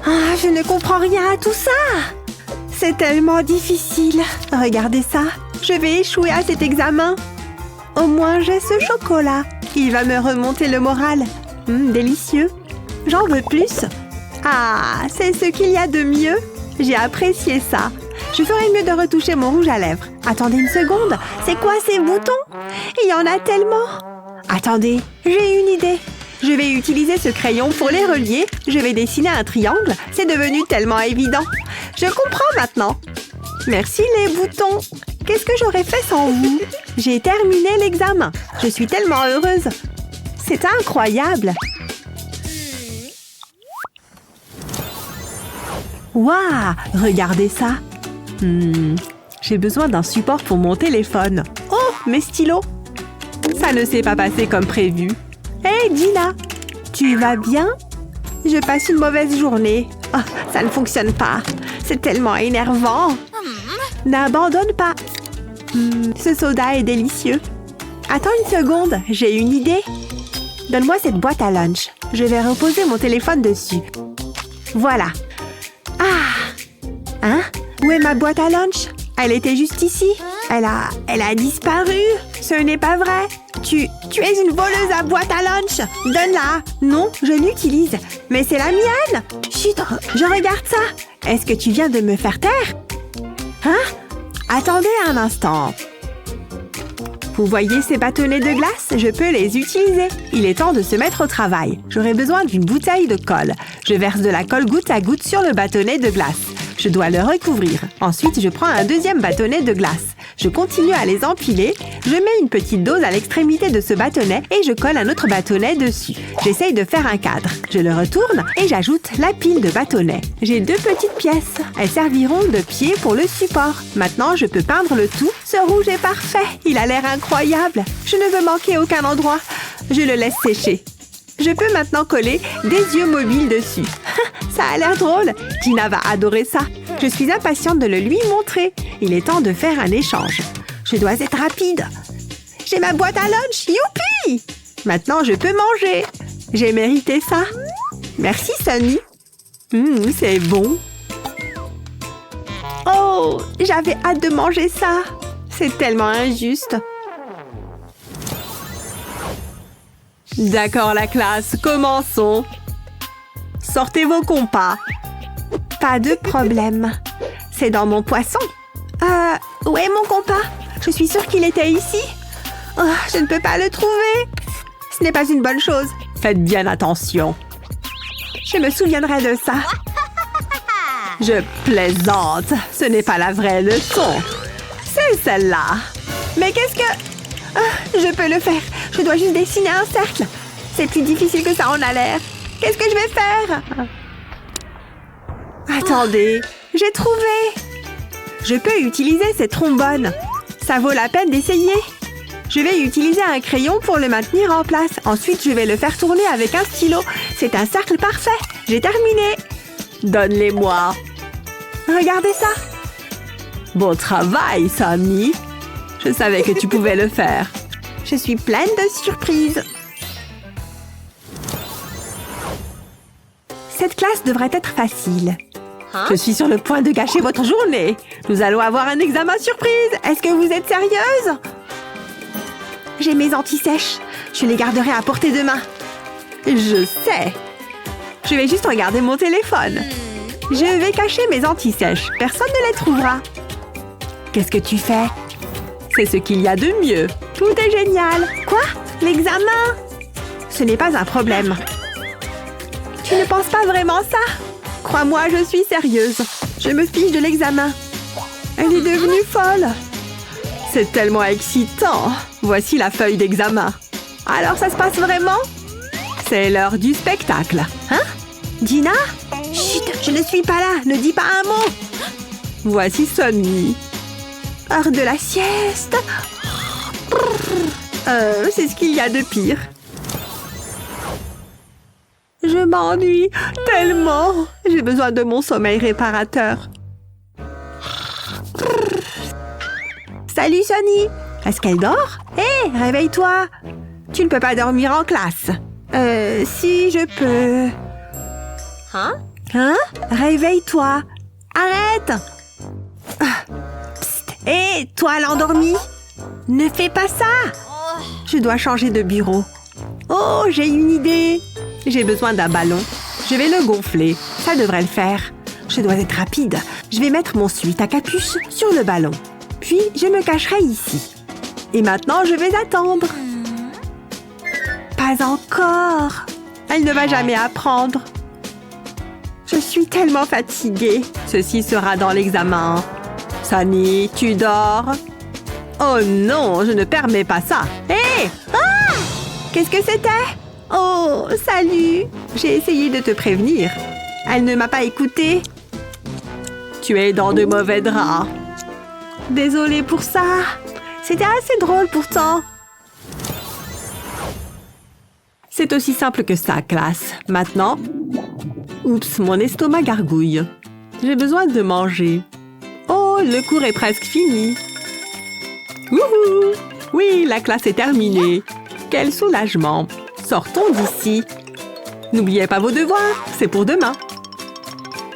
Ah, je ne comprends rien à tout ça. C'est tellement difficile. Regardez ça. Je vais échouer à cet examen. Au moins, j'ai ce chocolat. Il va me remonter le moral. Délicieux. J'en veux plus. Ah, c'est ce qu'il y a de mieux. J'ai apprécié ça. Je ferais mieux de retoucher mon rouge à lèvres. Attendez une seconde. C'est quoi ces boutons? Il y en a tellement. Attendez, j'ai une idée. Je vais utiliser ce crayon pour les relier. Je vais dessiner un triangle. C'est devenu tellement évident. Je comprends maintenant. Merci les boutons. Qu'est-ce que j'aurais fait sans vous? J'ai terminé l'examen. Je suis tellement heureuse. C'est incroyable. Waouh! Regardez ça. J'ai besoin d'un support pour mon téléphone. Oh, mes stylos. Ça ne s'est pas passé comme prévu. Hé, Gina, tu vas bien? Je passe une mauvaise journée. Oh, ça ne fonctionne pas. C'est tellement énervant. N'abandonne pas. Ce soda est délicieux. Attends une seconde, j'ai une idée. Donne-moi cette boîte à lunch. Je vais reposer mon téléphone dessus. Voilà. Ah! Hein? Où est ma boîte à lunch? Elle était juste ici. Elle a disparu. Ce n'est pas vrai. Tu es une voleuse à boîte à lunch. Donne-la. Non, je l'utilise. Mais c'est la mienne. Chut, je regarde ça. Est-ce que tu viens de me faire taire? Hein? Attendez un instant. Vous voyez ces bâtonnets de glace? Je peux les utiliser. Il est temps de se mettre au travail. J'aurai besoin d'une bouteille de colle. Je verse de la colle goutte à goutte sur le bâtonnet de glace. Je dois le recouvrir. Ensuite, je prends un deuxième bâtonnet de glace. Je continue à les empiler. Je mets une petite dose à l'extrémité de ce bâtonnet et je colle un autre bâtonnet dessus. J'essaye de faire un cadre. Je le retourne et j'ajoute la pile de bâtonnets. J'ai 2 petites pièces. Elles serviront de pied pour le support. Maintenant, je peux peindre le tout. Ce rouge est parfait. Il a l'air incroyable. Je ne veux manquer aucun endroit. Je le laisse sécher. Je peux maintenant coller des yeux mobiles dessus. Ça a l'air drôle. Gina va adorer ça. Je suis impatiente de le lui montrer. Il est temps de faire un échange. Je dois être rapide. J'ai ma boîte à lunch. Youpi! Maintenant, je peux manger. J'ai mérité ça. Merci, Sonny. C'est bon. Oh, j'avais hâte de manger ça. C'est tellement injuste. D'accord, la classe, commençons. Sortez vos compas. Pas de problème. C'est dans mon poisson. Où est mon compas? Je suis sûre qu'il était ici. Oh, je ne peux pas le trouver. Ce n'est pas une bonne chose. Faites bien attention. Je me souviendrai de ça. Je plaisante. Ce n'est pas la vraie leçon. C'est celle-là. Mais qu'est-ce que... je peux le faire. Je dois juste dessiner un cercle. C'est plus difficile que ça en a l'air. Qu'est-ce que je vais faire? Attendez, j'ai trouvé. Je peux utiliser ces trombones. Ça vaut la peine d'essayer. Je vais utiliser un crayon pour le maintenir en place. Ensuite, je vais le faire tourner avec un stylo. C'est un cercle parfait. J'ai terminé. Donne-les-moi. Regardez ça. Bon travail, Sonny. Je savais que tu pouvais le faire. Je suis pleine de surprises. Cette classe devrait être facile. Je suis sur le point de gâcher votre journée. Nous allons avoir un examen surprise. Est-ce que vous êtes sérieuse? J'ai mes anti-sèches. Je les garderai à portée de main. Je sais. Je vais juste regarder mon téléphone. Je vais cacher mes anti-sèches. Personne ne les trouvera. Qu'est-ce que tu fais? C'est ce qu'il y a de mieux. Tout est génial. Quoi? L'examen? Ce n'est pas un problème. Tu ne penses pas vraiment ça? Crois-moi, je suis sérieuse. Je me fiche de l'examen. Elle est devenue folle. C'est tellement excitant. Voici la feuille d'examen. Alors, ça se passe vraiment? C'est l'heure du spectacle. Hein? Gina? Chut, je ne suis pas là. Ne dis pas un mot. Voici Sonny. Heure de la sieste. C'est ce qu'il y a de pire. Je m'ennuie tellement. J'ai besoin de mon sommeil réparateur. Salut, Sonny. Est-ce qu'elle dort? Hé, réveille-toi. Tu ne peux pas dormir en classe. Si, je peux. Hein? Hein? Réveille-toi. Arrête! Psst. Hé, toi l'endormi! Ne fais pas ça! Je dois changer de bureau. Oh, j'ai une idée! J'ai besoin d'un ballon. Je vais le gonfler. Ça devrait le faire. Je dois être rapide. Je vais mettre mon sweat à capuche sur le ballon. Puis, je me cacherai ici. Et maintenant, je vais attendre. Pas encore. Elle ne va jamais apprendre. Je suis tellement fatiguée. Ceci sera dans l'examen. Sunny, tu dors? Oh non, je ne permets pas ça. Hé! Ah! Qu'est-ce que c'était? Oh, salut! J'ai essayé de te prévenir. Elle ne m'a pas écoutée. Tu es dans de mauvais draps. Désolée pour ça. C'était assez drôle pourtant. C'est aussi simple que ça, classe. Maintenant... Oups, mon estomac gargouille. J'ai besoin de manger. Oh, le cours est presque fini. Wouhou! Oui, la classe est terminée. Quel soulagement. Sortons d'ici. N'oubliez pas vos devoirs, c'est pour demain.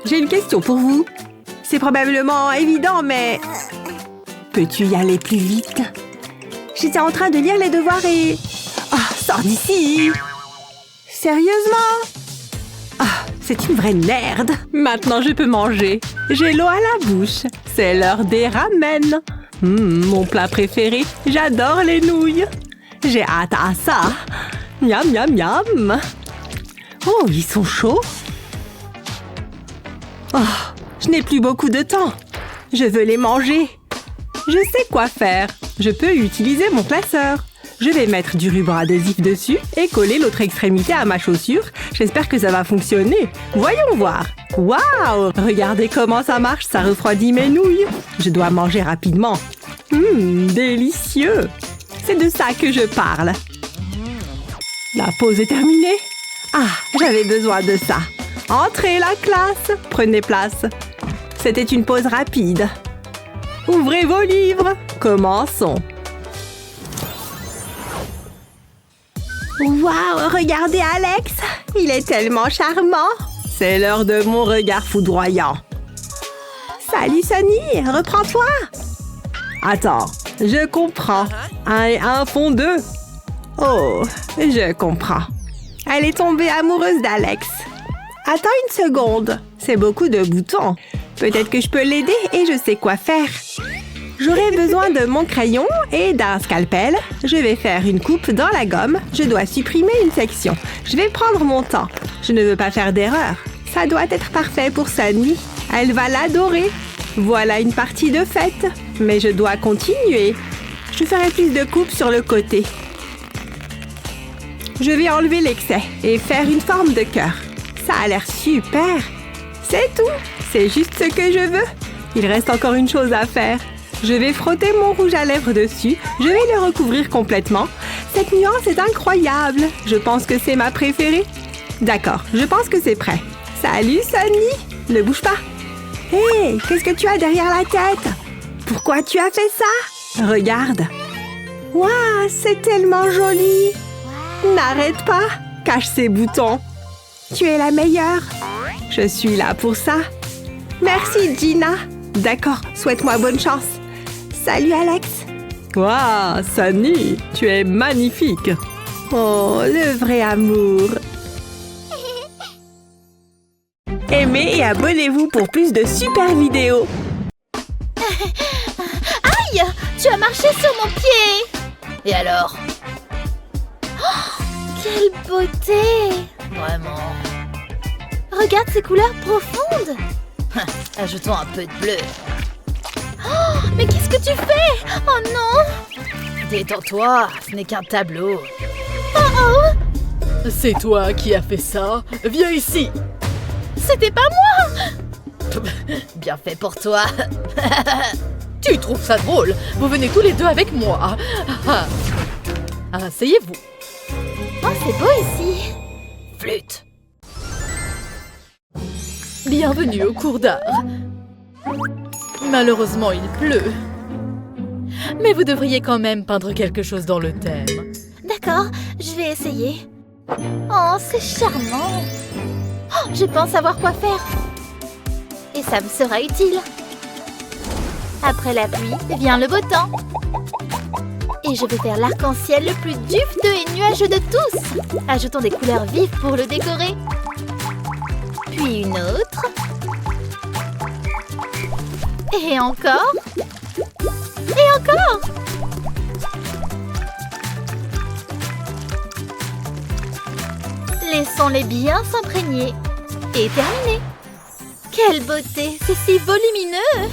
J'ai une question pour vous. C'est probablement évident, mais... Peux-tu y aller plus vite? J'étais en train de lire les devoirs et... Ah, sors d'ici! Sérieusement? Ah, c'est une vraie merde. Maintenant, je peux manger. J'ai l'eau à la bouche. C'est l'heure des ramen. Mon plat préféré. J'adore les nouilles. J'ai hâte à ça. Miam, miam, miam. Oh, ils sont chauds. Oh, je n'ai plus beaucoup de temps. Je veux les manger. Je sais quoi faire. Je peux utiliser mon classeur. Je vais mettre du ruban adhésif dessus et coller l'autre extrémité à ma chaussure. J'espère que ça va fonctionner. Voyons voir. Waouh! Regardez comment ça marche, ça refroidit mes nouilles. Je dois manger rapidement. Délicieux! C'est de ça que je parle. La pause est terminée. Ah, j'avais besoin de ça. Entrez la classe. Prenez place. C'était une pause rapide. Ouvrez vos livres. Commençons. Waouh, regardez Alex. Il est tellement charmant. C'est l'heure de mon regard foudroyant. Salut Sunny, reprends-toi. Attends, je comprends. 1 et 1 font 2. Oh, je comprends. Elle est tombée amoureuse d'Alex. Attends une seconde. C'est beaucoup de boutons. Peut-être que je peux l'aider et je sais quoi faire. J'aurai besoin de mon crayon et d'un scalpel. Je vais faire une coupe dans la gomme. Je dois supprimer une section. Je vais prendre mon temps. Je ne veux pas faire d'erreur. Ça doit être parfait pour Sunny. Elle va l'adorer. Voilà une partie de fête. Mais je dois continuer. Je ferai plus de coupes sur le côté. Je vais enlever l'excès et faire une forme de cœur. Ça a l'air super. C'est tout. C'est juste ce que je veux. Il reste encore une chose à faire. Je vais frotter mon rouge à lèvres dessus. Je vais le recouvrir complètement. Cette nuance est incroyable. Je pense que c'est ma préférée. D'accord, je pense que c'est prêt. Salut, Sunny. Ne bouge pas. Hé, qu'est-ce que tu as derrière la tête? Pourquoi tu as fait ça? Regarde. Waouh, c'est tellement joli. N'arrête pas. Cache ces boutons. Tu es la meilleure. Je suis là pour ça. Merci, Gina. D'accord, souhaite-moi bonne chance. Salut, Alex. Waouh, Sunny, tu es magnifique. Oh, le vrai amour. Aimez et abonnez-vous pour plus de super vidéos. Aïe! Tu as marché sur mon pied! Et alors? Oh, quelle beauté! Vraiment. Regarde ces couleurs profondes! Ajoutons un peu de bleu. Oh, mais qu'est-ce que tu fais? Oh non! Détends-toi, ce n'est qu'un tableau. Oh oh! C'est toi qui as fait ça? Viens ici! C'était pas moi! Bien fait pour toi. Tu trouves ça drôle? Vous venez tous les deux avec moi. Asseyez-vous. Oh, c'est beau ici. Flûte. Bienvenue au cours d'art. Malheureusement, il pleut. Mais vous devriez quand même peindre quelque chose dans le thème. D'accord, je vais essayer. Oh, c'est charmant. Oh, Je pense savoir quoi faire. Et ça me sera utile. Après la pluie, vient le beau temps. Et je vais faire l'arc-en-ciel le plus duveteux et nuageux de tous. Ajoutons des couleurs vives pour le décorer. Puis une autre. Et encore. Et encore. Laissons-les bien s'imprégner. Et terminé. Quelle beauté, c'est si volumineux.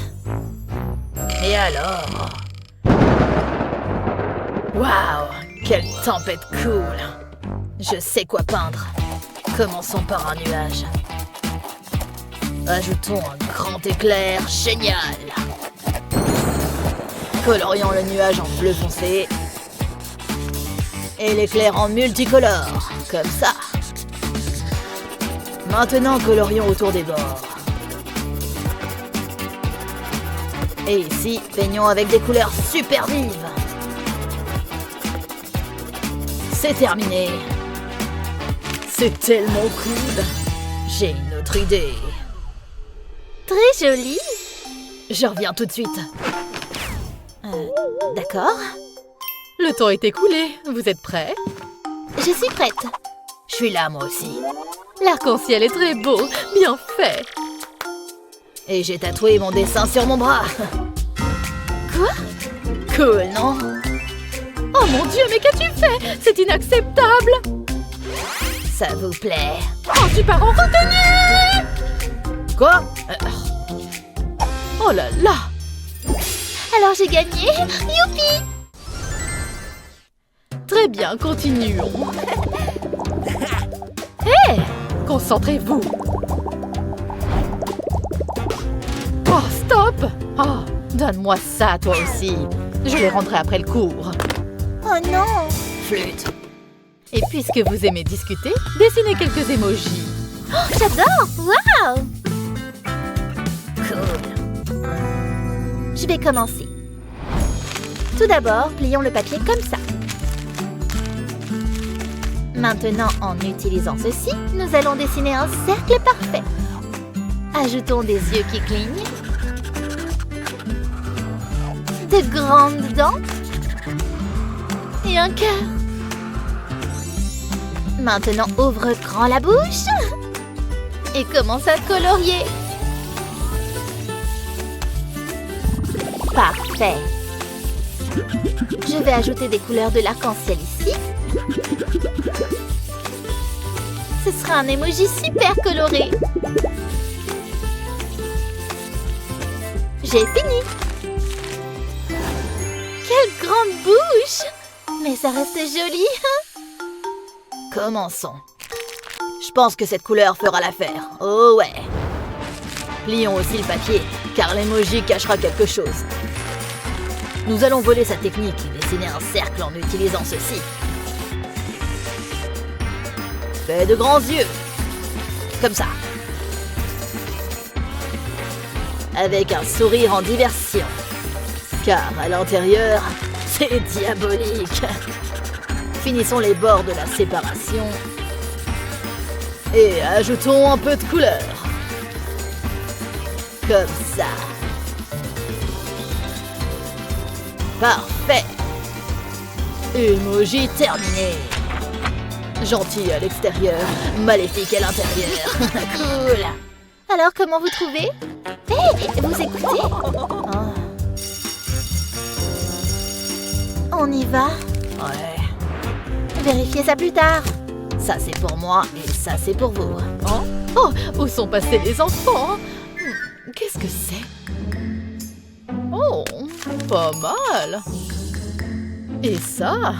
Et alors? Waouh! Quelle tempête cool! Je sais quoi peindre. Commençons par un nuage. Ajoutons un grand éclair génial. Colorions le nuage en bleu foncé. Et l'éclair en multicolore, comme ça. Maintenant, colorions autour des bords. Et ici, peignons avec des couleurs super vives. C'est terminé. C'est tellement cool. J'ai une autre idée. Très joli. Je reviens tout de suite. D'accord. Le temps est écoulé. Vous êtes prêts? Je suis prête. Je suis là, moi aussi. L'arc-en-ciel est très beau. Bien fait. Et j'ai tatoué mon dessin sur mon bras. Quoi? Cool, non? Oh mon Dieu, mais qu'as-tu fait? C'est inacceptable! Ça vous plaît? Oh, tu pars en retenue! Quoi? Oh là là! Alors j'ai gagné. Youpi! Très bien, continuons. Hé! Concentrez-vous! Oh, stop! Oh, donne-moi ça, toi aussi. Je les rendrai après le cours. Oh non! Flûte. Et puisque vous aimez discuter, dessinez quelques émojis. Oh, j'adore! Waouh! Cool. Je vais commencer. Tout d'abord, plions le papier comme ça. Maintenant, en utilisant ceci, nous allons dessiner un cercle parfait. Ajoutons des yeux qui clignent. De grandes dents. Et un cœur. Maintenant, ouvre grand la bouche. Et commence à colorier. Parfait. Je vais ajouter des couleurs de l'arc-en-ciel ici. Ce sera un emoji super coloré. J'ai fini. Quelle grande bouche! Mais ça reste joli. Commençons. Je pense que cette couleur fera l'affaire. Oh ouais. Plions aussi le papier, car l'emoji cachera quelque chose. Nous allons voler sa technique et dessiner un cercle en utilisant ceci. Fais de grands yeux. Comme ça. Avec un sourire en diversion. Car à l'intérieur, c'est diabolique. Finissons les bords de la séparation. Et ajoutons un peu de couleur. Comme ça. Parfait. Emoji terminé. Gentil à l'extérieur, maléfique à l'intérieur. Cool. Alors, comment vous trouvez? Hé, vous écoutez? Oh. On y va? Ouais. Vérifiez ça plus tard. Ça c'est pour moi et ça c'est pour vous. Oh, où sont passés les enfants? Qu'est-ce que c'est? Oh, pas mal. Et ça?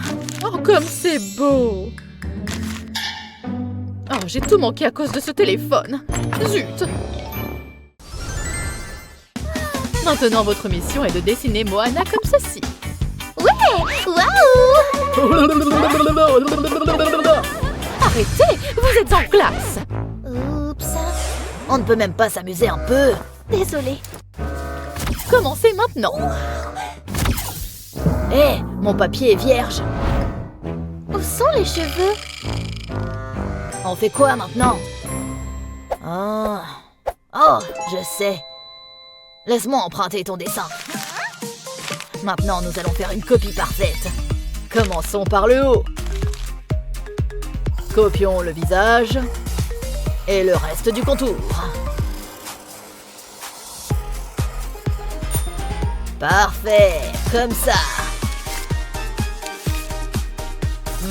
Oh, comme c'est beau. Oh, j'ai tout manqué à cause de ce téléphone. Zut. Maintenant, votre mission est de dessiner Moana comme ceci. Ouais! Waouh! Arrêtez, vous êtes en classe. Oups. On ne peut même pas s'amuser un peu. Désolée. Commencez maintenant. Hé, mon papier est vierge. Où sont les cheveux? On fait quoi maintenant? Oh, je sais. Laisse-moi emprunter ton dessin. Maintenant, nous allons faire une copie parfaite. Commençons par le haut. Copions le visage et le reste du contour. Parfait, comme ça.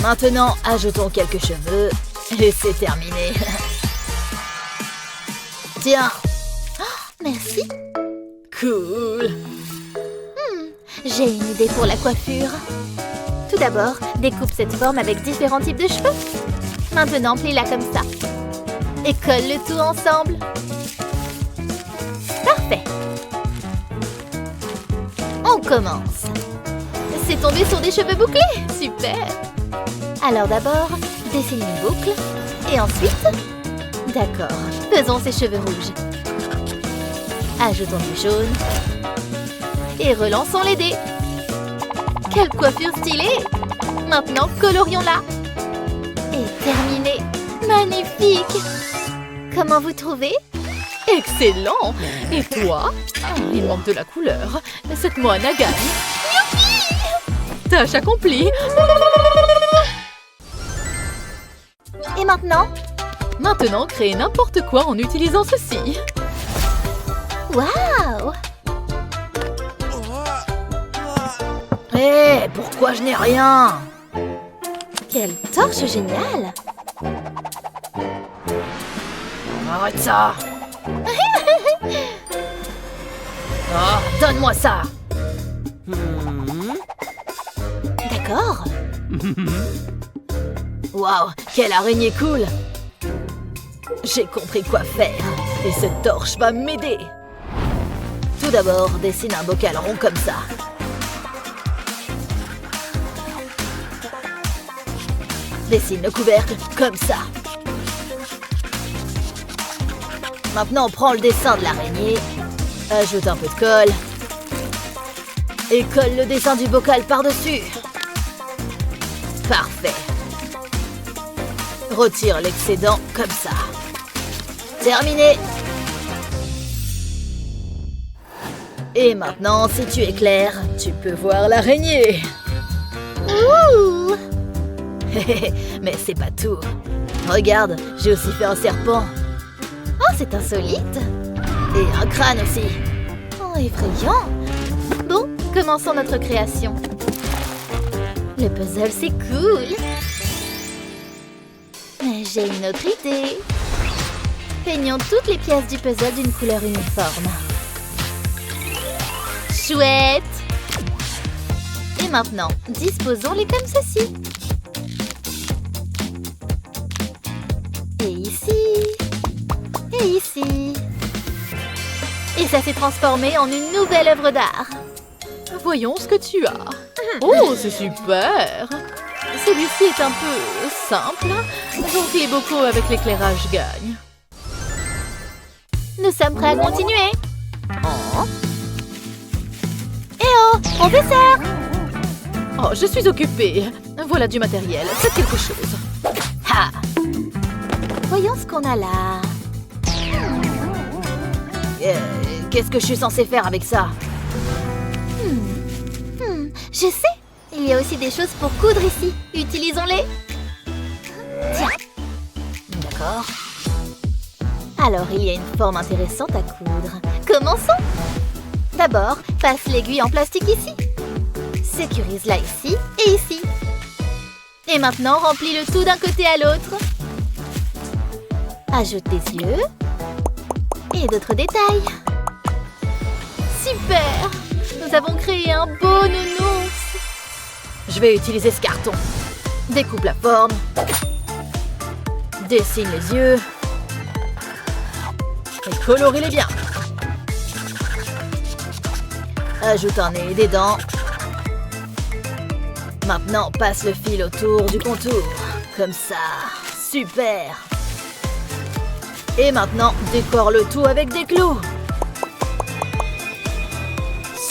Maintenant, ajoutons quelques cheveux et c'est terminé. Tiens. Oh, merci. Cool. J'ai une idée pour la coiffure. Tout d'abord, découpe cette forme avec différents types de cheveux. Maintenant, plie-la comme ça. Et colle le tout ensemble. Parfait. On commence. C'est tombé sur des cheveux bouclés. Super. Alors d'abord, dessine une boucle. Et ensuite... D'accord, faisons ses cheveux rouges. Ajoutons du jaune. Et relançons les dés. Quelle coiffure stylée! Maintenant, colorions-la. Et terminé. Magnifique! Comment vous trouvez? Excellent. Et toi? Il manque de la couleur. Cette moine a gagné. Tâche accomplie. Et maintenant? Maintenant, créez n'importe quoi en utilisant ceci. Waouh! Hé, pourquoi je n'ai rien? Quelle torche géniale! Arrête ça. Oh, donne-moi ça. D'accord. Waouh, quelle araignée cool. J'ai compris quoi faire. Et cette torche va m'aider. Tout d'abord, dessine un bocal rond comme ça. Dessine le couvercle comme ça. Maintenant, prends le dessin de l'araignée. Ajoute un peu de colle. Et colle le dessin du bocal par-dessus. Parfait. Retire l'excédent comme ça. Terminé. Et maintenant, si tu éclaires, tu peux voir l'araignée. Ouh! Mais c'est pas tout. Regarde, j'ai aussi fait un serpent. Oh, c'est insolite. Et un crâne aussi. Oh, effrayant. Bon, commençons notre création. Le puzzle, c'est cool. Mais j'ai une autre idée. Peignons toutes les pièces du puzzle d'une couleur uniforme. Chouette! Et maintenant, disposons-les comme ceci. Et ici. Et ici. Et ça s'est transformé en une nouvelle œuvre d'art. Voyons ce que tu as. Oh, c'est super. Celui-ci est un peu simple, donc les bocaux avec l'éclairage gagnent. Nous sommes prêts à continuer. Eh oh, professeur! Oh, je suis occupée. Voilà du matériel. Faites quelque chose. Ha! Voyons ce qu'on a là. Qu'est-ce que je suis censée faire avec ça? Je sais. Il y a aussi des choses pour coudre ici. Utilisons-les. Tiens. D'accord. Alors, il y a une forme intéressante à coudre. Commençons. D'abord, passe l'aiguille en plastique ici. Sécurise-la ici et ici. Et maintenant, remplis le tout d'un côté à l'autre. Ajoute des yeux. Et d'autres détails. Super! Nous avons créé un beau nounours. Je vais utiliser ce carton. Découpe la forme. Dessine les yeux. Et colorie-les bien. Ajoute un nez et des dents. Maintenant, passe le fil autour du contour. Comme ça. Super. Et maintenant, décore le tout avec des clous.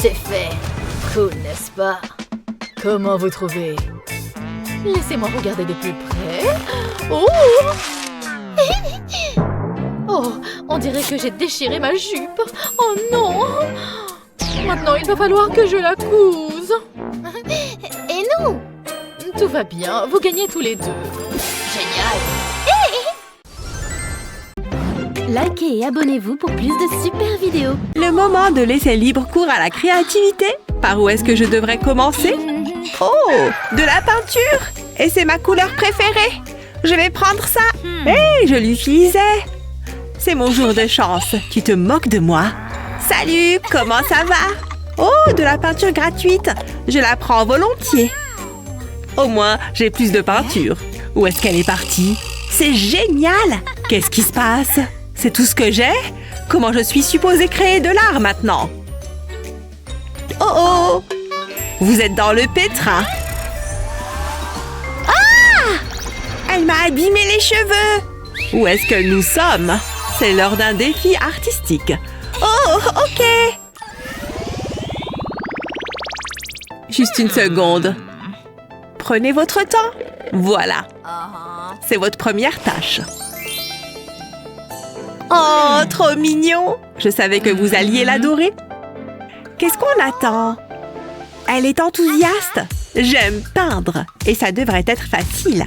C'est fait. Cool, n'est-ce pas? Comment vous trouvez? Laissez-moi regarder de plus près. Oh! Oh, on dirait que j'ai déchiré ma jupe. Oh non! Maintenant, il va falloir que je la couse. Et nous? Tout va bien, vous gagnez tous les deux. Génial! Likez et abonnez-vous pour plus de super vidéos. Le moment de laisser libre cours à la créativité. Par où est-ce que je devrais commencer? Oh, de la peinture! Et c'est ma couleur préférée. Je vais prendre ça. Hé, je l'utilisais. C'est mon jour de chance. Tu te moques de moi? Salut, comment ça va? Oh, de la peinture gratuite. Je la prends volontiers. Au moins, j'ai plus de peinture. Où est-ce qu'elle est partie? C'est génial! Qu'est-ce qui se passe? C'est tout ce que j'ai? Comment je suis supposée créer de l'art maintenant? Oh oh! Vous êtes dans le pétrin. Ah! Elle m'a abîmé les cheveux. Où est-ce que nous sommes? C'est l'heure d'un défi artistique. Oh, ok. Juste une seconde. Prenez votre temps. Voilà. C'est votre première tâche. Oh, trop mignon. Je savais que vous alliez l'adorer. Qu'est-ce qu'on attend? Elle est enthousiaste. J'aime peindre. Et ça devrait être facile.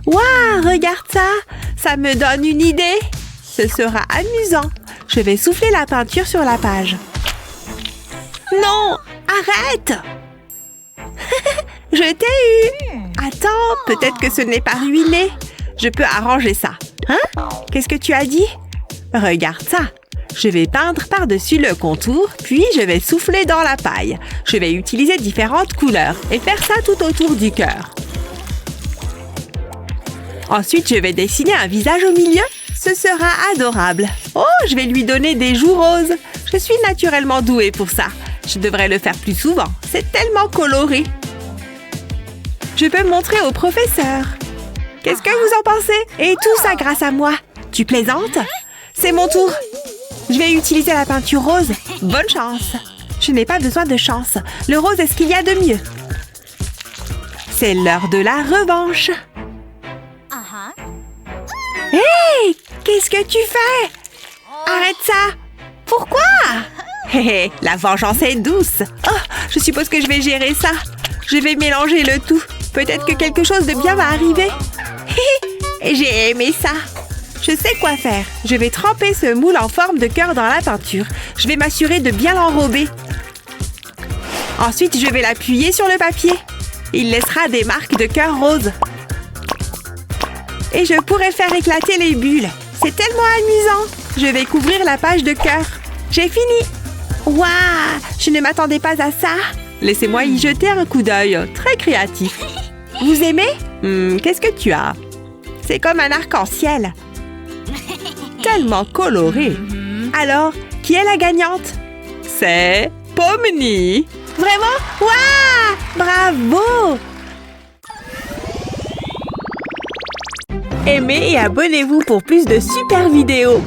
Waouh, regarde ça. Ça me donne une idée. Ce sera amusant. Je vais souffler la peinture sur la page. Non, arrête. Je t'ai eu. Attends, peut-être que ce n'est pas ruiné. Je peux arranger ça. Hein? Qu'est-ce que tu as dit? Regarde ça. Je vais peindre par-dessus le contour, puis je vais souffler dans la paille. Je vais utiliser différentes couleurs et faire ça tout autour du cœur. Ensuite, je vais dessiner un visage au milieu. Ce sera adorable. Oh, je vais lui donner des joues roses. Je suis naturellement douée pour ça. Je devrais le faire plus souvent. C'est tellement coloré. Je peux montrer au professeur. Qu'est-ce que vous en pensez? Et tout ça grâce à moi. Tu plaisantes? C'est mon tour. Je vais utiliser la peinture rose. Bonne chance. Je n'ai pas besoin de chance. Le rose est ce qu'il y a de mieux. C'est l'heure de la revanche. Hey! Qu'est-ce que tu fais? Arrête ça! Pourquoi? Hé hé, la vengeance est douce. Oh, je suppose que je vais gérer ça. Je vais mélanger le tout. Peut-être que quelque chose de bien va arriver. J'ai aimé ça. Je sais quoi faire. Je vais tremper ce moule en forme de cœur dans la peinture. Je vais m'assurer de bien l'enrober. Ensuite, je vais l'appuyer sur le papier. Il laissera des marques de cœur rose. Et je pourrais faire éclater les bulles. C'est tellement amusant. Je vais couvrir la page de cœur. J'ai fini. Waouh! Je ne m'attendais pas à ça. Laissez-moi y jeter un coup d'œil. Très créatif. Vous aimez? Qu'est-ce que tu as? C'est comme un arc-en-ciel. Tellement coloré. Alors, qui est la gagnante? C'est Pomni. Vraiment? Waouh! Bravo! Aimez et abonnez-vous pour plus de super vidéos.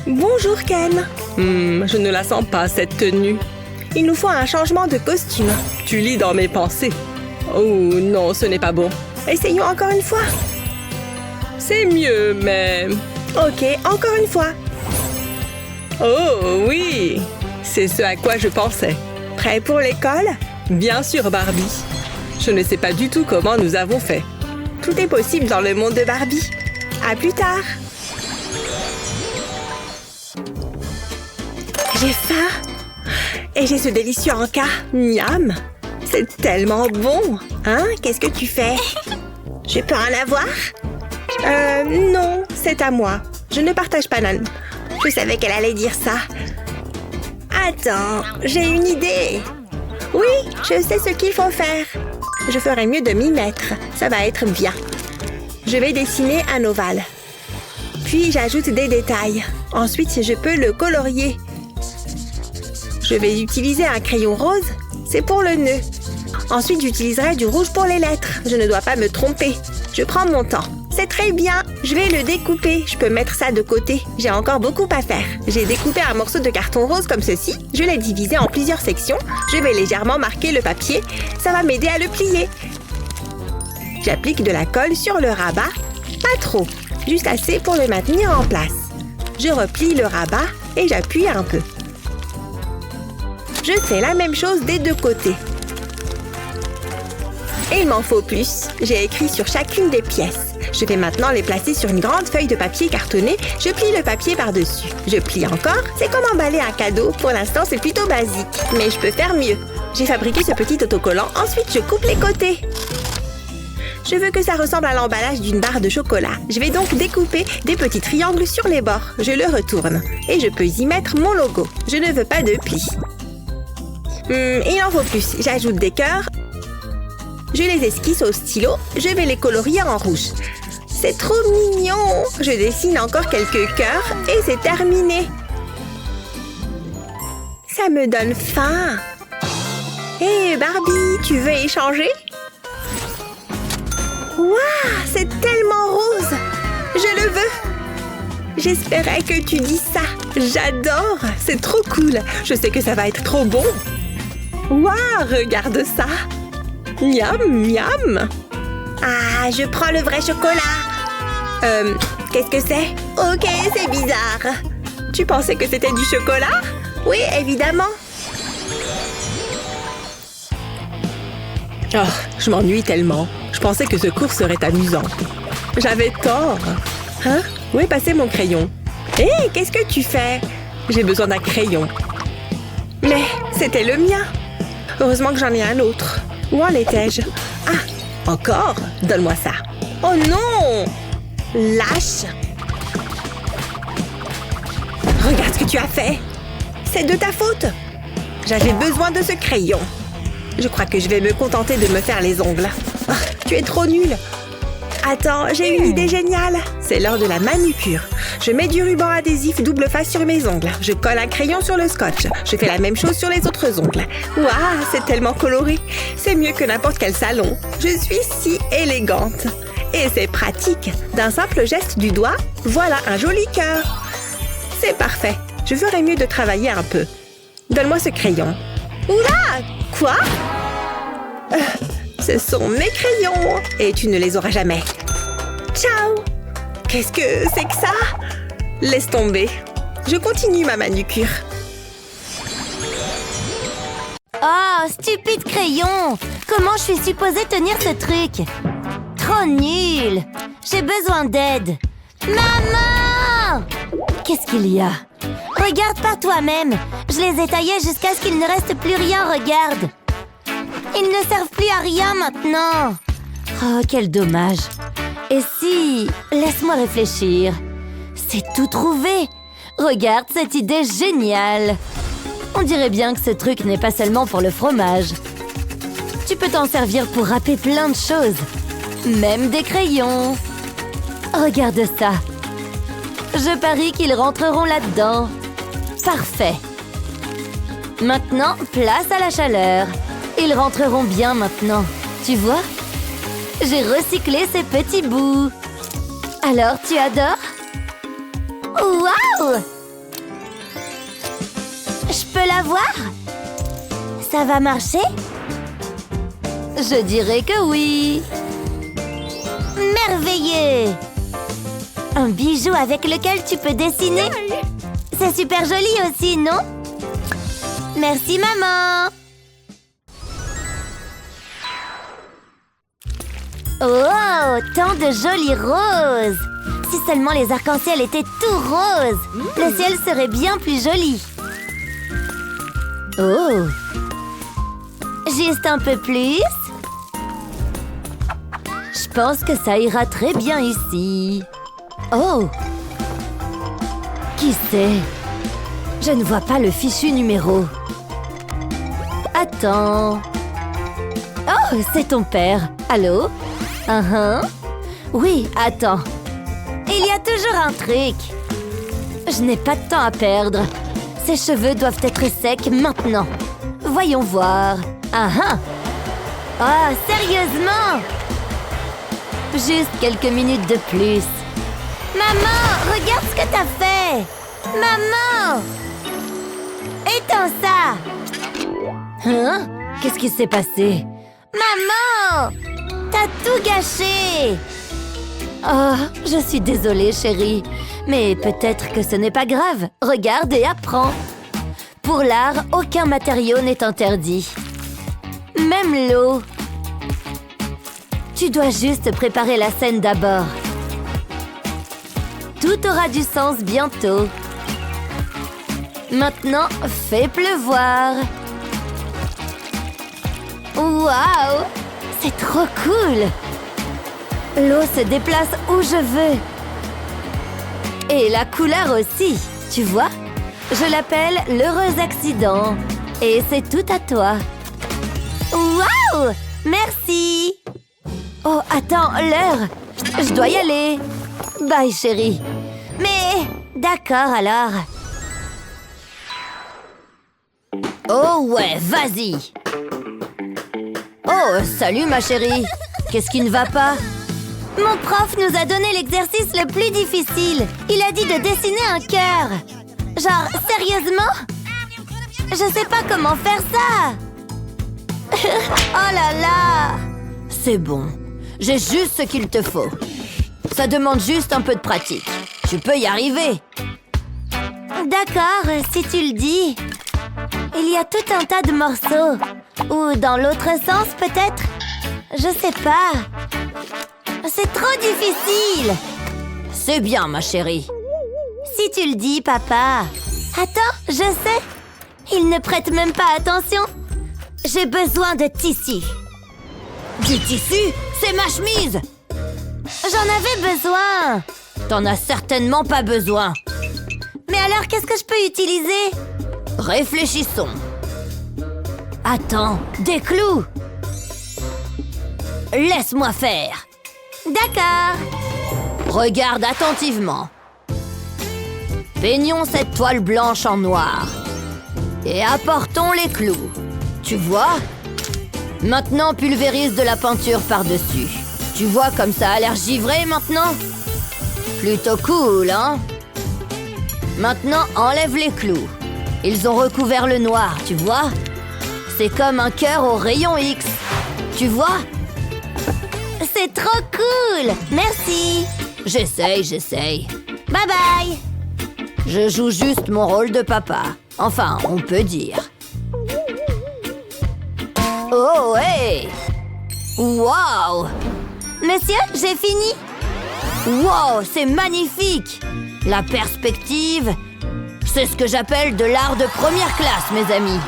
Bonjour Ken. Je ne la sens pas cette tenue. Il nous faut un changement de costume. Tu lis dans mes pensées. Oh non, ce n'est pas bon. Essayons encore une fois. C'est mieux, mais... Ok, encore une fois. Oh oui, c'est ce à quoi je pensais. Prêt pour l'école? Bien sûr, Barbie. Je ne sais pas du tout comment nous avons fait. Tout est possible dans le monde de Barbie. À plus tard. J'ai faim. Et j'ai ce délicieux encas. Miam. C'est tellement bon. Hein? Qu'est-ce que tu fais? Je peux en avoir? Non, c'est à moi. Je ne partage pas, Nan. Je savais qu'elle allait dire ça. Attends, j'ai une idée. Oui, je sais ce qu'il faut faire. Je ferais mieux de m'y mettre. Ça va être bien. Je vais dessiner un ovale. Puis j'ajoute des détails. Ensuite, je peux le colorier. Je vais utiliser un crayon rose. C'est pour le nœud. Ensuite, j'utiliserai du rouge pour les lettres. Je ne dois pas me tromper. Je prends mon temps. C'est très bien. Je vais le découper. Je peux mettre ça de côté. J'ai encore beaucoup à faire. J'ai découpé un morceau de carton rose comme ceci. Je l'ai divisé en plusieurs sections. Je vais légèrement marquer le papier. Ça va m'aider à le plier. J'applique de la colle sur le rabat. Pas trop, juste assez pour le maintenir en place. Je replie le rabat et j'appuie un peu. Je fais la même chose des deux côtés. Et il m'en faut plus. J'ai écrit sur chacune des pièces. Je vais maintenant les placer sur une grande feuille de papier cartonné. Je plie le papier par-dessus. Je plie encore. C'est comme emballer un cadeau. Pour l'instant, c'est plutôt basique. Mais je peux faire mieux. J'ai fabriqué ce petit autocollant. Ensuite, je coupe les côtés. Je veux que ça ressemble à l'emballage d'une barre de chocolat. Je vais donc découper des petits triangles sur les bords. Je le retourne. Et je peux y mettre mon logo. Je ne veux pas de plis. Il en faut plus. J'ajoute des cœurs. Je les esquisse au stylo. Je vais les colorier en rouge. C'est trop mignon. Je dessine encore quelques cœurs et c'est terminé. Ça me donne faim. Hé, Barbie, tu veux échanger? Waouh, c'est tellement rose. Je le veux. J'espérais que tu dis ça. J'adore. C'est trop cool. Je sais que ça va être trop bon. Waouh, regarde ça. Miam, miam. Ah, je prends le vrai chocolat. Qu'est-ce que c'est? Ok, c'est bizarre. Tu pensais que c'était du chocolat? Oui, évidemment. Oh, je m'ennuie tellement. Je pensais que ce cours serait amusant. J'avais tort. Hein? Où est passé mon crayon? Hé, qu'est-ce que tu fais? J'ai besoin d'un crayon. Mais c'était le mien. Heureusement que j'en ai un autre. Où en étais-je? Ah, encore? Donne-moi ça. Oh non! Lâche! Regarde ce que tu as fait. C'est de ta faute. J'avais besoin de ce crayon. Je crois que je vais me contenter de me faire les ongles. Oh, tu es trop nulle. Attends, j'ai une idée géniale. C'est l'heure de la manucure. Je mets du ruban adhésif double face sur mes ongles. Je colle un crayon sur le scotch. Je fais la même chose sur les autres ongles. Waouh, c'est tellement coloré. C'est mieux que n'importe quel salon. Je suis si élégante. Et c'est pratique. D'un simple geste du doigt, voilà un joli cœur. C'est parfait. Je ferais mieux de travailler un peu. Donne-moi ce crayon. Oula! Quoi? Ce sont mes crayons et tu ne les auras jamais. Ciao! Qu'est-ce que c'est que ça? Laisse tomber. Je continue ma manucure. Oh, stupide crayon! Comment je suis supposée tenir ce truc? Trop nul! J'ai besoin d'aide. Maman! Qu'est-ce qu'il y a? Regarde par toi-même. Je les ai taillés jusqu'à ce qu'il ne reste plus rien, regarde. Ils ne servent plus à rien maintenant. Oh, quel dommage. Et si... Laisse-moi réfléchir. C'est tout trouvé. Regarde cette idée géniale. On dirait bien que ce truc n'est pas seulement pour le fromage. Tu peux t'en servir pour râper plein de choses. Même des crayons. Regarde ça. Je parie qu'ils rentreront là-dedans. Parfait. Maintenant, place à la chaleur. Ils rentreront bien maintenant. Tu vois? J'ai recyclé ces petits bouts. Alors, tu adores? Waouh! Je peux la voir? Ça va marcher? Je dirais que oui. Merveilleux! Un bijou avec lequel tu peux dessiner. C'est super joli aussi, non? Merci, maman! Oh, tant de jolis roses! Si seulement les arcs-en-ciel étaient tout roses, le ciel serait bien plus joli. Oh! Juste un peu plus. Je pense que ça ira très bien ici. Oh! Qui c'est? Je ne vois pas le fichu numéro. Attends. Oh, c'est ton père. Allô? Oui, attends. Il y a toujours un truc. Je n'ai pas de temps à perdre. Ses cheveux doivent être secs maintenant. Voyons voir. Oh, sérieusement? Juste quelques minutes de plus. Maman, regarde ce que t'as fait! Maman! Éteins ça! Hein? Qu'est-ce qui s'est passé? Maman! T'as tout gâché! Oh, je suis désolée, chérie. Mais peut-être que ce n'est pas grave. Regarde et apprends. Pour l'art, aucun matériau n'est interdit. Même l'eau. Tu dois juste préparer la scène d'abord. Tout aura du sens bientôt. Maintenant, fais pleuvoir. Waouh! C'est trop cool! L'eau se déplace où je veux. Et la couleur aussi, tu vois? Je l'appelle l'heureux accident. Et c'est tout à toi. Waouh! Merci! Oh, attends, l'heure! Je dois y aller. Bye, chérie. Mais, d'accord alors. Oh ouais, vas-y! Oh, salut ma chérie! Qu'est-ce qui ne va pas? Mon prof nous a donné l'exercice le plus difficile. Il a dit de dessiner un cœur. Genre, sérieusement? Je sais pas comment faire ça. Oh là là! C'est bon. J'ai juste ce qu'il te faut. Ça demande juste un peu de pratique. Tu peux y arriver. D'accord, si tu le dis. Il y a tout un tas de morceaux. Ou dans l'autre sens, peut-être? Je sais pas. C'est trop difficile. C'est bien, ma chérie. Si tu le dis, papa. Attends, je sais. Il ne prête même pas attention. J'ai besoin de tissu. Du tissu? C'est ma chemise. J'en avais besoin. T'en as certainement pas besoin. Mais alors, qu'est-ce que je peux utiliser? Réfléchissons. Attends, des clous. Laisse-moi faire. D'accord. Regarde attentivement. Peignons cette toile blanche en noir. Et apportons les clous. Tu vois? Maintenant, pulvérise de la peinture par-dessus. Tu vois comme ça a l'air givré maintenant? Plutôt cool, hein? Maintenant, enlève les clous. Ils ont recouvert le noir, tu vois? C'est comme un cœur au rayon X. Tu vois? C'est trop cool! Merci! J'essaye. Bye bye! Je joue juste mon rôle de papa. Enfin, on peut dire. Oh, hey! Wow! Monsieur, j'ai fini! Wow, c'est magnifique! La perspective, c'est ce que j'appelle de l'art de première classe, mes amis.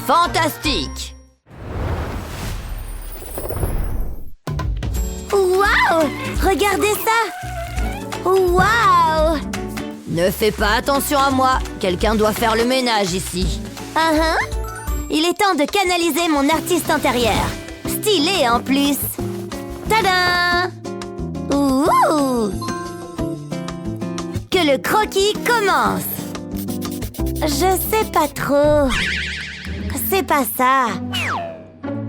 Fantastique! Wow! Regardez ça! Wow! Ne fais pas attention à moi. Quelqu'un doit faire le ménage ici. Il est temps de canaliser mon artiste intérieur. Stylé en plus. Tada! Ouh! Que le croquis commence. Je sais pas trop. C'est pas ça.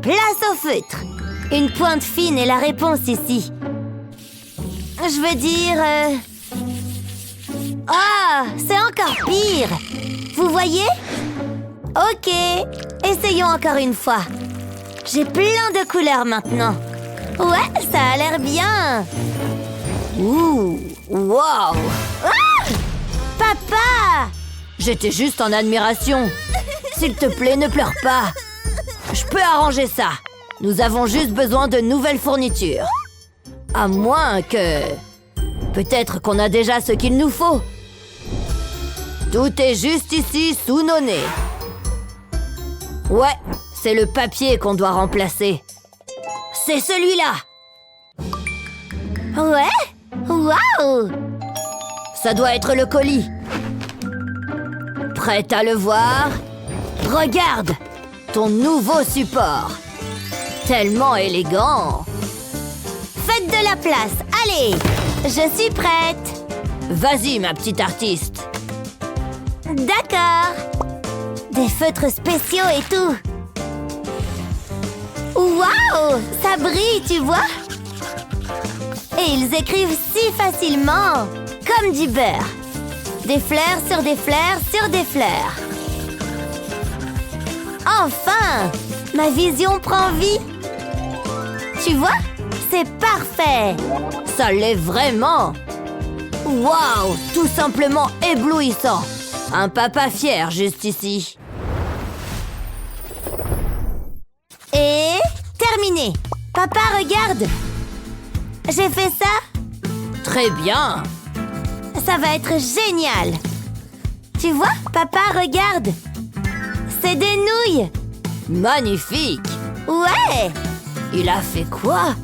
Place au feutre. Une pointe fine est la réponse ici. Je veux dire... Ah, c'est encore pire. Vous voyez? Ok, essayons encore une fois. J'ai plein de couleurs maintenant. Ouais, ça a l'air bien. Ouh, wow. Ah! Papa! J'étais juste en admiration. S'il te plaît, ne pleure pas. Je peux arranger ça. Nous avons juste besoin de nouvelles fournitures. À moins que... Peut-être qu'on a déjà ce qu'il nous faut. Tout est juste ici, sous nos nez. Ouais, c'est le papier qu'on doit remplacer. C'est celui-là. Ouais? Waouh! Ça doit être le colis. Prête à le voir? Regarde! Ton nouveau support. Tellement élégant. Faites de la place. Allez, je suis prête. Vas-y, ma petite artiste. D'accord. Des feutres spéciaux et tout. Waouh! Ça brille, tu vois? Et ils écrivent si facilement. Comme du beurre. Des fleurs sur des fleurs sur des fleurs. Enfin! Ma vision prend vie. Tu vois? C'est parfait! Ça l'est vraiment! Waouh! Tout simplement éblouissant! Un papa fier juste ici. Et terminé! Papa, regarde! J'ai fait ça? Très bien! Ça va être génial! Tu vois, papa, regarde! C'est des nouilles! Magnifique! Ouais! Il a fait quoi?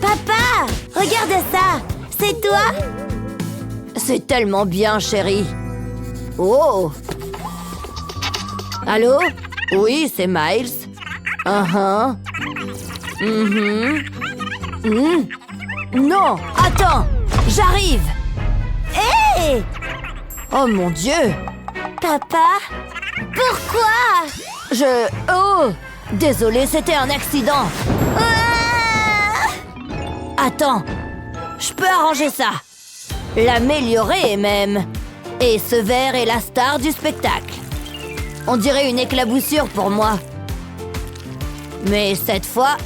Papa! Regarde ça! C'est toi? C'est tellement bien, chérie! Oh! Allô? Oui, c'est Miles. Non! Attends! J'arrive! Hé! Oh mon Dieu! Papa? Pourquoi? Oh! Désolé, c'était un accident! Ah! Attends! Je peux arranger ça! L'améliorer même! Et ce verre est la star du spectacle! On dirait une éclaboussure pour moi! Mais cette fois,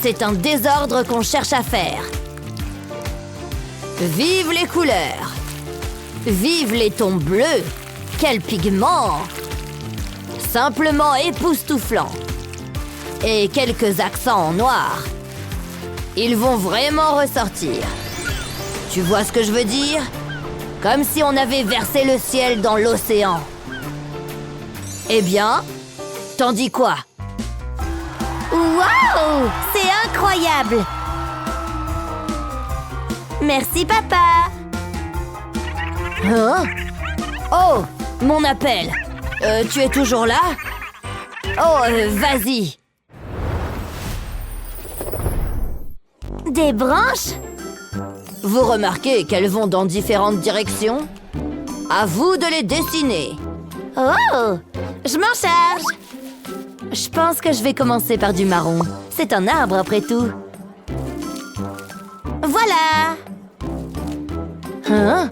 c'est un désordre qu'on cherche à faire! Vive les couleurs! Vive les tons bleus! Quel pigment! Simplement époustouflant! Et quelques accents en noir. Ils vont vraiment ressortir. Tu vois ce que je veux dire? Comme si on avait versé le ciel dans l'océan. Eh bien, t'en dis quoi? Waouh! C'est incroyable! Merci, papa! Hein? Oh! Mon appel! Tu es toujours là? Oh, vas-y! Des branches? Vous remarquez qu'elles vont dans différentes directions? À vous de les dessiner! Oh! Je m'en charge! Je pense que je vais commencer par du marron. C'est un arbre après tout. Voilà! Hein?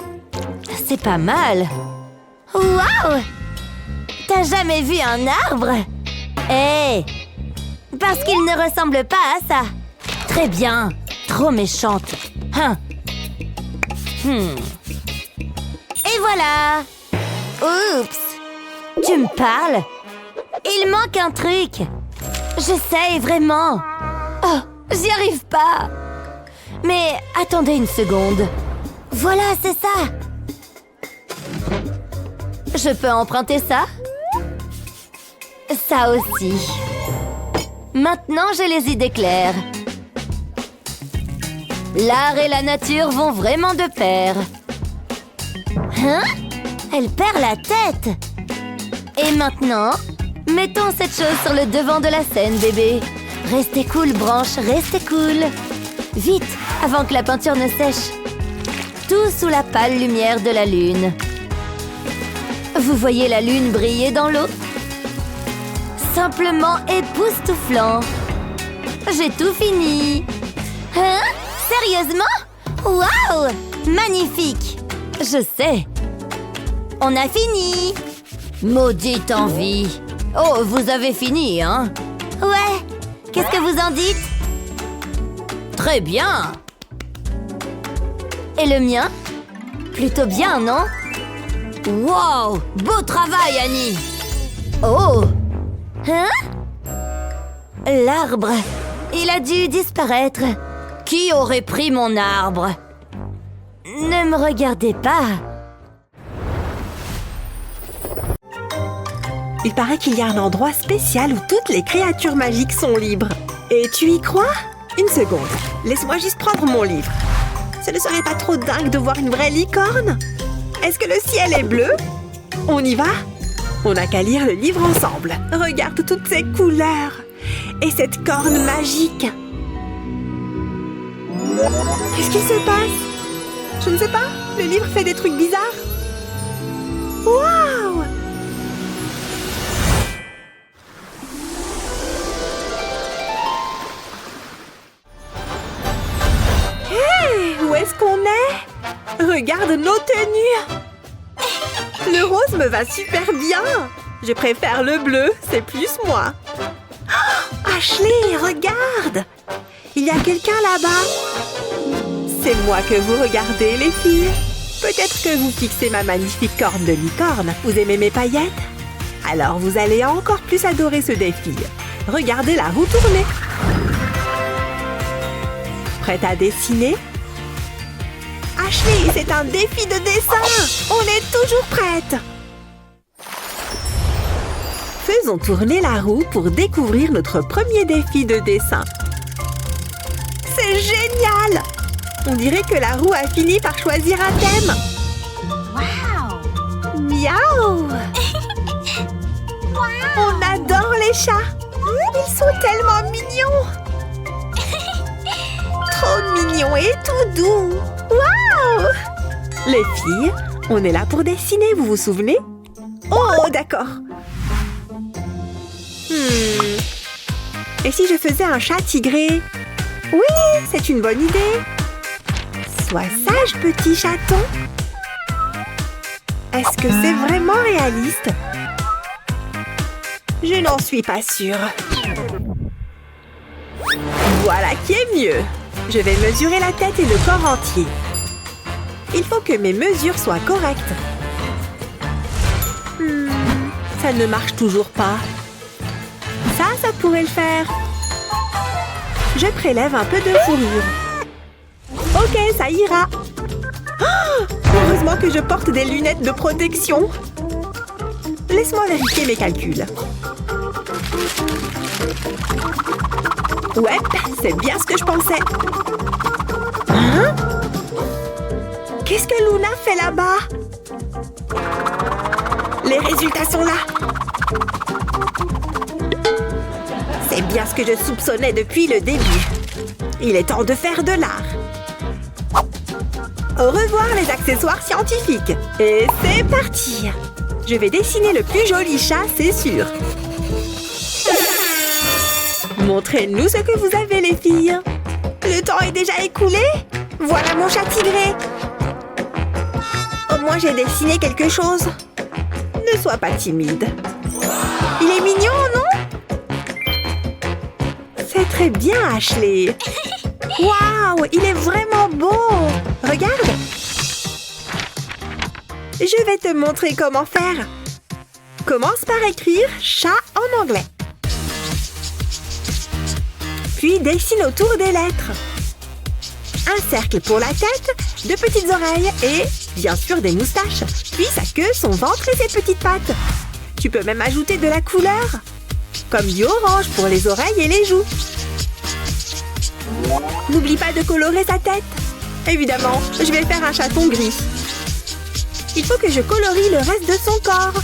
C'est pas mal! Waouh! T'as jamais vu un arbre? Hé! Parce qu'il ne ressemble pas à ça! Très bien! Trop méchante! Et voilà! Oups! Tu me parles? Il manque un truc! J'essaye vraiment! Oh! J'y arrive pas! Mais attendez une seconde! Voilà, c'est ça! Je peux emprunter ça? Ça aussi. Maintenant, j'ai les idées claires. L'art et la nature vont vraiment de pair. Hein? Elle perd la tête! Et maintenant, mettons cette chose sur le devant de la scène, bébé. Restez cool, branche, restez cool. Vite, avant que la peinture ne sèche. Tout sous la pâle lumière de la lune. Vous voyez la lune briller dans l'eau? Simplement époustouflant. J'ai tout fini. Hein? Sérieusement? Waouh! Magnifique! Je sais. On a fini. Maudite envie. Oh, vous avez fini, hein? Ouais. Qu'est-ce que vous en dites? Très bien. Et le mien? Plutôt bien, non? Wow! Beau travail, Annie! Oh! Hein? L'arbre! Il a dû disparaître. Qui aurait pris mon arbre? Ne me regardez pas. Il paraît qu'il y a un endroit spécial où toutes les créatures magiques sont libres. Et tu y crois? Une seconde. Laisse-moi juste prendre mon livre. Ce ne serait pas trop dingue de voir une vraie licorne? Est-ce que le ciel est bleu? On y va? On n'a qu'à lire le livre ensemble. Regarde toutes ces couleurs. Et cette corne magique. Qu'est-ce qui se passe? Je ne sais pas. Le livre fait des trucs bizarres. Waouh! Hey! Où est-ce qu'on est? Regarde nos tenues! Le rose me va super bien! Je préfère le bleu, c'est plus moi. Oh, Ashley, regarde! Il y a quelqu'un là-bas. C'est moi que vous regardez, les filles. Peut-être que vous fixez ma magnifique corne de licorne. Vous aimez mes paillettes? Alors vous allez encore plus adorer ce défi. Regardez la roue tourner. Prête à dessiner? Ashley, c'est un défi de dessin! On est toujours prête! Faisons tourner la roue pour découvrir notre premier défi de dessin. C'est génial! On dirait que la roue a fini par choisir un thème. Wow! Miaou! On adore les chats! Ils sont tellement mignons! Trop mignons et tout doux! Waouh! Les filles, on est là pour dessiner, vous vous souvenez? Oh, d'accord! Et si je faisais un chat tigré? Oui, c'est une bonne idée! Sois sage, petit chaton! Est-ce que c'est vraiment réaliste? Je n'en suis pas sûre. Voilà qui est mieux! Je vais mesurer la tête et le corps entier. Il faut que mes mesures soient correctes. Ça ne marche toujours pas. Ça pourrait le faire. Je prélève un peu de fourrure. Ok, ça ira. Oh, heureusement que je porte des lunettes de protection. Laisse-moi vérifier mes calculs. Ouais, c'est bien ce que je pensais. Hein? Qu'est-ce que Luna fait là-bas? Les résultats sont là. C'est bien ce que je soupçonnais depuis le début. Il est temps de faire de l'art. Au revoir les accessoires scientifiques. Et c'est parti. Je vais dessiner le plus joli chat, c'est sûr. Montrez-nous ce que vous avez, les filles. Le temps est déjà écoulé. Voilà mon chat tigré. Au moins, j'ai dessiné quelque chose. Ne sois pas timide. Il est mignon, non? C'est très bien, Ashley. Waouh, il est vraiment beau. Regarde. Je vais te montrer comment faire. Commence par écrire « chat » en anglais. Puis dessine autour des lettres. Un cercle pour la tête, de petites oreilles et, bien sûr, des moustaches. Puis sa queue, son ventre et ses petites pattes. Tu peux même ajouter de la couleur, comme du orange pour les oreilles et les joues. N'oublie pas de colorer sa tête. Évidemment, je vais faire un chaton gris. Il faut que je colorie le reste de son corps.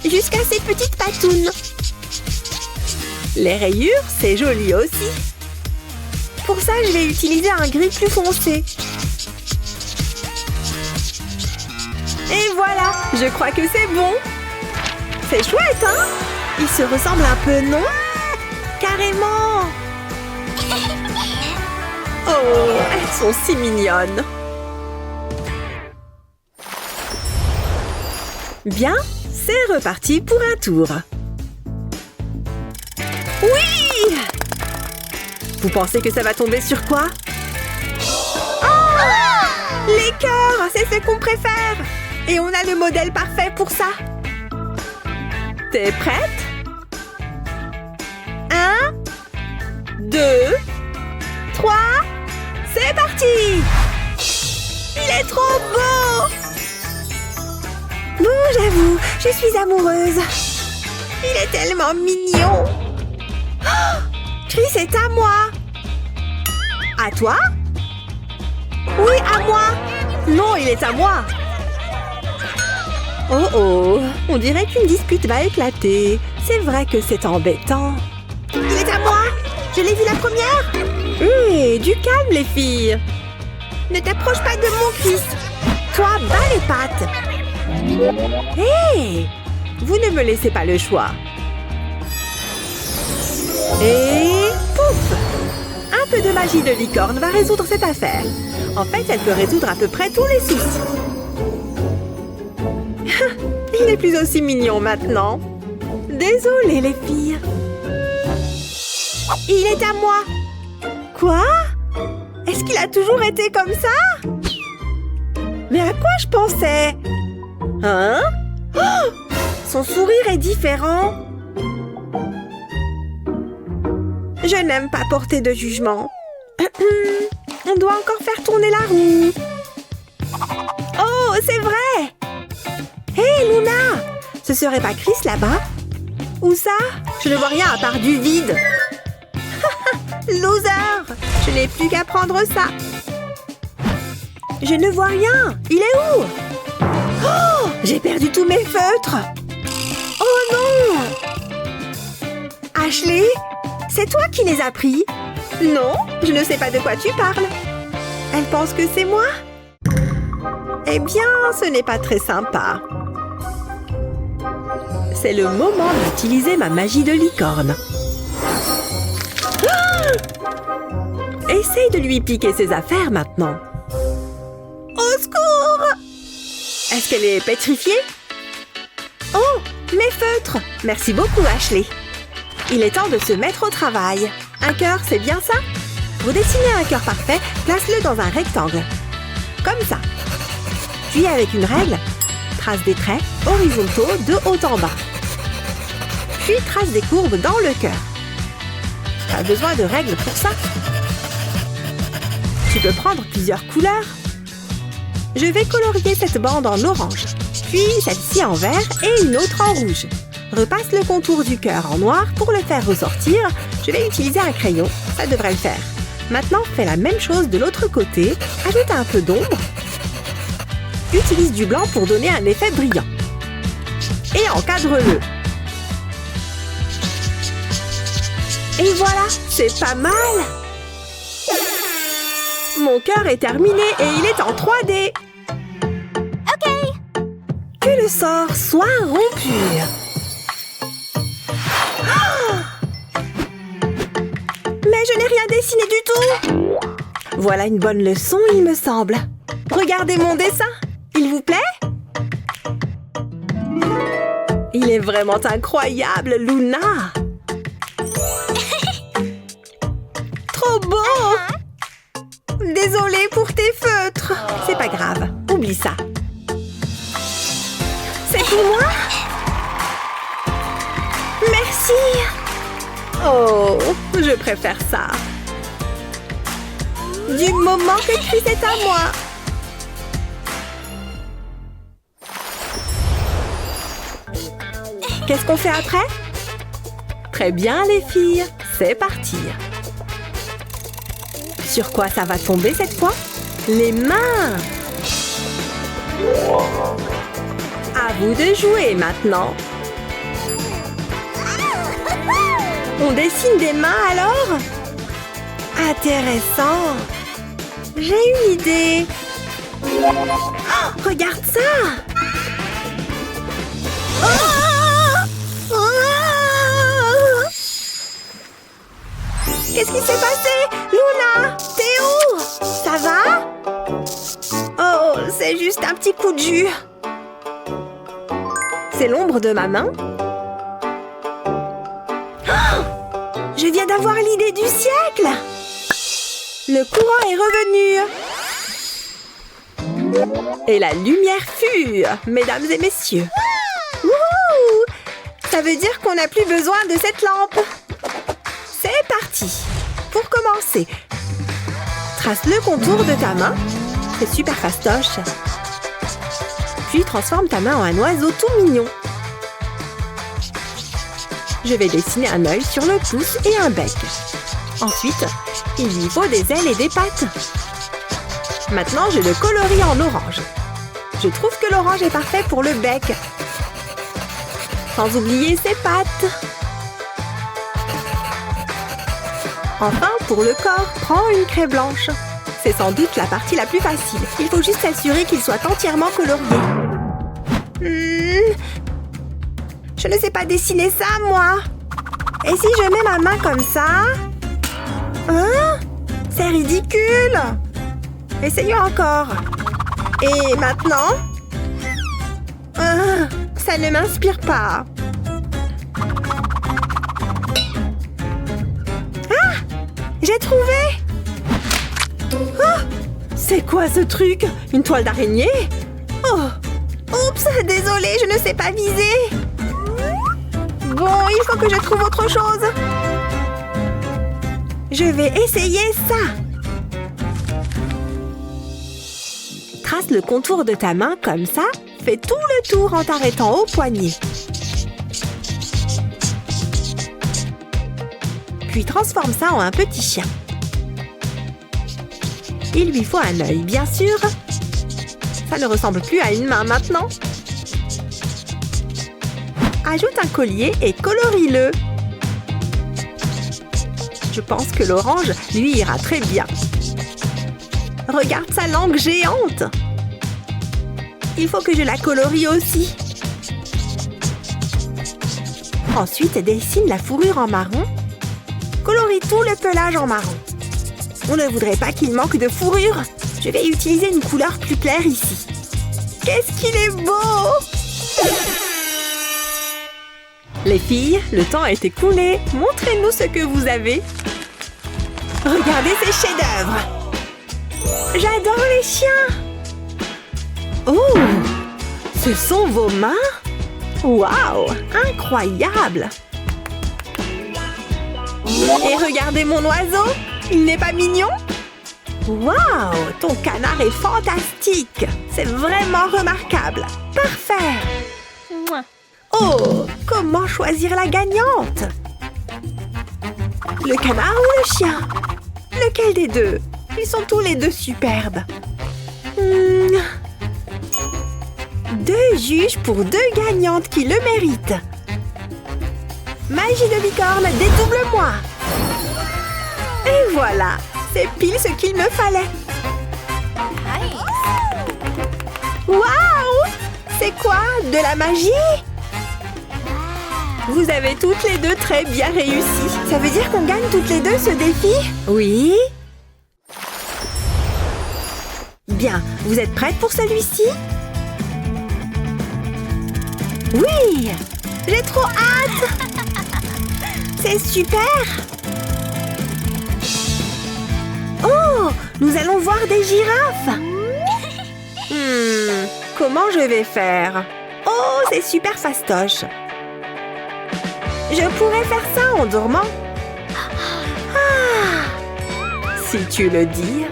Jusqu'à ses petites patounes. Les rayures, c'est joli aussi. Pour ça, je vais utiliser un gris plus foncé. Et voilà, je crois que c'est bon. C'est chouette, hein? Ils se ressemblent un peu, non? Carrément! Oh, elles sont si mignonnes. Bien, c'est reparti pour un tour. Oui! Vous pensez que ça va tomber sur quoi? Oh! Les cœurs, c'est ce qu'on préfère. Et on a le modèle parfait pour ça. T'es prête? 1, 2, 3, c'est parti! Il est trop beau! Bon, j'avoue, je suis amoureuse. Il est tellement mignon. Oh, Chris est à moi. À toi? Oui, à moi. Non, il est à moi. Oh oh, on dirait qu'une dispute va éclater. C'est vrai que c'est embêtant. Il est à moi. Je l'ai vu la première. Hé, du calme les filles. Ne t'approche pas de mon Chris. Toi, bats les pattes. Hé! Vous ne me laissez pas le choix. Et pouf! Un peu de magie de licorne va résoudre cette affaire. En fait, elle peut résoudre à peu près tous les soucis. Il n'est plus aussi mignon maintenant. Désolée, les filles. Il est à moi. Quoi? Est-ce qu'il a toujours été comme ça? Mais à quoi je pensais? Hein? Oh! Son sourire est différent. Je n'aime pas porter de jugement. On doit encore faire tourner la roue. Oh, c'est vrai! Hé, Luna! Ce serait pas Chris là-bas? Où ça? Je ne vois rien à part du vide. Loser! Je n'ai plus qu'à prendre ça. Je ne vois rien. Il est où? Oh! J'ai perdu tous mes feutres. Oh non! Ashley? C'est toi qui les as pris? Non, je ne sais pas de quoi tu parles. Elle pense que c'est moi? Eh bien, ce n'est pas très sympa. C'est le moment d'utiliser ma magie de licorne. Ah! Essaye de lui piquer ses affaires maintenant. Au secours! Est-ce qu'elle est pétrifiée? Oh, mes feutres! Merci beaucoup, Ashley. Il est temps de se mettre au travail. Un cœur, c'est bien ça? Pour dessiner un cœur parfait, place-le dans un rectangle. Comme ça. Puis avec une règle, trace des traits horizontaux de haut en bas. Puis trace des courbes dans le cœur. Pas besoin de règles pour ça. Tu peux prendre plusieurs couleurs. Je vais colorier cette bande en orange, puis celle-ci en vert et une autre en rouge. Repasse le contour du cœur en noir pour le faire ressortir. Je vais utiliser un crayon, ça devrait le faire. Maintenant, fais la même chose de l'autre côté. Ajoute un peu d'ombre. Utilise du blanc pour donner un effet brillant. Et encadre-le. Et voilà, c'est pas mal. Mon cœur est terminé et il est en 3D. Ok. Que le sort soit rompu. Mais je n'ai rien dessiné du tout. Voilà une bonne leçon, il me semble. Regardez mon dessin, il vous plaît? Il est vraiment incroyable, Luna. Trop beau. Désolée pour tes feutres. C'est pas grave, oublie ça. C'est pour moi? Merci. Oh, je préfère ça. Du moment que Chris est à moi. Qu'est-ce qu'on fait après? Très bien, les filles. C'est parti. Sur quoi ça va tomber cette fois? Les mains. À vous de jouer maintenant. On dessine des mains alors? Intéressant. J'ai une idée. Oh, regarde ça. Oh! Oh! Qu'est-ce qui s'est passé? Luna, t'es où? Ça va? Oh, c'est juste un petit coup de jus. C'est l'ombre de ma main? Je viens d'avoir l'idée du siècle! Le courant est revenu! Et la lumière fut, mesdames et messieurs! Wouhou! Ça veut dire qu'on n'a plus besoin de cette lampe! C'est parti! Pour commencer, trace le contour de ta main. C'est super fastoche. Puis transforme ta main en un oiseau tout mignon. Je vais dessiner un œil sur le pouce et un bec. Ensuite, il lui faut des ailes et des pattes. Maintenant, je le colorie en orange. Je trouve que l'orange est parfait pour le bec. Sans oublier ses pattes. Enfin, pour le corps, prends une craie blanche. C'est sans doute la partie la plus facile. Il faut juste s'assurer qu'il soit entièrement colorié. Je ne sais pas dessiner ça, moi. Et si je mets ma main comme ça? Hein? C'est ridicule. Essayons encore. Et maintenant? Ça ne m'inspire pas. Ah! J'ai trouvé! C'est quoi ce truc? Une toile d'araignée? Oh! Oups, désolée, je ne sais pas viser. Bon, il faut que je trouve autre chose. Je vais essayer ça. Trace le contour de ta main comme ça. Fais tout le tour en t'arrêtant au poignet. Puis transforme ça en un petit chien. Il lui faut un œil, bien sûr. Ça ne ressemble plus à une main maintenant. Ajoute un collier et colorie-le. Je pense que l'orange lui ira très bien. Regarde sa langue géante. Il faut que je la colorie aussi. Ensuite, dessine la fourrure en marron. Colorie tout le pelage en marron. On ne voudrait pas qu'il manque de fourrure. Je vais utiliser une couleur plus claire ici. Qu'est-ce qu'il est beau! Les filles, le temps a été écoulé. Montrez-nous ce que vous avez. Regardez ces chefs-d'œuvre. J'adore les chiens. Oh! Ce sont vos mains? Waouh! Incroyable! Et regardez mon oiseau! Il n'est pas mignon? Waouh! Ton canard est fantastique! C'est vraiment remarquable! Parfait! Oh! Comment choisir la gagnante? Le canard ou le chien? Lequel des deux? Ils sont tous les deux superbes. Deux juges pour deux gagnantes qui le méritent. Magie de licorne, dédouble-moi! Et voilà! C'est pile ce qu'il me fallait. Waouh! C'est quoi? De la magie? Vous avez toutes les deux très bien réussi. Ça veut dire qu'on gagne toutes les deux ce défi? Oui. Bien, vous êtes prêtes pour celui-ci? Oui! J'ai trop hâte! C'est super! Oh! Nous allons voir des girafes! Comment je vais faire? Oh, c'est super fastoche! Je pourrais faire ça en dormant. Ah! Si tu le dis.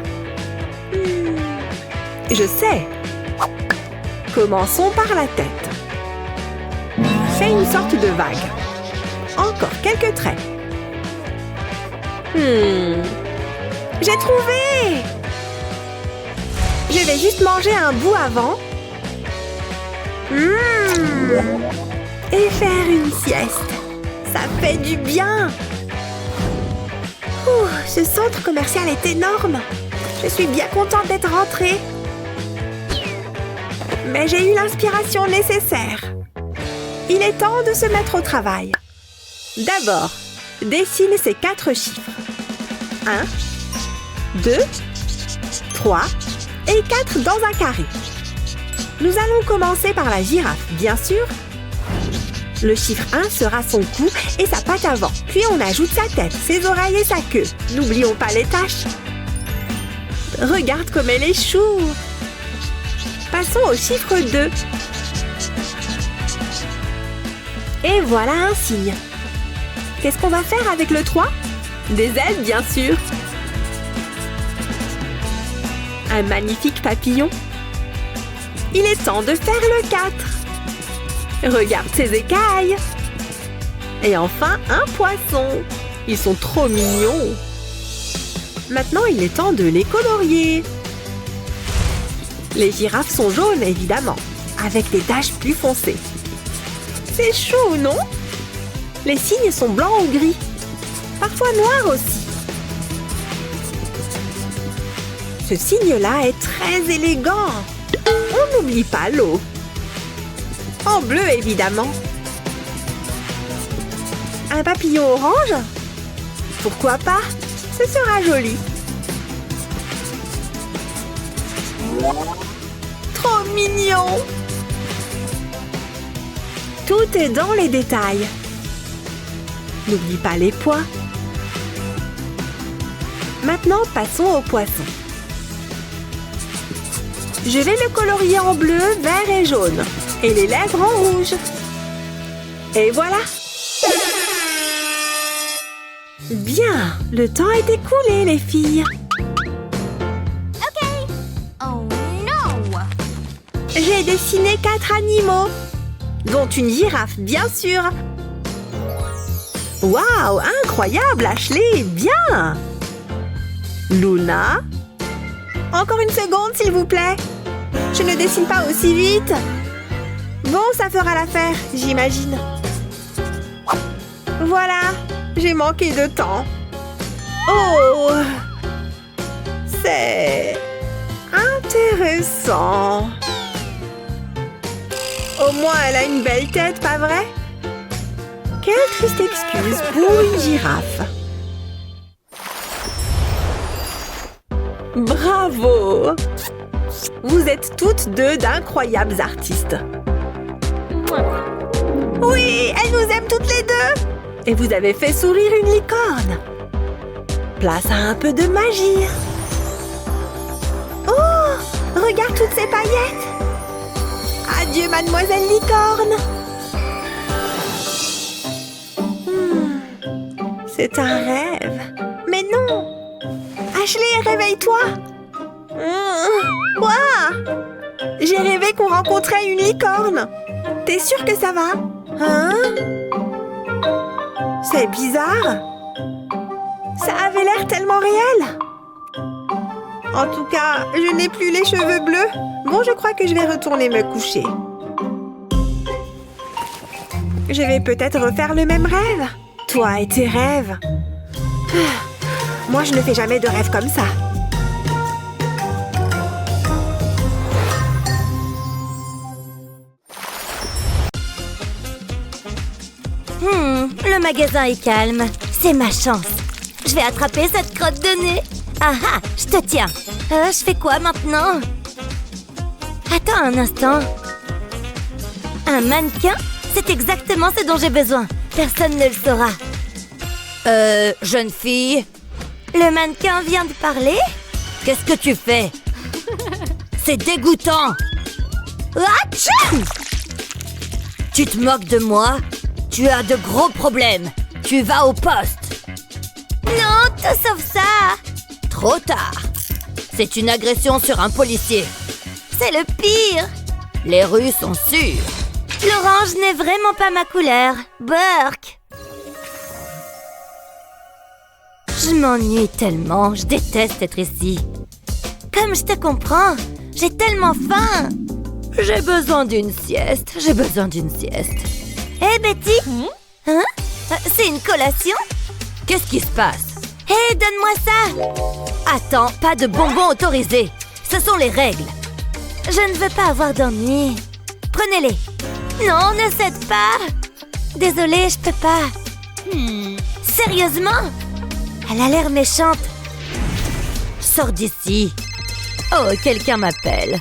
Je sais. Commençons par la tête. Fais une sorte de vague. Encore quelques traits. J'ai trouvé! Je vais juste manger un bout avant. Et faire une sieste. Ça fait du bien. Ce centre commercial est énorme. Je suis bien contente d'être rentrée. Mais j'ai eu l'inspiration nécessaire. Il est temps de se mettre au travail. D'abord, dessine ces 4 chiffres. 1, 2, 3 et 4 dans un carré. Nous allons commencer par la girafe, bien sûr. Le chiffre 1 sera son cou et sa patte avant. Puis on ajoute sa tête, ses oreilles et sa queue. N'oublions pas les taches. Regarde comme elle est chou. Passons au chiffre 2. Et voilà un signe. Qu'est-ce qu'on va faire avec le 3? Des ailes, bien sûr. Un magnifique papillon. Il est temps de faire le 4. Regarde ses écailles. Et enfin, un poisson. Ils sont trop mignons. Maintenant, il est temps de les colorier. Les girafes sont jaunes, évidemment, avec des taches plus foncées. C'est chou, non? Les signes sont blancs ou gris. Parfois noirs aussi. Ce signe-là est très élégant. On n'oublie pas l'eau. En bleu, évidemment. Un papillon orange? Pourquoi pas? Ce sera joli. Trop mignon! Tout est dans les détails. N'oublie pas les pois. Maintenant, passons au poisson. Je vais le colorier en bleu, vert et jaune. Et les lèvres en rouge. Et voilà. Bien, le temps est écoulé, les filles. Oh non! J'ai dessiné 4 animaux, dont une girafe, bien sûr. Waouh, incroyable, Ashley, bien. Luna. Encore une seconde, s'il vous plaît. Je ne dessine pas aussi vite. Bon, ça fera l'affaire, j'imagine. Voilà, j'ai manqué de temps. Oh, c'est intéressant. Au moins, elle a une belle tête, pas vrai? Quelle triste excuse pour une girafe. Bravo! Vous êtes toutes deux d'incroyables artistes. Oui, elle nous aime toutes les deux. Et vous avez fait sourire une licorne. Place à un peu de magie. Oh, regarde toutes ces paillettes. Adieu, mademoiselle licorne. C'est un rêve. Mais non. Ashley, réveille-toi. Quoi? J'ai rêvé qu'on rencontrait une licorne. T'es sûre que ça va? Hein? C'est bizarre. Ça avait l'air tellement réel. En tout cas, je n'ai plus les cheveux bleus. Bon, je crois que je vais retourner me coucher. Je vais peut-être refaire le même rêve. Toi et tes rêves. Moi, je ne fais jamais de rêves comme ça. Le magasin est calme. C'est ma chance. Je vais attraper cette crotte de nez. Ah ah, je te tiens. Je fais quoi maintenant? Attends un instant. Un mannequin? C'est exactement ce dont j'ai besoin. Personne ne le saura. Jeune fille? Le mannequin vient de parler? Qu'est-ce que tu fais? C'est dégoûtant. Atchou! Tu te moques de moi? Tu as de gros problèmes. Tu vas au poste. Non, tout sauf ça. Trop tard. C'est une agression sur un policier. C'est le pire. Les rues sont sûres. L'orange n'est vraiment pas ma couleur. Burk. Je m'ennuie tellement. Je déteste être ici. Comme je te comprends, j'ai tellement faim. J'ai besoin d'une sieste. J'ai besoin d'une sieste. Hé, Betty? Hein? C'est une collation? Qu'est-ce qui se passe? Hé, donne-moi ça! Attends, pas de bonbons autorisés. Ce sont les règles. Je ne veux pas avoir d'ennui. Prenez-les. Non, ne cède pas. Désolée, je peux pas. Sérieusement? Elle a l'air méchante. Sors d'ici. Oh, quelqu'un m'appelle.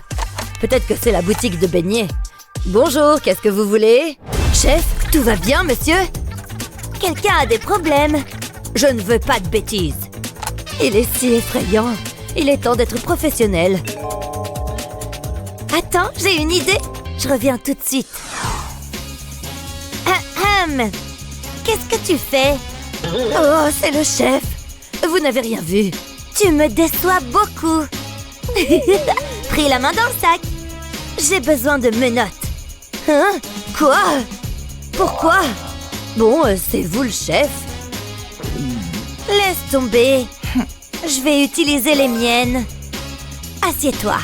Peut-être que c'est la boutique de beignets. Bonjour, qu'est-ce que vous voulez? Chef, tout va bien, monsieur? Quelqu'un a des problèmes. Je ne veux pas de bêtises. Il est si effrayant. Il est temps d'être professionnel. Attends, j'ai une idée. Je reviens tout de suite. Qu'est-ce que tu fais? Oh, c'est le chef. Vous n'avez rien vu. Tu me déçois beaucoup. Pris la main dans le sac. J'ai besoin de menottes. Hein? Quoi? Pourquoi? Bon, c'est vous le chef. Laisse tomber. Je vais utiliser les miennes. Assieds-toi.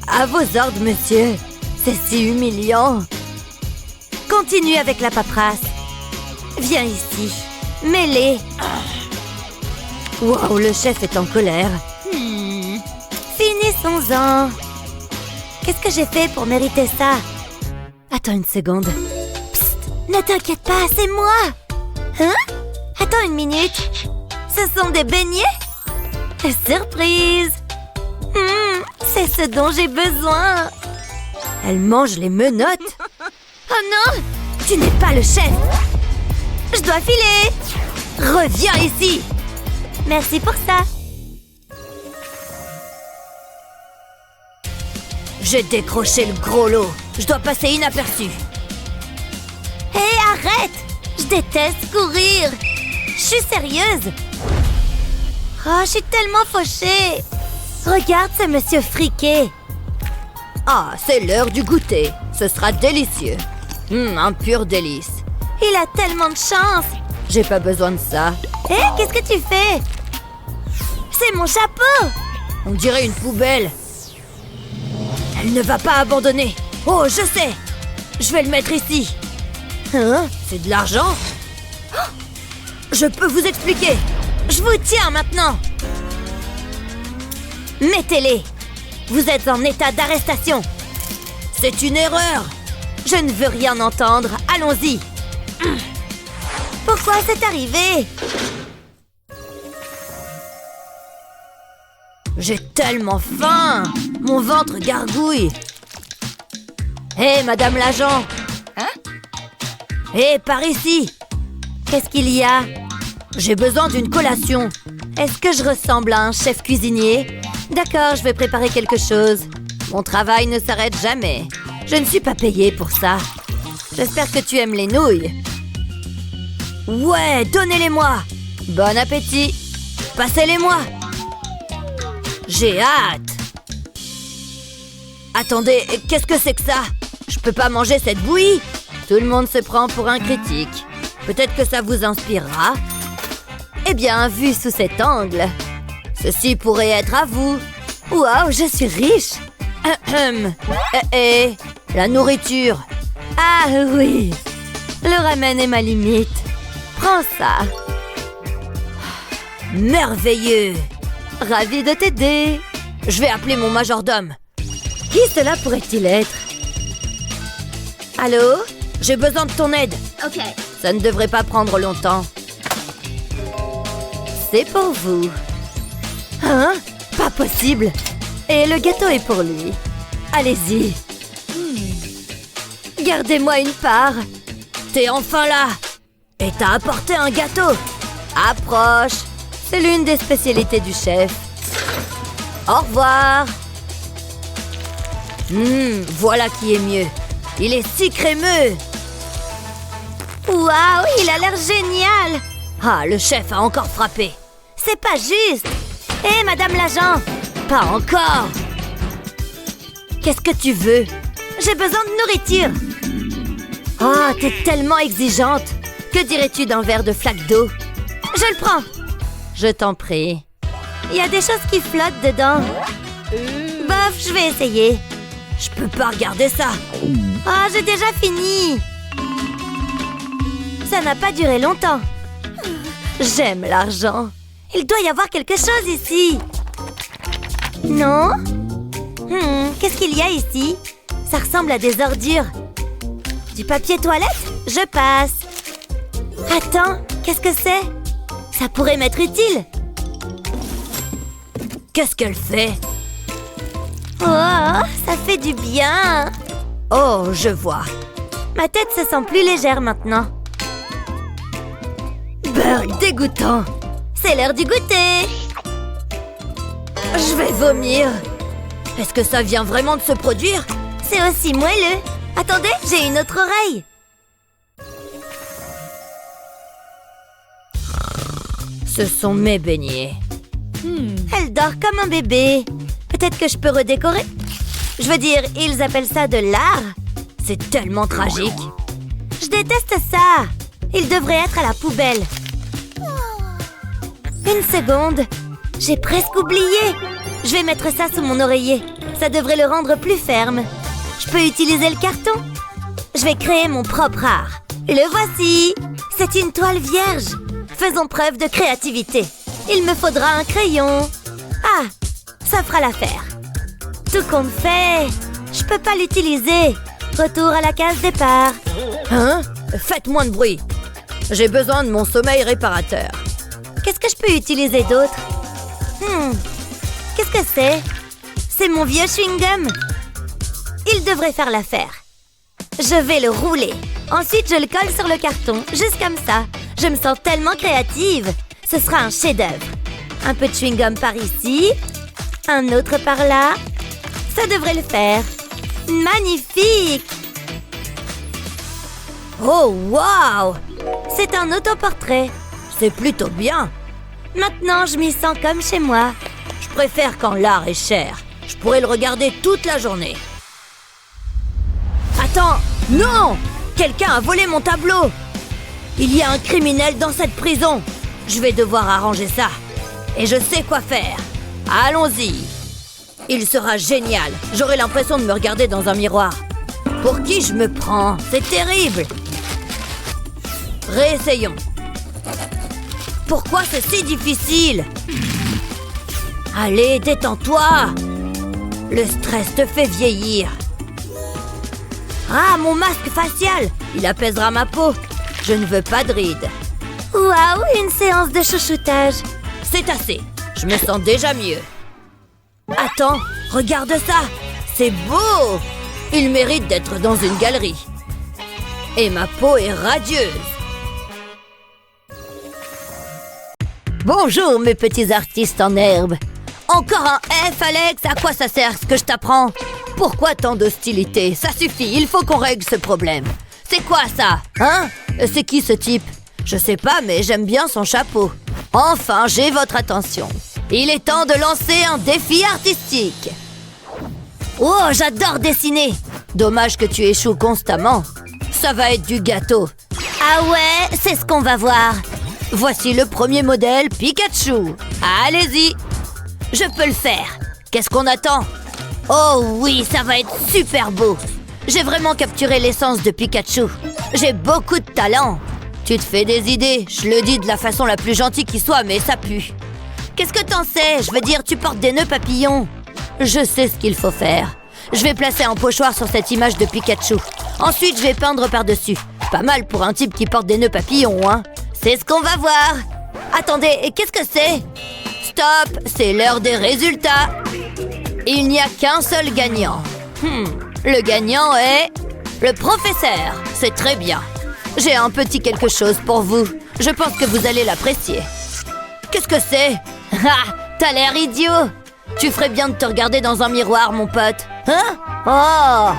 À vos ordres, monsieur. C'est si humiliant. Continue avec la paperasse. Viens ici. Mets-les. Wow, le chef est en colère. Finissons-en. Qu'est-ce que j'ai fait pour mériter ça? Attends une seconde. Psst, ne t'inquiète pas, c'est moi. Hein? Attends une minute. Ce sont des beignets? Surprise! C'est ce dont j'ai besoin. Elle mange les menottes. Oh non! Tu n'es pas le chef. Je dois filer. Reviens ici. Merci pour ça. J'ai décroché le gros lot. Je dois passer inaperçu. Hé, arrête! Je déteste courir. Je suis sérieuse. Oh, je suis tellement fauchée. Regarde ce monsieur friqué. Ah, c'est l'heure du goûter. Ce sera délicieux. Un pur délice. Il a tellement de chance. J'ai pas besoin de ça. Hé, qu'est-ce que tu fais? C'est mon chapeau. On dirait une poubelle. Elle ne va pas abandonner. Oh, je sais. Je vais le mettre ici. Hein? C'est de l'argent? Oh, je peux vous expliquer. Je vous tiens maintenant. Mettez-les. Vous êtes en état d'arrestation. C'est une erreur. Je ne veux rien entendre. Allons-y. Pourquoi c'est arrivé? J'ai tellement faim. Mon ventre gargouille. Hé, madame l'agent. Hein? Hé, par ici. Qu'est-ce qu'il y a? J'ai besoin d'une collation. Est-ce que je ressemble à un chef cuisinier? D'accord, je vais préparer quelque chose. Mon travail ne s'arrête jamais. Je ne suis pas payée pour ça. J'espère que tu aimes les nouilles. Ouais, donnez-les-moi. Bon appétit. Passez-les-moi. J'ai hâte. Attendez, qu'est-ce que c'est que ça? Je peux pas manger cette bouillie. Tout le monde se prend pour un critique. Peut-être que ça vous inspirera. Eh bien, vu sous cet angle, ceci pourrait être à vous. Waouh, je suis riche. La nourriture. Ah oui, le ramen est ma limite. Prends ça. Merveilleux. Ravi de t'aider. Je vais appeler mon majordome. Qui cela pourrait-il être? Allô? J'ai besoin de ton aide. Ok. Ça ne devrait pas prendre longtemps. C'est pour vous. Hein? Pas possible. Et le gâteau est pour lui. Allez-y. Gardez-moi une part. T'es enfin là. Et t'as apporté un gâteau. Approche. C'est l'une des spécialités du chef. Au revoir. Voilà qui est mieux. Il est si crémeux. Waouh, il a l'air génial. Ah, le chef a encore frappé. C'est pas juste. Hé, madame l'agent. Pas encore. Qu'est-ce que tu veux? J'ai besoin de nourriture. Ah, t'es tellement exigeante. Que dirais-tu d'un verre de flaque d'eau? Je le prends. Je t'en prie. Il y a des choses qui flottent dedans. Bof, je vais essayer. Je peux pas regarder ça. Ah, j'ai déjà fini. Ça n'a pas duré longtemps. J'aime l'argent. Il doit y avoir quelque chose ici. Non? Qu'est-ce qu'il y a ici? Ça ressemble à des ordures. Du papier toilette? Je passe. Attends, qu'est-ce que c'est? Ça pourrait m'être utile. Qu'est-ce qu'elle fait? Oh, ça fait du bien. Oh, je vois. Ma tête se sent plus légère maintenant. Burg dégoûtant. C'est l'heure du goûter. Je vais vomir. Est-ce que ça vient vraiment de se produire? C'est aussi moelleux. Attendez, j'ai une autre oreille. Ce sont mes beignets. Elle dort comme un bébé. Peut-être que je peux redécorer? Je veux dire, ils appellent ça de l'art. C'est tellement tragique. Je déteste ça. Il devrait être à la poubelle. Une seconde. J'ai presque oublié. Je vais mettre ça sous mon oreiller. Ça devrait le rendre plus ferme. Je peux utiliser le carton. Je vais créer mon propre art. Le voici. C'est une toile vierge. Faisons preuve de créativité. Il me faudra un crayon. Ah, ça fera l'affaire. Tout compte fait. Je peux pas l'utiliser. Retour à la case départ. Hein? Faites moins de bruit. J'ai besoin de mon sommeil réparateur. Qu'est-ce que je peux utiliser d'autre? Qu'est-ce que c'est? C'est mon vieux chewing-gum. Il devrait faire l'affaire. Je vais le rouler. Ensuite, je le colle sur le carton, juste comme ça. Je me sens tellement créative. Ce sera un chef-d'œuvre. Un peu de chewing-gum par ici. Un autre par là. Ça devrait le faire. Magnifique! Oh, waouh! C'est un autoportrait. C'est plutôt bien. Maintenant, je m'y sens comme chez moi. Je préfère quand l'art est cher. Je pourrais le regarder toute la journée. Attends! Non! Quelqu'un a volé mon tableau! Il y a un criminel dans cette prison. Je vais devoir arranger ça. Et je sais quoi faire. Allons-y. Il sera génial. J'aurai l'impression de me regarder dans un miroir. Pour qui je me prends? C'est terrible. Réessayons. Pourquoi c'est si difficile? Allez, détends-toi. Le stress te fait vieillir. Ah, mon masque facial. Il apaisera ma peau. Je ne veux pas de rides. Waouh, une séance de chouchoutage. C'est assez. Je me sens déjà mieux. Attends, regarde ça. C'est beau. Il mérite d'être dans une galerie. Et ma peau est radieuse. Bonjour, mes petits artistes en herbe. Encore un F, Alex. À quoi ça sert ce que je t'apprends? Pourquoi tant d'hostilité? Ça suffit, il faut qu'on règle ce problème. C'est quoi ça? Hein? C'est qui ce type? Je sais pas, mais j'aime bien son chapeau. Enfin, j'ai votre attention. Il est temps de lancer un défi artistique. Oh, j'adore dessiner. Dommage que tu échoues constamment. Ça va être du gâteau. Ah ouais, c'est ce qu'on va voir. Voici le premier modèle Pikachu. Allez-y. Je peux le faire. Qu'est-ce qu'on attend? Oh oui, ça va être super beau. J'ai vraiment capturé l'essence de Pikachu. J'ai beaucoup de talent. Tu te fais des idées. Je le dis de la façon la plus gentille qui soit, mais ça pue. Qu'est-ce que t'en sais? Je veux dire, tu portes des nœuds papillons. Je sais ce qu'il faut faire. Je vais placer un pochoir sur cette image de Pikachu. Ensuite, je vais peindre par-dessus. Pas mal pour un type qui porte des nœuds papillons, hein. C'est ce qu'on va voir. Attendez, et qu'est-ce que c'est? Stop, c'est l'heure des résultats. Il n'y a qu'un seul gagnant. Le gagnant est... le professeur. C'est très bien. J'ai un petit quelque chose pour vous. Je pense que vous allez l'apprécier. Qu'est-ce que c'est? Ah, t'as l'air idiot. Tu ferais bien de te regarder dans un miroir, mon pote. Hein? Oh.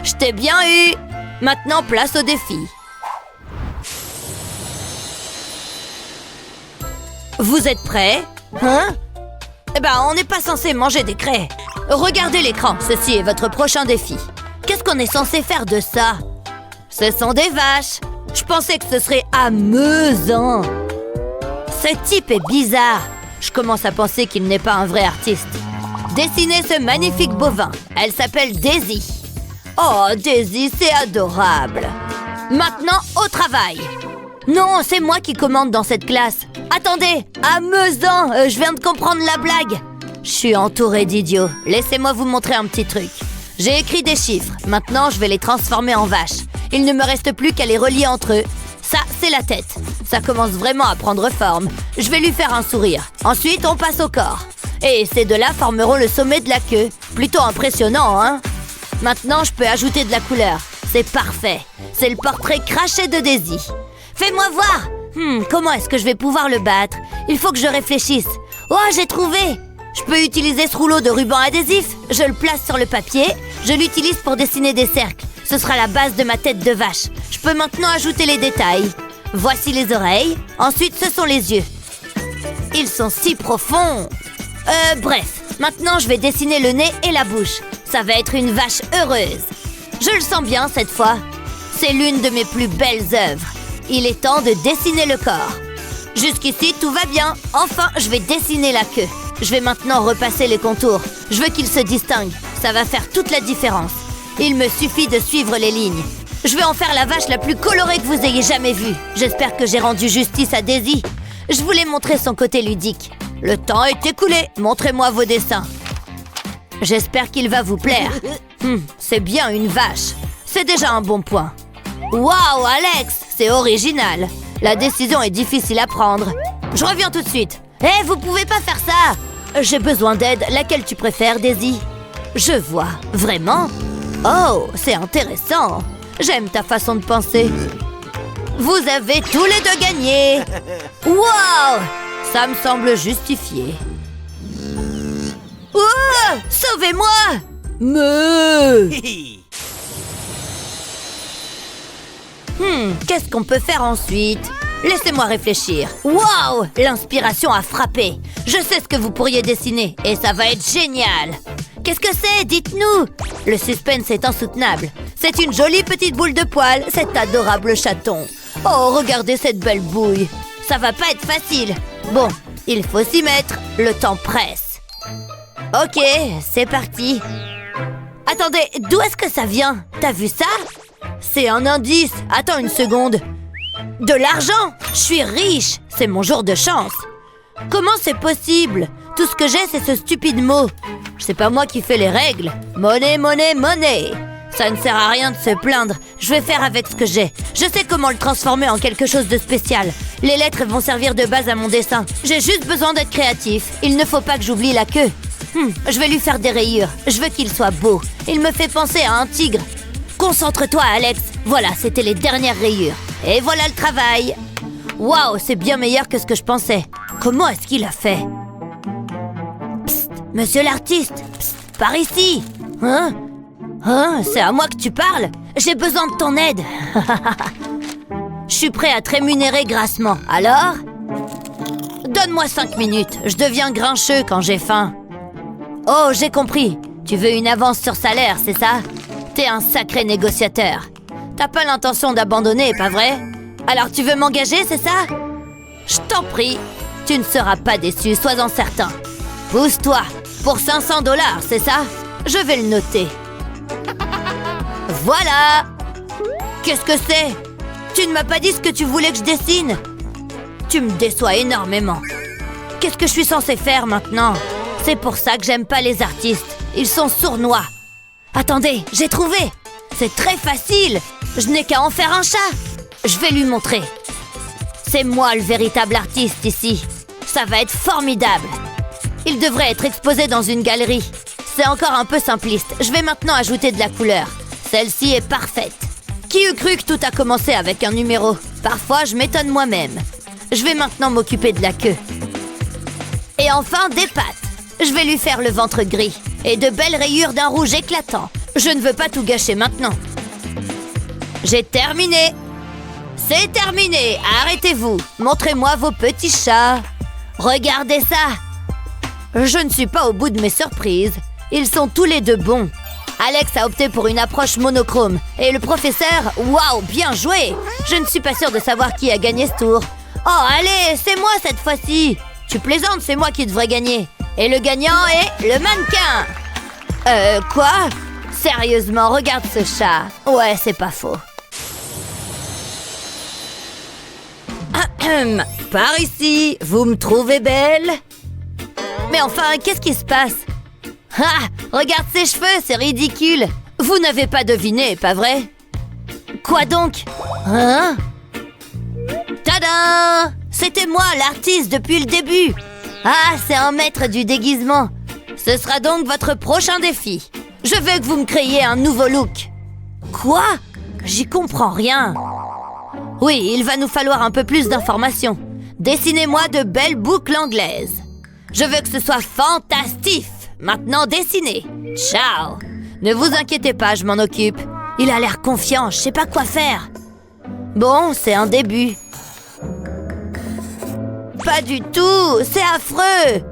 Je t'ai bien eu. Maintenant, place au défi. Vous êtes prêts? Hein? Eh ben, on n'est pas censé manger des craies. Regardez l'écran, ceci est votre prochain défi. Qu'est-ce qu'on est censé faire de ça? Ce sont des vaches. Je pensais que ce serait amusant. Ce type est bizarre. Je commence à penser qu'il n'est pas un vrai artiste. Dessinez ce magnifique bovin. Elle s'appelle Daisy. Oh, Daisy, c'est adorable. Maintenant, au travail. Non, c'est moi qui commande dans cette classe. Attendez, amusant, je viens de comprendre la blague. Je suis entourée d'idiots. Laissez-moi vous montrer un petit truc. J'ai écrit des chiffres. Maintenant, je vais les transformer en vaches. Il ne me reste plus qu'à les relier entre eux. Ça, c'est la tête. Ça commence vraiment à prendre forme. Je vais lui faire un sourire. Ensuite, on passe au corps. Et ces deux-là formeront le sommet de la queue. Plutôt impressionnant, hein? Maintenant, je peux ajouter de la couleur. C'est parfait. C'est le portrait craché de Daisy. Fais-moi voir. Comment est-ce que je vais pouvoir le battre? Il faut que je réfléchisse. Oh, j'ai trouvé. Je peux utiliser ce rouleau de ruban adhésif. Je le place sur le papier. Je l'utilise pour dessiner des cercles. Ce sera la base de ma tête de vache. Je peux maintenant ajouter les détails. Voici les oreilles. Ensuite, ce sont les yeux. Ils sont si profonds. Bref. Maintenant, je vais dessiner le nez et la bouche. Ça va être une vache heureuse. Je le sens bien cette fois. C'est l'une de mes plus belles œuvres. Il est temps de dessiner le corps. Jusqu'ici, tout va bien. Enfin, je vais dessiner la queue. Je vais maintenant repasser les contours. Je veux qu'il se distingue. Ça va faire toute la différence. Il me suffit de suivre les lignes. Je vais en faire la vache la plus colorée que vous ayez jamais vue. J'espère que j'ai rendu justice à Daisy. Je voulais montrer son côté ludique. Le temps est écoulé. Montrez-moi vos dessins. J'espère qu'il va vous plaire. C'est bien une vache. C'est déjà un bon point. Waouh, Alex, c'est original. La décision est difficile à prendre. Je reviens tout de suite. Vous pouvez pas faire ça. J'ai besoin d'aide. Laquelle tu préfères, Daisy? Je vois. Vraiment? Oh, c'est intéressant. J'aime ta façon de penser. Vous avez tous les deux gagné. Wow! Ça me semble justifié. Oh! Sauvez-moi! Me. Qu'est-ce qu'on peut faire ensuite? Laissez-moi réfléchir. Waouh! L'inspiration a frappé. Je sais ce que vous pourriez dessiner et ça va être génial. Qu'est-ce que c'est? Dites-nous! Le suspense est insoutenable. C'est une jolie petite boule de poil, cet adorable chaton. Oh, regardez cette belle bouille. Ça va pas être facile. Bon, il faut s'y mettre. Le temps presse. Ok, c'est parti. Attendez, d'où est-ce que ça vient? T'as vu ça? C'est un indice. Attends une seconde. De l'argent! Je suis riche! C'est mon jour de chance! Comment c'est possible? Tout ce que j'ai, c'est ce stupide mot. C'est pas moi qui fais les règles. Monnaie, monnaie, monnaie! Ça ne sert à rien de se plaindre. Je vais faire avec ce que j'ai. Je sais comment le transformer en quelque chose de spécial. Les lettres vont servir de base à mon dessin. J'ai juste besoin d'être créatif. Il ne faut pas que j'oublie la queue. Je vais lui faire des rayures. Je veux qu'il soit beau. Il me fait penser à un tigre. Concentre-toi, Alex. Voilà, c'était les dernières rayures. Et voilà le travail. Waouh, c'est bien meilleur que ce que je pensais. Comment est-ce qu'il a fait? Psst, monsieur l'artiste. Psst, par ici. Hein? C'est à moi que tu parles? J'ai besoin de ton aide. Je suis prêt à te rémunérer grassement. Alors? Donne-moi 5 minutes. Je deviens grincheux quand j'ai faim. Oh, j'ai compris. Tu veux une avance sur salaire, c'est ça? T'es un sacré négociateur. T'as pas l'intention d'abandonner, pas vrai? Alors tu veux m'engager, c'est ça? Je t'en prie. Tu ne seras pas déçu, sois-en certain. Pousse-toi. Pour 500 $, c'est ça? Je vais le noter. Voilà! Qu'est-ce que c'est? Tu ne m'as pas dit ce que tu voulais que je dessine? Tu me déçois énormément. Qu'est-ce que je suis censée faire maintenant? C'est pour ça que j'aime pas les artistes. Ils sont sournois. Attendez, j'ai trouvé! C'est très facile! Je n'ai qu'à en faire un chat! Je vais lui montrer. C'est moi le véritable artiste ici. Ça va être formidable. Il devrait être exposé dans une galerie. C'est encore un peu simpliste. Je vais maintenant ajouter de la couleur. Celle-ci est parfaite. Qui eût cru que tout a commencé avec un numéro? Parfois, je m'étonne moi-même. Je vais maintenant m'occuper de la queue. Et enfin, des pattes. Je vais lui faire le ventre gris. Et de belles rayures d'un rouge éclatant. Je ne veux pas tout gâcher maintenant. J'ai terminé. C'est terminé. Arrêtez-vous. Montrez-moi vos petits chats. Regardez ça. Je ne suis pas au bout de mes surprises. Ils sont tous les deux bons. Alex a opté pour une approche monochrome. Et le professeur, waouh, bien joué. Je ne suis pas sûre de savoir qui a gagné ce tour. Oh, allez, c'est moi cette fois-ci. Tu plaisantes, c'est moi qui devrais gagner. Et le gagnant est le mannequin. Quoi? Sérieusement, regarde ce chat. Ouais, c'est pas faux. Par ici, vous me trouvez belle? Mais enfin, qu'est-ce qui se passe? Ah, regarde ses cheveux, c'est ridicule. Vous n'avez pas deviné, pas vrai? Quoi donc? Hein? Tada! C'était moi, l'artiste, depuis le début. Ah, c'est un maître du déguisement. Ce sera donc votre prochain défi. Je veux que vous me créiez un nouveau look. Quoi? J'y comprends rien. Oui, il va nous falloir un peu plus d'informations. Dessinez-moi de belles boucles anglaises. Je veux que ce soit fantastique. Maintenant, dessinez. Ciao. Ne vous inquiétez pas, je m'en occupe. Il a l'air confiant, je sais pas quoi faire. Bon, c'est un début. Pas du tout, c'est affreux.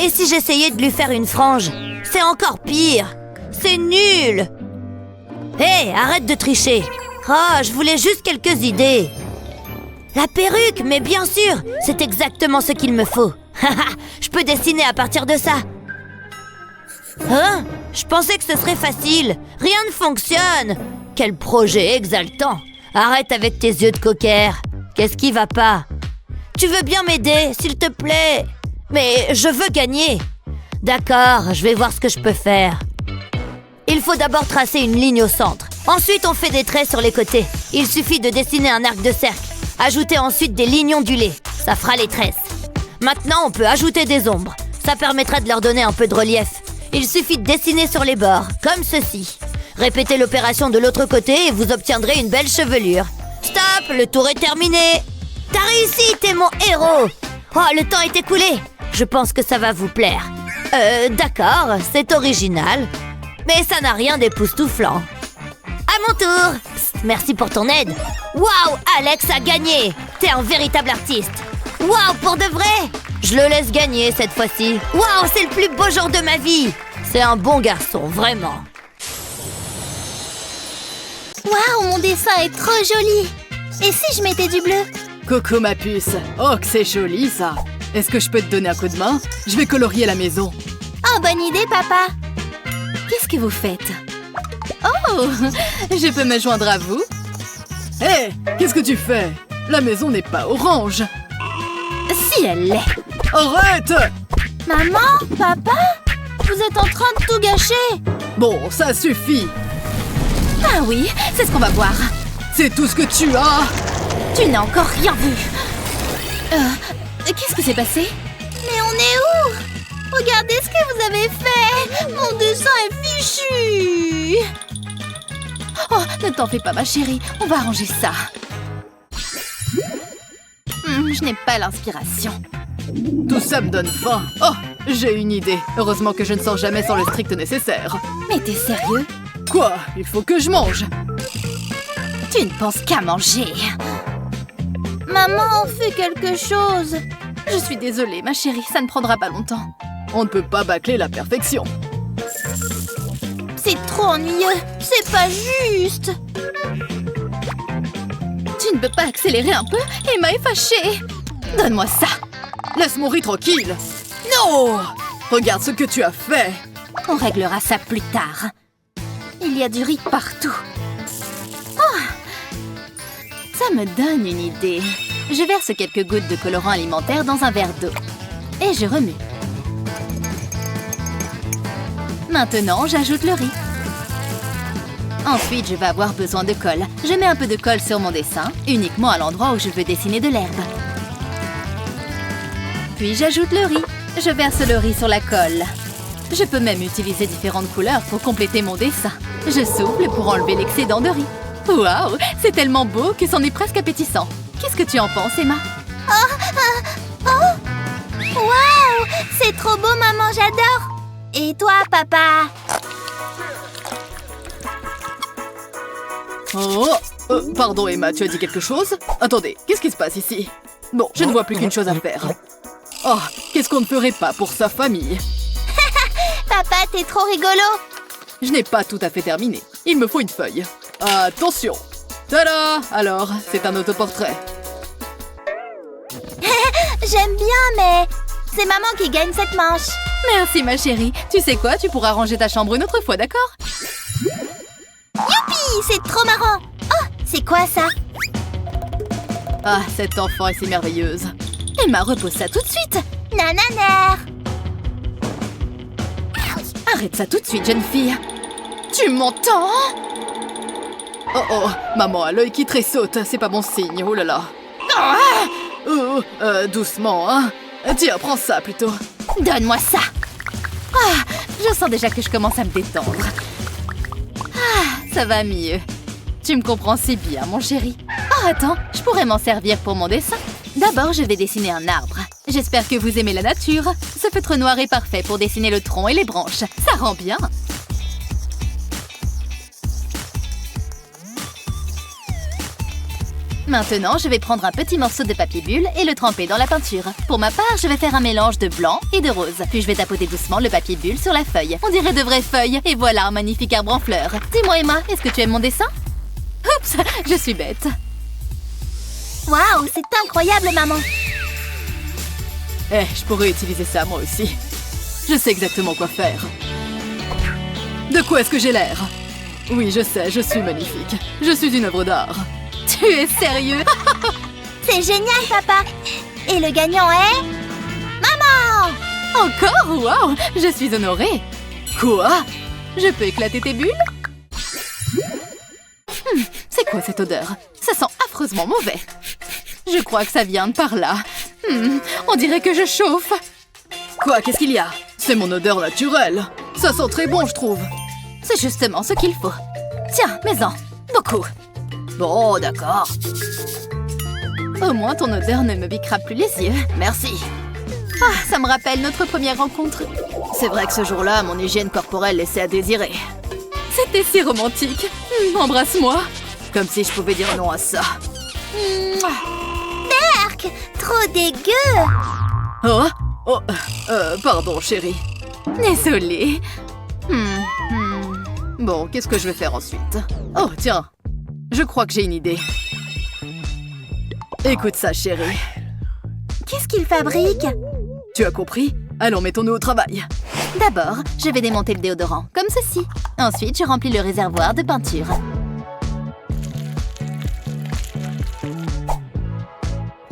Et si j'essayais de lui faire une frange? C'est encore pire. C'est nul. Hé, arrête de tricher. Oh, je voulais juste quelques idées. La perruque, mais bien sûr, c'est exactement ce qu'il me faut. Je peux dessiner à partir de ça. Hein? Je pensais que ce serait facile. Rien ne fonctionne. Quel projet exaltant. Arrête avec tes yeux de cocker. Qu'est-ce qui va pas? Tu veux bien m'aider, s'il te plaît? Mais je veux gagner. D'accord, je vais voir ce que je peux faire. Il faut d'abord tracer une ligne au centre. Ensuite, on fait des traits sur les côtés. Il suffit de dessiner un arc de cercle. Ajoutez ensuite des lignes ondulées. Ça fera les tresses. Maintenant, on peut ajouter des ombres. Ça permettra de leur donner un peu de relief. Il suffit de dessiner sur les bords, comme ceci. Répétez l'opération de l'autre côté et vous obtiendrez une belle chevelure. Stop, le tour est terminé. T'as réussi, t'es mon héros. Oh, le temps est écoulé. Je pense que ça va vous plaire. D'accord, c'est original. Mais ça n'a rien d'époustouflant. À mon tour. Psst, merci pour ton aide. Waouh, Alex a gagné. T'es un véritable artiste. Waouh, pour de vrai. Je le laisse gagner cette fois-ci. Waouh, c'est le plus beau jour de ma vie. C'est un bon garçon, vraiment. Waouh, mon dessin est trop joli. Et si je mettais du bleu? Coco ma puce. Oh, que c'est joli ça. Est-ce que je peux te donner un coup de main? Je vais colorier la maison. Oh, bonne idée, papa. Qu'est-ce que vous faites? Oh, je peux me joindre à vous? Hé, qu'est-ce que tu fais? La maison n'est pas orange. Si elle l'est. Arrête! Maman, papa, vous êtes en train de tout gâcher. Bon, ça suffit. Ah oui, c'est ce qu'on va voir. C'est tout ce que tu as. Tu n'as encore rien vu. Qu'est-ce qui s'est passé? Mais on est où? Regardez ce que vous avez fait. Mon dessin est fichu. Oh, ne t'en fais pas, ma chérie. On va arranger ça. Je n'ai pas l'inspiration. Tout ça me donne faim. Oh, j'ai une idée. Heureusement que je ne sors jamais sans le strict nécessaire. Mais t'es sérieux? Quoi? Il faut que je mange. Tu ne penses qu'à manger. Maman, fais quelque chose. Je suis désolée, ma chérie, ça ne prendra pas longtemps. On ne peut pas bâcler la perfection. C'est trop ennuyeux. C'est pas juste. Tu ne peux pas accélérer un peu? Emma est fâchée. Donne-moi ça. Laisse mon riz tranquille. Non! Regarde ce que tu as fait. On réglera ça plus tard. Il y a du riz partout. Ça me donne une idée. Je verse quelques gouttes de colorant alimentaire dans un verre d'eau. Et je remue. Maintenant, j'ajoute le riz. Ensuite, je vais avoir besoin de colle. Je mets un peu de colle sur mon dessin, uniquement à l'endroit où je veux dessiner de l'herbe. Puis j'ajoute le riz. Je verse le riz sur la colle. Je peux même utiliser différentes couleurs pour compléter mon dessin. Je souffle pour enlever l'excédent de riz. Waouh, c'est tellement beau que c'en est presque appétissant. Qu'est-ce que tu en penses, Emma? Waouh! C'est trop beau, maman, j'adore! Et toi, papa? Oh, pardon, Emma, tu as dit quelque chose? Attendez, qu'est-ce qui se passe ici? Bon, je ne vois plus qu'une chose à faire. Oh, qu'est-ce qu'on ne ferait pas pour sa famille? Papa, t'es trop rigolo! Je n'ai pas tout à fait terminé. Il me faut une feuille. Attention! Tada! Alors, c'est un autoportrait. J'aime bien, mais c'est maman qui gagne cette manche. Merci, ma chérie. Tu sais quoi? Tu pourras ranger ta chambre une autre fois, d'accord? Youpi! C'est trop marrant! Oh, c'est quoi ça? Ah, cet enfant est si merveilleuse. Emma, repose ça tout de suite. Nananer! Arrête ça tout de suite, jeune fille. Tu m'entends? Oh oh, maman a l'œil qui tressaute. C'est pas bon signe, oh là là. Doucement, hein. Tiens, prends ça plutôt. Donne-moi ça! Je sens déjà que je commence à me détendre. Ça va mieux. Tu me comprends si bien, mon chéri. Oh, attends, je pourrais m'en servir pour mon dessin. D'abord, je vais dessiner un arbre. J'espère que vous aimez la nature. Ce feutre noir est parfait pour dessiner le tronc et les branches. Ça rend bien. Maintenant, je vais prendre un petit morceau de papier bulle et le tremper dans la peinture. Pour ma part, je vais faire un mélange de blanc et de rose. Puis je vais tapoter doucement le papier bulle sur la feuille. On dirait de vraies feuilles. Et voilà un magnifique arbre en fleurs. Dis-moi, Emma, est-ce que tu aimes mon dessin? Oups, je suis bête. Waouh, c'est incroyable, maman! Je pourrais utiliser ça moi aussi. Je sais exactement quoi faire. De quoi est-ce que j'ai l'air? Oui, je sais, je suis magnifique. Je suis une œuvre d'art. Tu es sérieux? C'est génial, papa! Et le gagnant est... Maman! Encore? Waouh! Je suis honorée. Quoi? Je peux éclater tes bulles? C'est quoi cette odeur? Ça sent affreusement mauvais. Je crois que ça vient de par là. On dirait que je chauffe. Quoi? Qu'est-ce qu'il y a? C'est mon odeur naturelle. Ça sent très bon, je trouve. C'est justement ce qu'il faut. Tiens, mets-en. Beaucoup. Bon, d'accord. Au moins, ton odeur ne me piquera plus les yeux. Merci. Ça me rappelle notre première rencontre. C'est vrai que ce jour-là, mon hygiène corporelle laissait à désirer. C'était si romantique. Embrasse-moi. Comme si je pouvais dire non à ça. Berk, trop dégueu. Oh, pardon, chérie. Désolée. Bon, qu'est-ce que je vais faire ensuite? Oh, tiens. Je crois que j'ai une idée. Écoute ça, chérie. Qu'est-ce qu'il fabrique? Tu as compris? Allons, mettons-nous au travail. D'abord, je vais démonter le déodorant, comme ceci. Ensuite, je remplis le réservoir de peinture.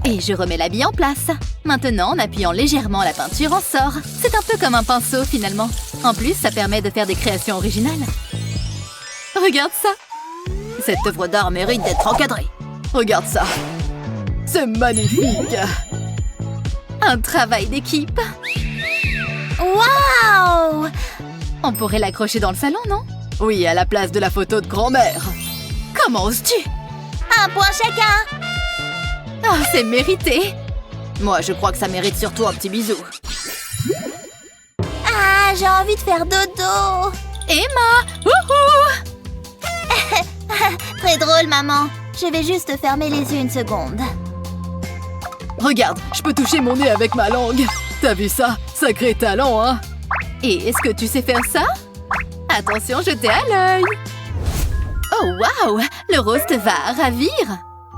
Et je remets la bille en place. Maintenant, en appuyant légèrement, la peinture en sort. C'est un peu comme un pinceau, finalement. En plus, ça permet de faire des créations originales. Regarde ça. Cette œuvre d'art mérite d'être encadrée. Regarde ça. C'est magnifique. Un travail d'équipe. Waouh! On pourrait l'accrocher dans le salon, non? Oui, à la place de la photo de grand-mère. Comment oses-tu? Un point chacun! Ah, c'est mérité. Moi, je crois que ça mérite surtout un petit bisou. Ah, j'ai envie de faire dodo! Emma! Wouhou! Très drôle, maman. Je vais juste fermer les yeux une seconde. Regarde, je peux toucher mon nez avec ma langue. T'as vu ça? Sacré talent, hein? Et est-ce que tu sais faire ça? Attention, jetez à l'œil. Oh, waouh! Le roast va ravir.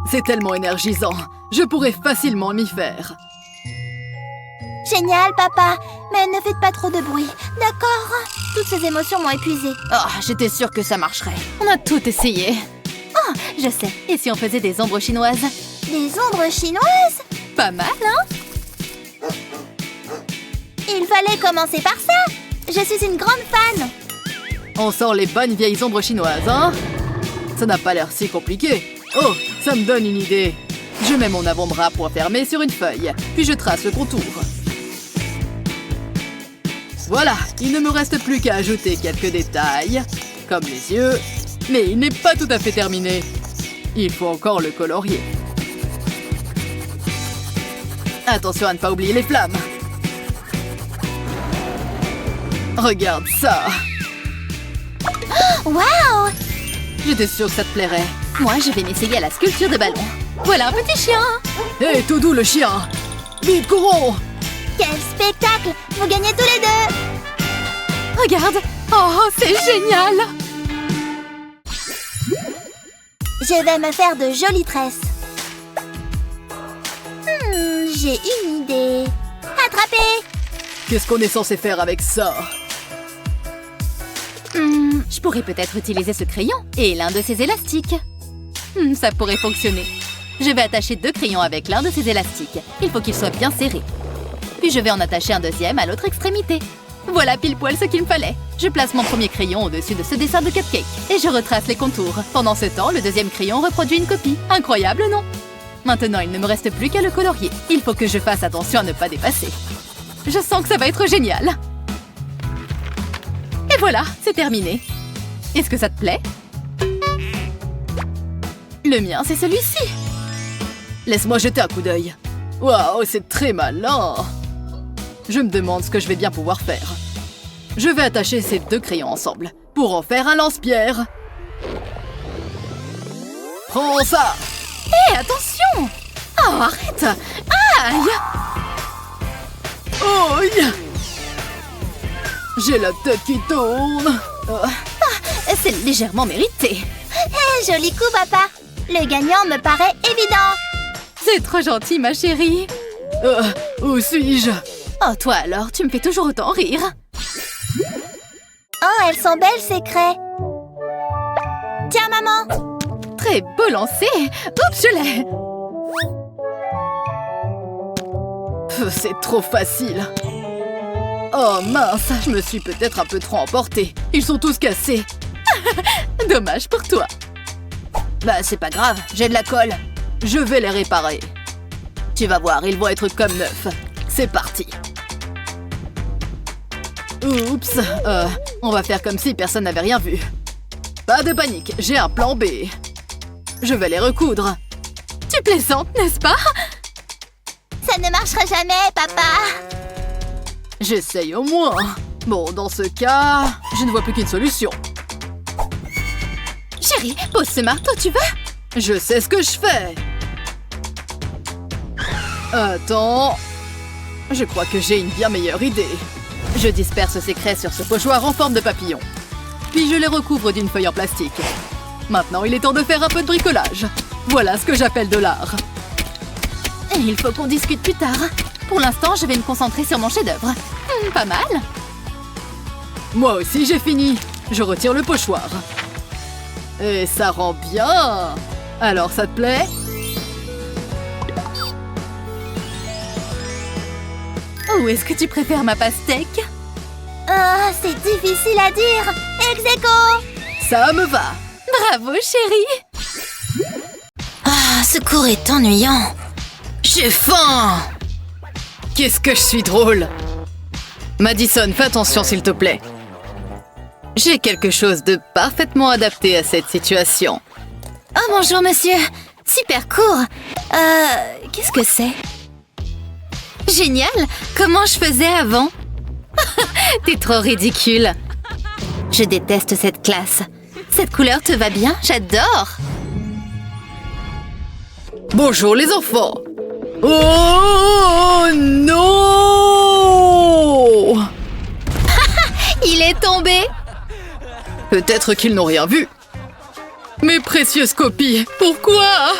C'est tellement énergisant. Je pourrais facilement m'y faire. Génial, papa. Mais ne faites pas trop de bruit, d'accord? Toutes ces émotions m'ont épuisée. Oh, j'étais sûre que ça marcherait. On a tout essayé. Oh, je sais. Et si on faisait des ombres chinoises? Des ombres chinoises? Pas mal, hein? Il fallait commencer par ça. Je suis une grande fan. On sort les bonnes vieilles ombres chinoises, hein? Ça n'a pas l'air si compliqué. Oh, ça me donne une idée. Je mets mon avant-bras point fermé sur une feuille, puis je trace le contour. Voilà, il ne me reste plus qu'à ajouter quelques détails, comme les yeux. Mais il n'est pas tout à fait terminé. Il faut encore le colorier. Attention à ne pas oublier les flammes. Regarde ça. Waouh! J'étais sûre que ça te plairait. Moi, je vais m'essayer à la sculpture de ballon. Voilà un petit chien. Hé, tout doux le chien. Vite, courons. Quel spectacle! Vous gagnez tous les deux! Regarde. Oh, c'est génial. Je vais me faire de jolies tresses. J'ai une idée. Attrapez! Qu'est-ce qu'on est censé faire avec ça? Je pourrais peut-être utiliser ce crayon et l'un de ces élastiques. Ça pourrait fonctionner. Je vais attacher 2 crayons avec l'un de ces élastiques. Il faut qu'ils soient bien serrés. Puis je vais en attacher un deuxième à l'autre extrémité. Voilà pile poil ce qu'il me fallait. Je place mon premier crayon au-dessus de ce dessin de cupcake et je retrace les contours. Pendant ce temps, le deuxième crayon reproduit une copie. Incroyable, non? Maintenant, il ne me reste plus qu'à le colorier. Il faut que je fasse attention à ne pas dépasser. Je sens que ça va être génial. Et voilà, c'est terminé. Est-ce que ça te plaît? Le mien, c'est celui-ci. Laisse-moi jeter un coup d'œil. Waouh, c'est très malin. Je me demande ce que je vais bien pouvoir faire. Je vais attacher ces 2 crayons ensemble pour en faire un lance-pierre. Prends ça! Hé, attention! Oh, arrête! Aïe! Oh, j'ai la tête qui tourne. C'est légèrement mérité. Joli coup, papa. Le gagnant me paraît évident. C'est trop gentil, ma chérie. Où suis-je? Oh, toi alors, tu me fais toujours autant rire. Oh, elles sont belles, ces craies. Tiens, maman. Très beau lancer. Oups, je l'ai. C'est trop facile. Oh mince, je me suis peut-être un peu trop emportée. Ils sont tous cassés. Dommage pour toi. Bah, c'est pas grave, j'ai de la colle. Je vais les réparer. Tu vas voir, ils vont être comme neufs. C'est parti. Oups, on va faire comme si personne n'avait rien vu. Pas de panique, j'ai un plan B. Je vais les recoudre. Tu plaisantes, n'est-ce pas? Ça ne marchera jamais, papa. J'essaye au moins. Bon, dans ce cas, je ne vois plus qu'une solution. Chérie, pose ce marteau, tu veux? Je sais ce que je fais. Attends. Je crois que j'ai une bien meilleure idée. Je disperse ces craies sur ce pochoir en forme de papillon. Puis je les recouvre d'une feuille en plastique. Maintenant, il est temps de faire un peu de bricolage. Voilà ce que j'appelle de l'art. Et il faut qu'on discute plus tard. Pour l'instant, je vais me concentrer sur mon chef-d'œuvre. Pas mal. Moi aussi, j'ai fini. Je retire le pochoir. Et ça rend bien. Alors, ça te plaît? Ou est-ce que tu préfères ma pastèque? Ah, c'est difficile à dire. Ex-aequo. Ça me va. Bravo, chérie. Ah, ce cours est ennuyant. J'ai faim. Qu'est-ce que je suis drôle. Madison, fais attention s'il te plaît. J'ai quelque chose de parfaitement adapté à cette situation. Oh, bonjour, monsieur. Super court. Qu'est-ce que c'est? Génial. Comment je faisais avant? T'es trop ridicule. Je déteste cette classe. Cette couleur te va bien? J'adore. Bonjour les enfants. Oh non! Il est tombé. Peut-être qu'ils n'ont rien vu. Mes précieuses copies, pourquoi?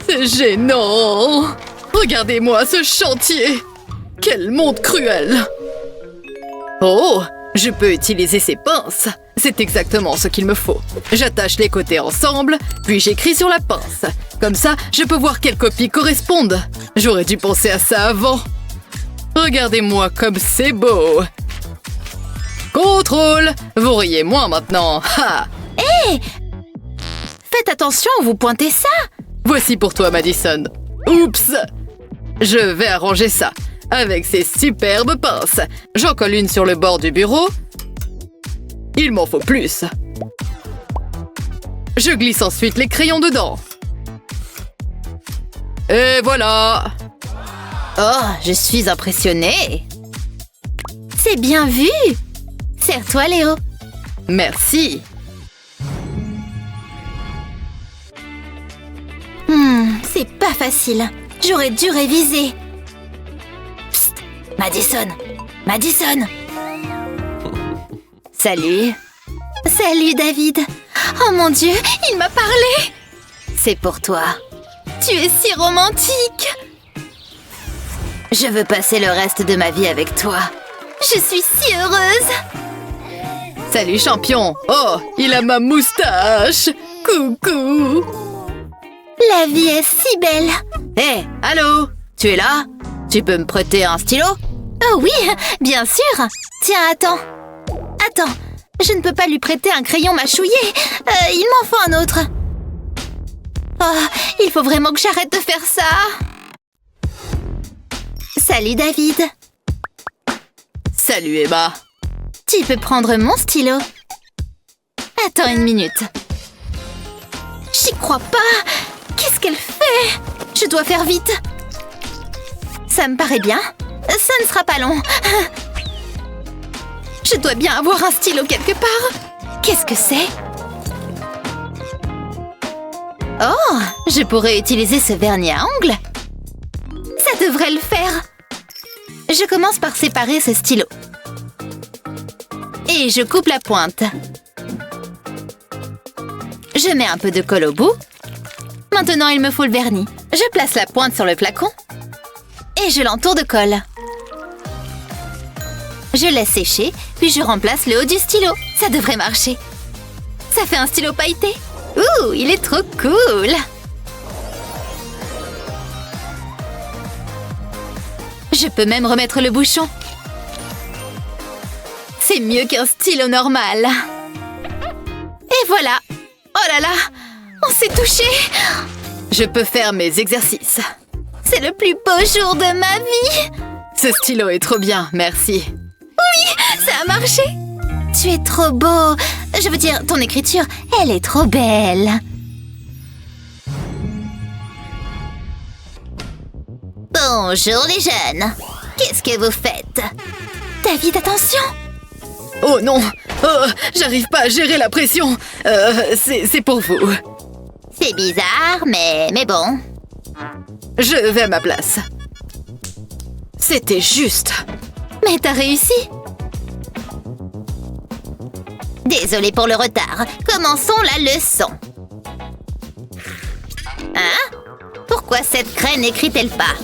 C'est gênant. Regardez-moi ce chantier. Quel monde cruel. Oh, je peux utiliser ces pinces. C'est exactement ce qu'il me faut. J'attache les côtés ensemble, puis j'écris sur la pince. Comme ça, je peux voir quelles copies correspondent. J'aurais dû penser à ça avant. Regardez-moi comme c'est beau. Contrôle. Vous riez moins maintenant. Ha! Hé! Faites attention, vous pointez ça. Voici pour toi, Madison. Oups! Je vais arranger ça avec ces superbes pinces. J'en colle une sur le bord du bureau. Il m'en faut plus. Je glisse ensuite les crayons dedans. Et voilà! Oh, je suis impressionnée. C'est bien vu. Serre-toi, Léo. Merci. C'est pas facile. J'aurais dû réviser. Psst, Madison. Madison. Salut. Salut, David. Oh mon Dieu, il m'a parlé. C'est pour toi. Tu es si romantique. Je veux passer le reste de ma vie avec toi. Je suis si heureuse. Salut, champion. Oh, il a ma moustache. Coucou. La vie est si belle. Hé, allô? Tu es là? Tu peux me prêter un stylo? Oh oui, bien sûr. Tiens, attends. Attends, je ne peux pas lui prêter un crayon mâchouillé. Il m'en faut un autre. Oh, il faut vraiment que j'arrête de faire ça. Salut, David. Salut, Emma. Tu peux prendre mon stylo. Attends une minute. J'y crois pas. Qu'est-ce qu'elle fait? Je dois faire vite. Ça me paraît bien. Ça ne sera pas long. Je dois bien avoir un stylo quelque part. Qu'est-ce que c'est? Oh, je pourrais utiliser ce vernis à ongles. Ça devrait le faire. Je commence par séparer ce stylo. Et je coupe la pointe. Je mets un peu de colle au bout. Maintenant, il me faut le vernis. Je place la pointe sur le flacon. Et je l'entoure de colle. Je laisse sécher, puis je remplace le haut du stylo. Ça devrait marcher. Ça fait un stylo pailleté. Ouh, il est trop cool. Je peux même remettre le bouchon. C'est mieux qu'un stylo normal. Et voilà. Oh là là, on s'est touché. Je peux faire mes exercices. C'est le plus beau jour de ma vie. Ce stylo est trop bien, merci. Ça a marché. Tu es trop beau. Je veux dire, ton écriture, elle est trop belle. Bonjour les jeunes. Qu'est-ce que vous faites? David, attention. Oh non! Oh, j'arrive pas à gérer la pression. C'est pour vous. C'est bizarre, mais bon. Je vais à ma place. C'était juste. Mais t'as réussi. Désolée pour le retard. Commençons la leçon. Hein? Pourquoi cette craie n'écrit-elle pas?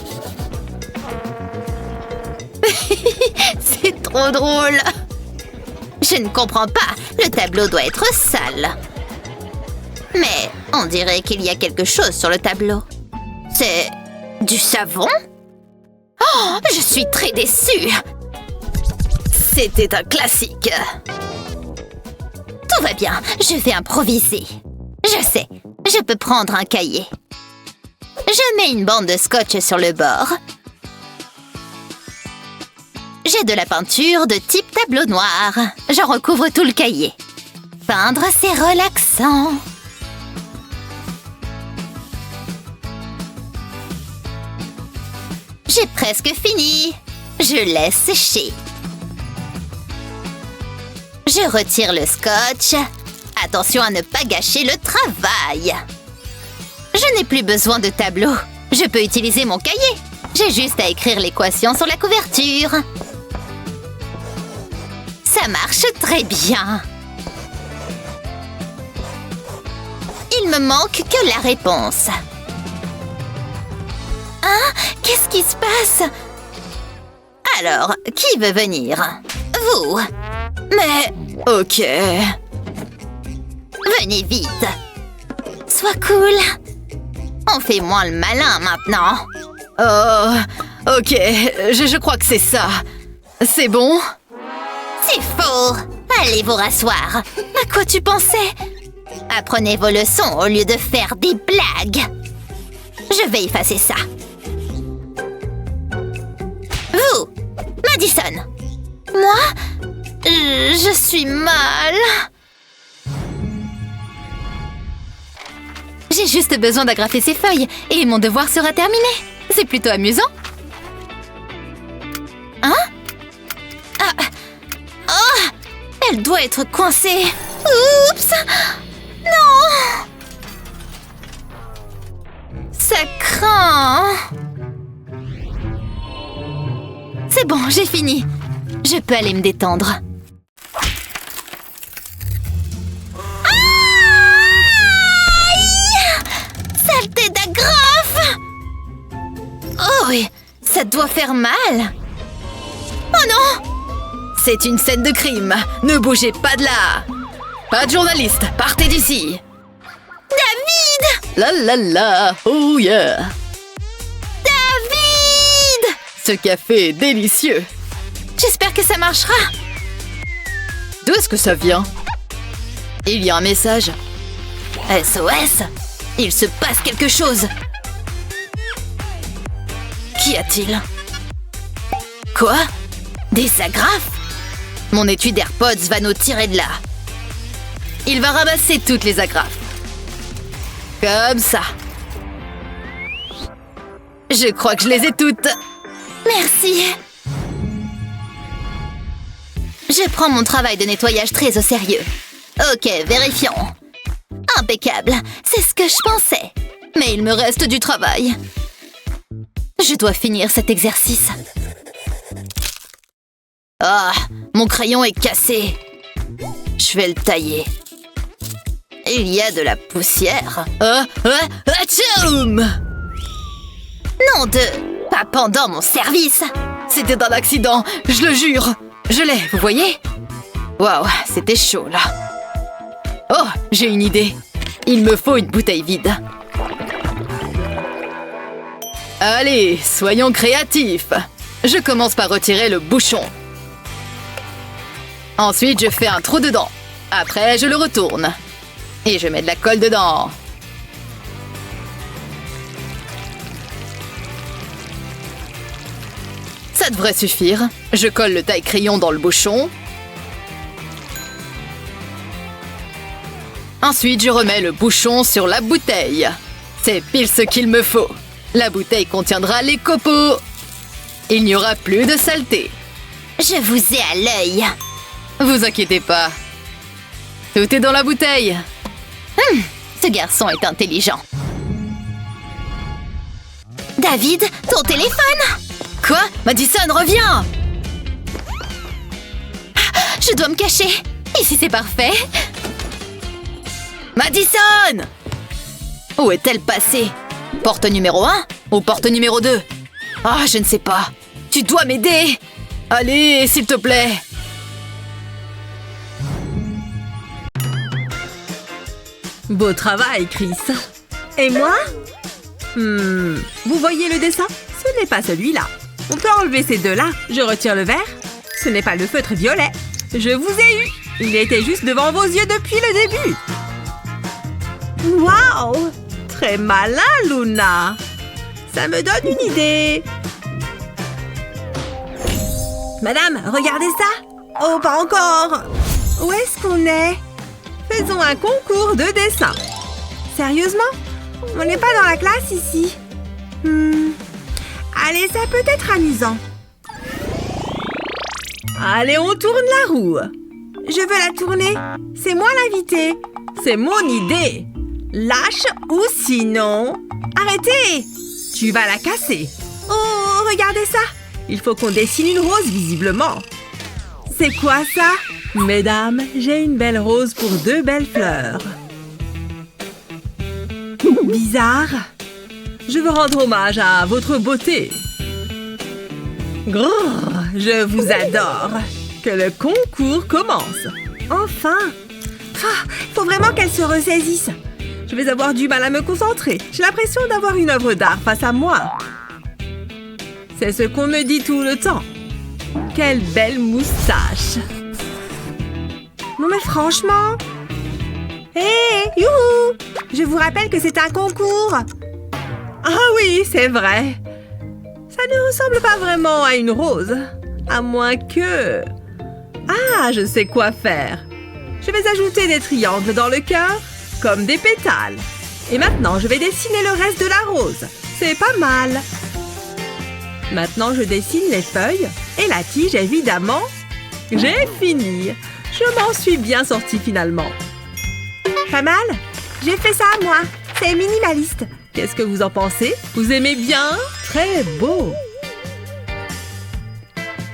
C'est trop drôle. Je ne comprends pas. Le tableau doit être sale. Mais on dirait qu'il y a quelque chose sur le tableau. C'est du savon? Oh, je suis très déçue. C'était un classique. Tout va bien, je vais improviser. Je sais, je peux prendre un cahier. Je mets une bande de scotch sur le bord. J'ai de la peinture de type tableau noir. J'en recouvre tout le cahier. Peindre, c'est relaxant. J'ai presque fini. Je laisse sécher. Je retire le scotch. Attention à ne pas gâcher le travail. Je n'ai plus besoin de tableau. Je peux utiliser mon cahier. J'ai juste à écrire l'équation sur la couverture. Ça marche très bien. Il me manque que la réponse. Hein? Qu'est-ce qui se passe? Alors, qui veut venir? Vous. Mais... Ok. Venez vite. Sois cool. On fait moins le malin maintenant. Oh, ok, je crois que c'est ça. C'est bon? C'est faux. Allez vous rasseoir. À quoi tu pensais? Apprenez vos leçons au lieu de faire des blagues. Je vais effacer ça. Vous, Madison. Moi? Je suis mal. J'ai juste besoin d'agrafer ces feuilles et mon devoir sera terminé. C'est plutôt amusant. Hein? Ah. Oh! Elle doit être coincée. Oups! Non! Ça craint. C'est bon, j'ai fini. Je peux aller me détendre. Saleté d'agrafe! Oh oui, ça doit faire mal. Oh non! C'est une scène de crime. Ne bougez pas de là. Pas de journaliste, partez d'ici. David! La la la, oh yeah. David! Ce café est délicieux. J'espère que ça marchera. D'où est-ce que ça vient? Il y a un message. SOS! Il se passe quelque chose. Qu'y a-t-il? Quoi? Des agrafes? Mon étui d'AirPods va nous tirer de là. Il va ramasser toutes les agrafes. Comme ça. Je crois que je les ai toutes. Merci. Je prends mon travail de nettoyage très au sérieux. Ok, vérifions. Impeccable, c'est ce que je pensais. Mais il me reste du travail. Je dois finir cet exercice. Ah, mon crayon est cassé. Je vais le tailler. Il y a de la poussière. Atchoum! Nom de... Pas pendant mon service. C'était un accident, je le jure. Je l'ai, vous voyez? Waouh, c'était chaud, là. Oh, j'ai une idée. Il me faut une bouteille vide. Allez, soyons créatifs. Je commence par retirer le bouchon. Ensuite, je fais un trou dedans. Après, je le retourne. Et je mets de la colle dedans. Ça devrait suffire. Je colle le taille-crayon dans le bouchon. Ensuite, je remets le bouchon sur la bouteille. C'est pile ce qu'il me faut. La bouteille contiendra les copeaux. Il n'y aura plus de saleté. Je vous ai à l'œil. Vous inquiétez pas. Tout est dans la bouteille. Ce garçon est intelligent. David, ton téléphone! Quoi? Madison, reviens! Je dois me cacher. Ici, c'est parfait. Madison! Où est-elle passée? Porte numéro 1 ou porte numéro 2? Ah, je ne sais pas. Tu dois m'aider! Allez, s'il te plaît! Beau travail, Chris. Et moi? Vous voyez le dessin? Ce n'est pas celui-là. On peut enlever ces deux-là. Je retire le vert. Ce n'est pas le feutre violet. Je vous ai eu. Il était juste devant vos yeux depuis le début. Waouh! Très malin, Luna. Ça me donne une idée. Madame, regardez ça. Oh, pas encore. Où est-ce qu'on est? Faisons un concours de dessin. Sérieusement? On n'est pas dans la classe ici. Allez, ça peut être amusant. Allez, on tourne la roue. Je veux la tourner. C'est moi l'invité. C'est mon idée. Lâche ou sinon... Arrêtez! Tu vas la casser. Oh, regardez ça. Il faut qu'on dessine une rose, visiblement. C'est quoi ça? Mesdames, j'ai une belle rose pour deux belles fleurs. Bizarre. Je veux rendre hommage à votre beauté. Grrr, je vous adore. Que le concours commence. Enfin. Il faut vraiment qu'elle se ressaisisse. Je vais avoir du mal à me concentrer. J'ai l'impression d'avoir une œuvre d'art face à moi. C'est ce qu'on me dit tout le temps. Quelle belle moustache. Non mais franchement. Hé, youhou! Je vous rappelle que c'est un concours. Ah oui, c'est vrai. Ça ne ressemble pas vraiment à une rose. À moins que... Ah, je sais quoi faire. Je vais ajouter des triangles dans le cœur, comme des pétales. Et maintenant, je vais dessiner le reste de la rose. C'est pas mal. Maintenant, je dessine les feuilles et la tige, évidemment. J'ai fini. Je m'en suis bien sortie finalement. Pas mal? J'ai fait ça à moi. C'est minimaliste. Qu'est-ce que vous en pensez? Vous aimez bien? Très beau.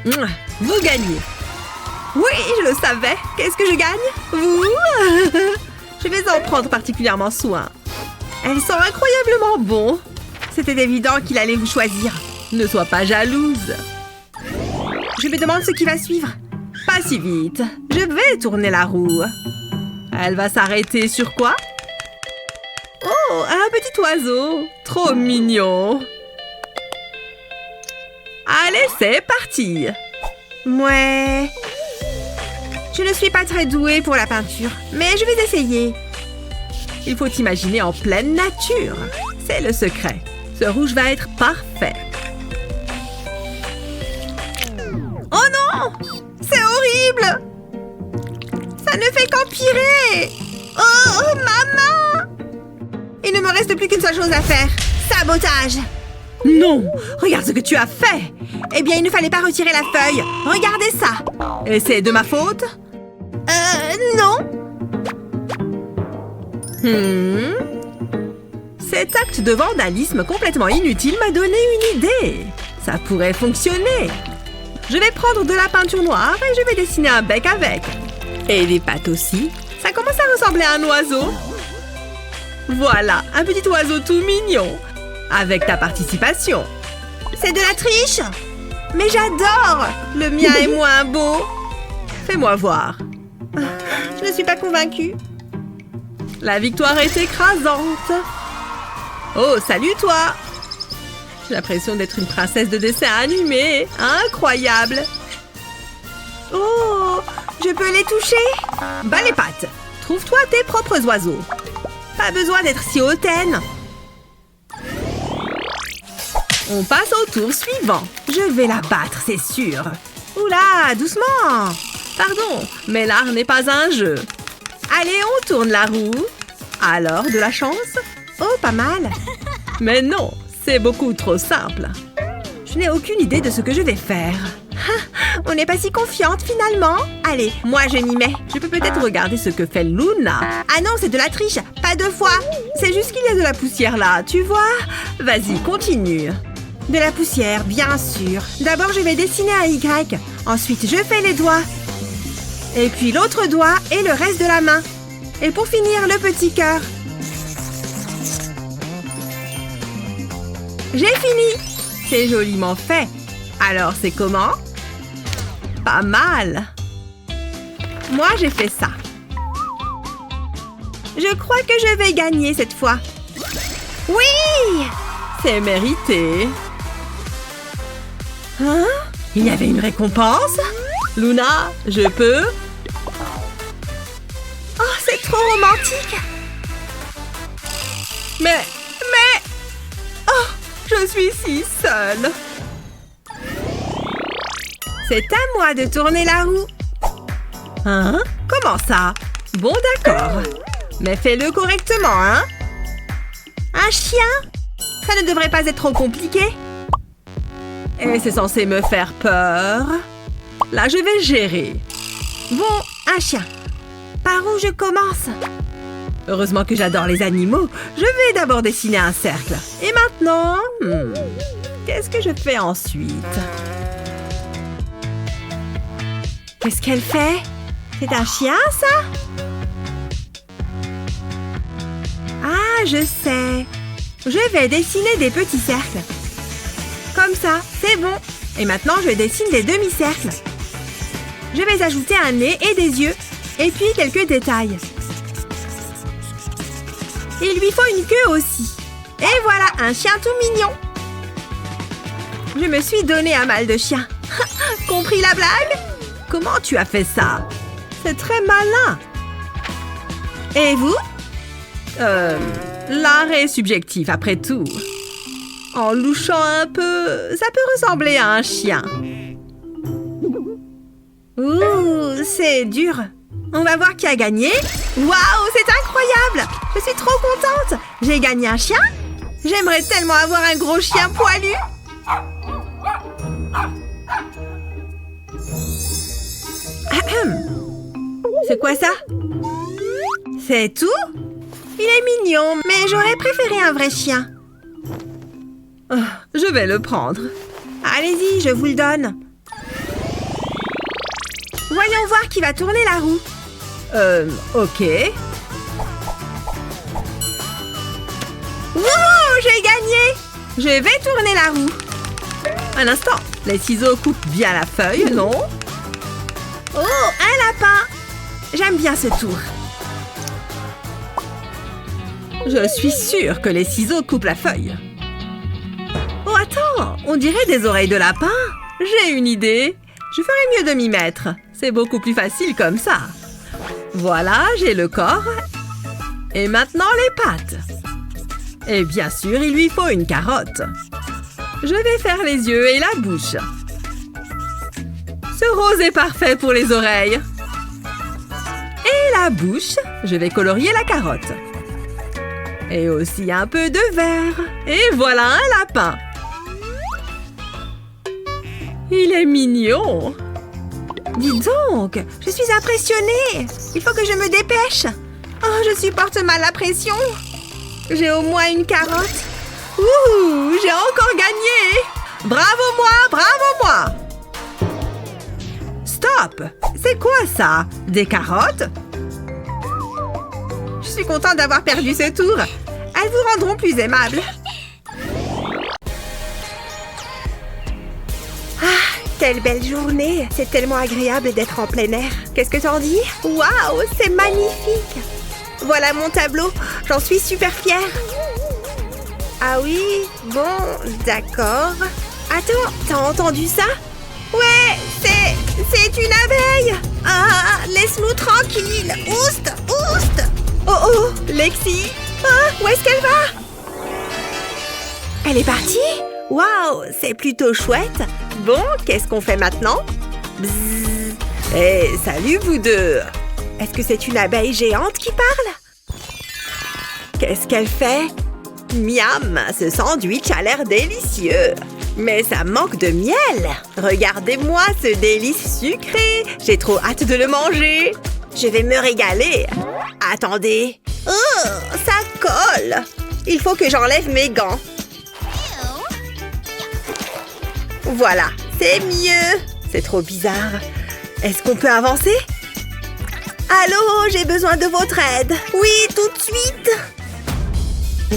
Vous gagnez. Oui, je le savais. Qu'est-ce que je gagne? Vous? Je vais en prendre particulièrement soin. Elles sont incroyablement bons. C'était évident qu'il allait vous choisir. Ne sois pas jalouse. Je me demande ce qui va suivre. Pas si vite. Je vais tourner la roue. Elle va s'arrêter sur quoi? Oh, un petit oiseau. Trop mignon. Allez, c'est parti. Ouais. Je ne suis pas très douée pour la peinture, mais je vais essayer. Il faut imaginer en pleine nature. C'est le secret. Ce rouge va être parfait. Oh non! C'est horrible! Ça ne fait qu'empirer! Oh, maman! Il ne me reste plus qu'une seule chose à faire. Sabotage! Non! Regarde ce que tu as fait! Eh bien, il ne fallait pas retirer la feuille. Regardez ça! Et c'est de ma faute? Non. Cet acte de vandalisme complètement inutile m'a donné une idée. Ça pourrait fonctionner. Je vais prendre de la peinture noire et je vais dessiner un bec avec. Et des pattes aussi. Ça commence à ressembler à un oiseau. Voilà, un petit oiseau tout mignon. Avec ta participation. C'est de la triche? Mais j'adore! Le mien est moins beau. Fais-moi voir. Je ne suis pas convaincue. La victoire est écrasante. Oh, salut toi! J'ai l'impression d'être une princesse de dessin animé. Incroyable! Oh, je peux les toucher? Bas les pattes. Trouve-toi tes propres oiseaux. Pas besoin d'être si hautaine. On passe au tour suivant. Je vais la battre, c'est sûr. Oula, doucement. Pardon, mais l'art n'est pas un jeu. Allez, on tourne la roue. Alors, de la chance? Oh, pas mal. Mais non, c'est beaucoup trop simple. Je n'ai aucune idée de ce que je vais faire. On n'est pas si confiante finalement. Allez, moi je m'y mets. Je peux peut-être regarder ce que fait Luna. Ah non, c'est de la triche, pas 2 fois. C'est juste qu'il y a de la poussière là, tu vois? Vas-y, continue. De la poussière, bien sûr. D'abord, je vais dessiner un Y. Ensuite, je fais les doigts. Et puis l'autre doigt et le reste de la main. Et pour finir, le petit cœur. J'ai fini. C'est joliment fait. Alors, c'est comment? Pas mal. Moi, j'ai fait ça. Je crois que je vais gagner cette fois. Oui! C'est mérité. Hein? Il y avait une récompense? Luna, je peux? Oh, c'est trop romantique! Mais... Oh, je suis si seule. C'est à moi de tourner la roue. Hein? Comment ça? Bon, d'accord. Mais fais-le correctement, hein? Un chien? Ça ne devrait pas être trop compliqué. Et c'est censé me faire peur. Là, je vais gérer. Bon, un chien. Par où je commence? Heureusement que j'adore les animaux. Je vais d'abord dessiner un cercle. Et maintenant... qu'est-ce que je fais ensuite? Qu'est-ce qu'elle fait? C'est un chien, ça? Ah, je sais. Je vais dessiner des petits cercles. Comme ça, c'est bon. Et maintenant, je dessine des demi-cercles. Je vais ajouter un nez et des yeux. Et puis quelques détails. Il lui faut une queue aussi. Et voilà, un chien tout mignon. Je me suis donné un mal de chien. Compris la blague? Comment tu as fait ça? C'est très malin. Et vous? L'art est subjectif, après tout. En louchant un peu, ça peut ressembler à un chien. Ouh, c'est dur. On va voir qui a gagné. Waouh, c'est incroyable! Je suis trop contente. J'ai gagné un chien. J'aimerais tellement avoir un gros chien poilu. C'est quoi ça? C'est tout? Il est mignon, mais j'aurais préféré un vrai chien. Oh, je vais le prendre. Allez-y, je vous le donne. Voyons voir qui va tourner la roue. Ok. Wouhou, j'ai gagné! Je vais tourner la roue. Un instant, les ciseaux coupent bien la feuille, non? Oh, un lapin! J'aime bien ce tour. Je suis sûre que les ciseaux coupent la feuille. Oh, attends, on dirait des oreilles de lapin. J'ai une idée. Je ferais mieux de m'y mettre. C'est beaucoup plus facile comme ça. Voilà, j'ai le corps. Et maintenant, les pattes. Et bien sûr, il lui faut une carotte. Je vais faire les yeux et la bouche. Ce rose est parfait pour les oreilles. Et la bouche, je vais colorier la carotte. Et aussi un peu de vert. Et voilà un lapin. Il est mignon. Dis donc, je suis impressionnée. Il faut que je me dépêche. Oh, je supporte mal la pression. J'ai au moins une carotte. Ouh, j'ai encore gagné. Bravo moi, bravo moi. Stop! C'est quoi ça? Des carottes? Je suis contente d'avoir perdu ce tour. Elles vous rendront plus aimable. Ah, quelle belle journée. C'est tellement agréable d'être en plein air. Qu'est-ce que t'en dis? Waouh, c'est magnifique. Voilà mon tableau. J'en suis super fière. Ah oui, bon, d'accord. Attends, t'as entendu ça? Ouais, c'est une abeille. Ah, laisse-nous tranquille. Oust, oust. Oh, oh, Lexi. Ah, où est-ce qu'elle va? Elle est partie? Waouh, c'est plutôt chouette. Bon, qu'est-ce qu'on fait maintenant? Bzzz. Hé, salut vous deux. Est-ce que c'est une abeille géante qui parle? Qu'est-ce qu'elle fait? Miam, ce sandwich a l'air délicieux. Mais ça manque de miel. Regardez-moi ce délice sucré. J'ai trop hâte de le manger. Je vais me régaler. Attendez. Oh, ça colle. Il faut que j'enlève mes gants. Voilà, c'est mieux. C'est trop bizarre. Est-ce qu'on peut avancer? Allô, j'ai besoin de votre aide. Oui, tout de suite.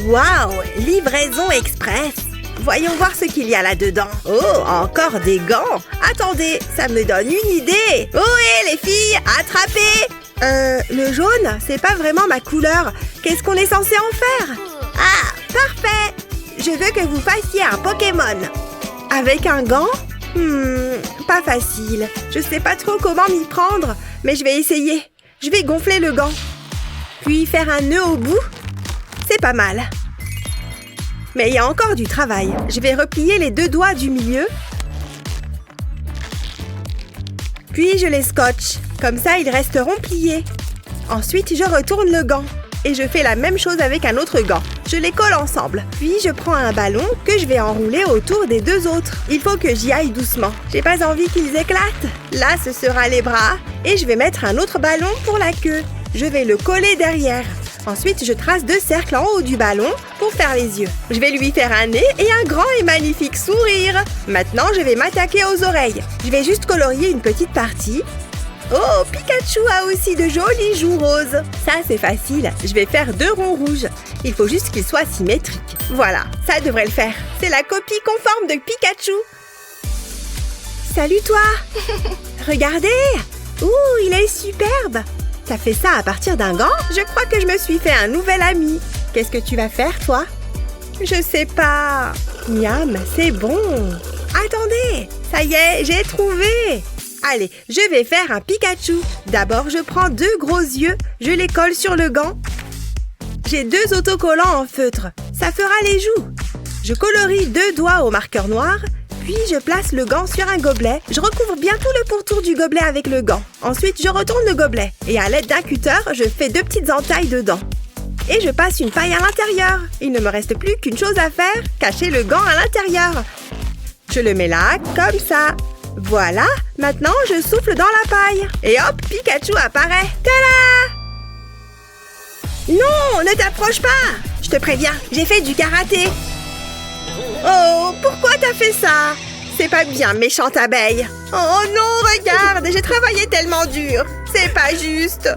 Waouh, livraison express. Voyons voir ce qu'il y a là-dedans. Oh, encore des gants. Attendez, ça me donne une idée. Ohé, les filles, attrapez. Le jaune, c'est pas vraiment ma couleur. Qu'est-ce qu'on est censé en faire? Ah, parfait. Je veux que vous fassiez un Pokémon. Avec un gant? Pas facile. Je sais pas trop comment m'y prendre, mais je vais essayer. Je vais gonfler le gant. Puis faire un nœud au bout. C'est pas mal. Mais il y a encore du travail. Je vais replier les 2 doigts du milieu. Puis je les scotche. Comme ça, ils resteront pliés. Ensuite, je retourne le gant. Et je fais la même chose avec un autre gant. Je les colle ensemble. Puis je prends un ballon que je vais enrouler autour des 2 autres. Il faut que j'y aille doucement. J'ai pas envie qu'ils éclatent. Là, ce sera les bras. Et je vais mettre un autre ballon pour la queue. Je vais le coller derrière. Ensuite, je trace 2 cercles en haut du ballon pour faire les yeux. Je vais lui faire un nez et un grand et magnifique sourire. Maintenant, je vais m'attaquer aux oreilles. Je vais juste colorier une petite partie. Oh, Pikachu a aussi de jolies joues roses. Ça, c'est facile. Je vais faire 2 ronds rouges. Il faut juste qu'ils soient symétriques. Voilà, ça devrait le faire. C'est la copie conforme de Pikachu. Salut, toi. Regardez. Ouh, il est superbe. T'as fait ça à partir d'un gant? Je crois que je me suis fait un nouvel ami. Qu'est-ce que tu vas faire, toi? Je sais pas. Miam, c'est bon. Attendez, ça y est, j'ai trouvé. Allez, je vais faire un Pikachu. D'abord, je prends 2 gros yeux. Je les colle sur le gant. J'ai 2 autocollants en feutre. Ça fera les joues. Je colorie 2 doigts au marqueur noir. Puis, je place le gant sur un gobelet. Je recouvre bien tout le pourtour du gobelet avec le gant. Ensuite, je retourne le gobelet. Et à l'aide d'un cutter, je fais 2 petites entailles dedans. Et je passe une paille à l'intérieur. Il ne me reste plus qu'une chose à faire, cacher le gant à l'intérieur. Je le mets là, comme ça. Voilà, maintenant je souffle dans la paille. Et hop, Pikachu apparaît. Tada! Non, ne t'approche pas. Je te préviens, j'ai fait du karaté. Oh, pourquoi t'as fait ça? C'est pas bien, méchante abeille. Oh non, regarde, j'ai travaillé tellement dur. C'est pas juste.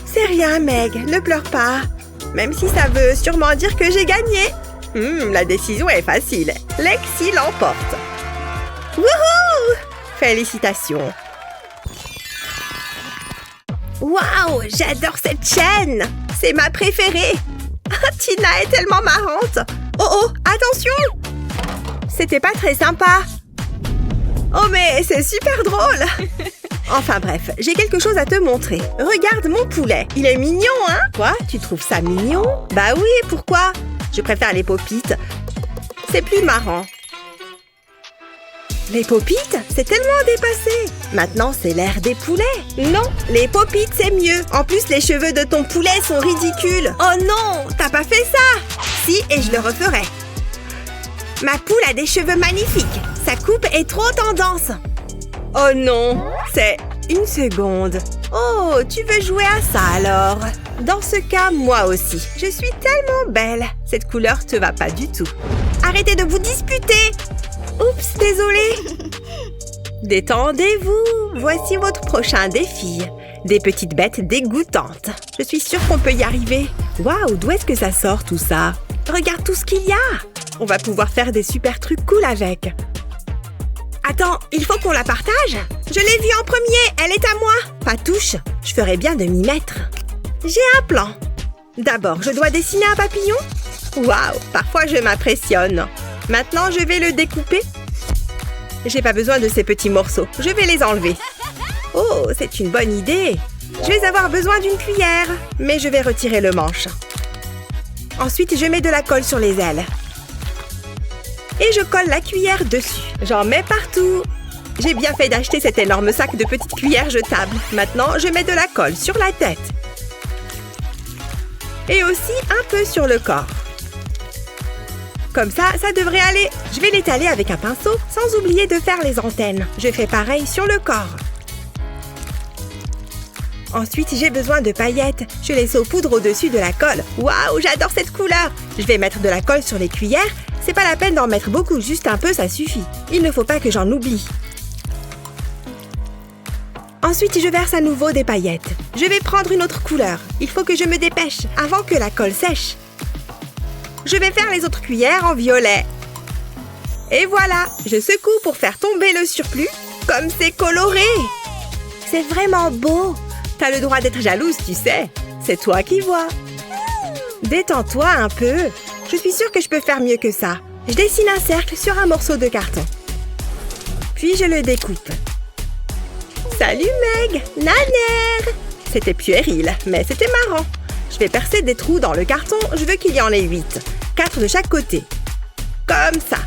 C'est rien, Meg, ne pleure pas. Même si ça veut sûrement dire que j'ai gagné. La décision est facile. Lexi l'emporte. Wouhou! Félicitations. Waouh, j'adore cette chaîne. C'est ma préférée. Tina est tellement marrante. Oh oh, attention! C'était pas très sympa. Oh mais c'est super drôle. Enfin bref, j'ai quelque chose à te montrer. Regarde mon poulet. Il est mignon, hein? Quoi? Tu trouves ça mignon? Bah oui, pourquoi? Je préfère les Pop-It. C'est plus marrant. Les Pop-It, c'est tellement dépassé. Maintenant, c'est l'ère des poulets. Non, les Pop-It, c'est mieux. En plus, les cheveux de ton poulet sont ridicules. Oh non, t'as pas fait ça? Si, et je le referai. Ma poule a des cheveux magnifiques. Sa coupe est trop tendance. Oh non, c'est une seconde. Oh, tu veux jouer à ça alors? Dans ce cas, moi aussi. Je suis tellement belle. Cette couleur te va pas du tout. Arrêtez de vous disputer. Oups, désolée. Détendez-vous. Voici votre prochain défi. Des petites bêtes dégoûtantes. Je suis sûre qu'on peut y arriver. Waouh, d'où est-ce que ça sort tout ça? Regarde tout ce qu'il y a. On va pouvoir faire des super trucs cool avec. Attends, il faut qu'on la partage? Je l'ai vue en premier, elle est à moi. Pas touche, je ferais bien de m'y mettre. J'ai un plan. D'abord, je dois dessiner un papillon. Waouh, parfois je m'impressionne. Maintenant, je vais le découper. J'ai pas besoin de ces petits morceaux, je vais les enlever. Oh, c'est une bonne idée. Je vais avoir besoin d'une cuillère, mais je vais retirer le manche. Ensuite, je mets de la colle sur les ailes. Et je colle la cuillère dessus. J'en mets partout. J'ai bien fait d'acheter cet énorme sac de petites cuillères jetables. Maintenant, je mets de la colle sur la tête. Et aussi un peu sur le corps. Comme ça devrait aller. Je vais l'étaler avec un pinceau, sans oublier de faire les antennes. Je fais pareil sur le corps. Ensuite, j'ai besoin de paillettes. Je les saupoudre au-dessus de la colle. Waouh, j'adore cette couleur! Je vais mettre de la colle sur les cuillères. C'est pas la peine d'en mettre beaucoup, juste un peu, ça suffit. Il ne faut pas que j'en oublie. Ensuite, je verse à nouveau des paillettes. Je vais prendre une autre couleur. Il faut que je me dépêche avant que la colle sèche. Je vais faire les autres cuillères en violet. Et voilà, je secoue pour faire tomber le surplus. Comme c'est coloré! C'est vraiment beau! T'as le droit d'être jalouse, tu sais. C'est toi qui vois. Détends-toi un peu. Je suis sûre que je peux faire mieux que ça. Je dessine un cercle sur un morceau de carton. Puis je le découpe. Salut Meg! Naner! C'était puéril, mais c'était marrant. Je vais percer des trous dans le carton. Je veux qu'il y en ait 8. 4 de chaque côté. Comme ça.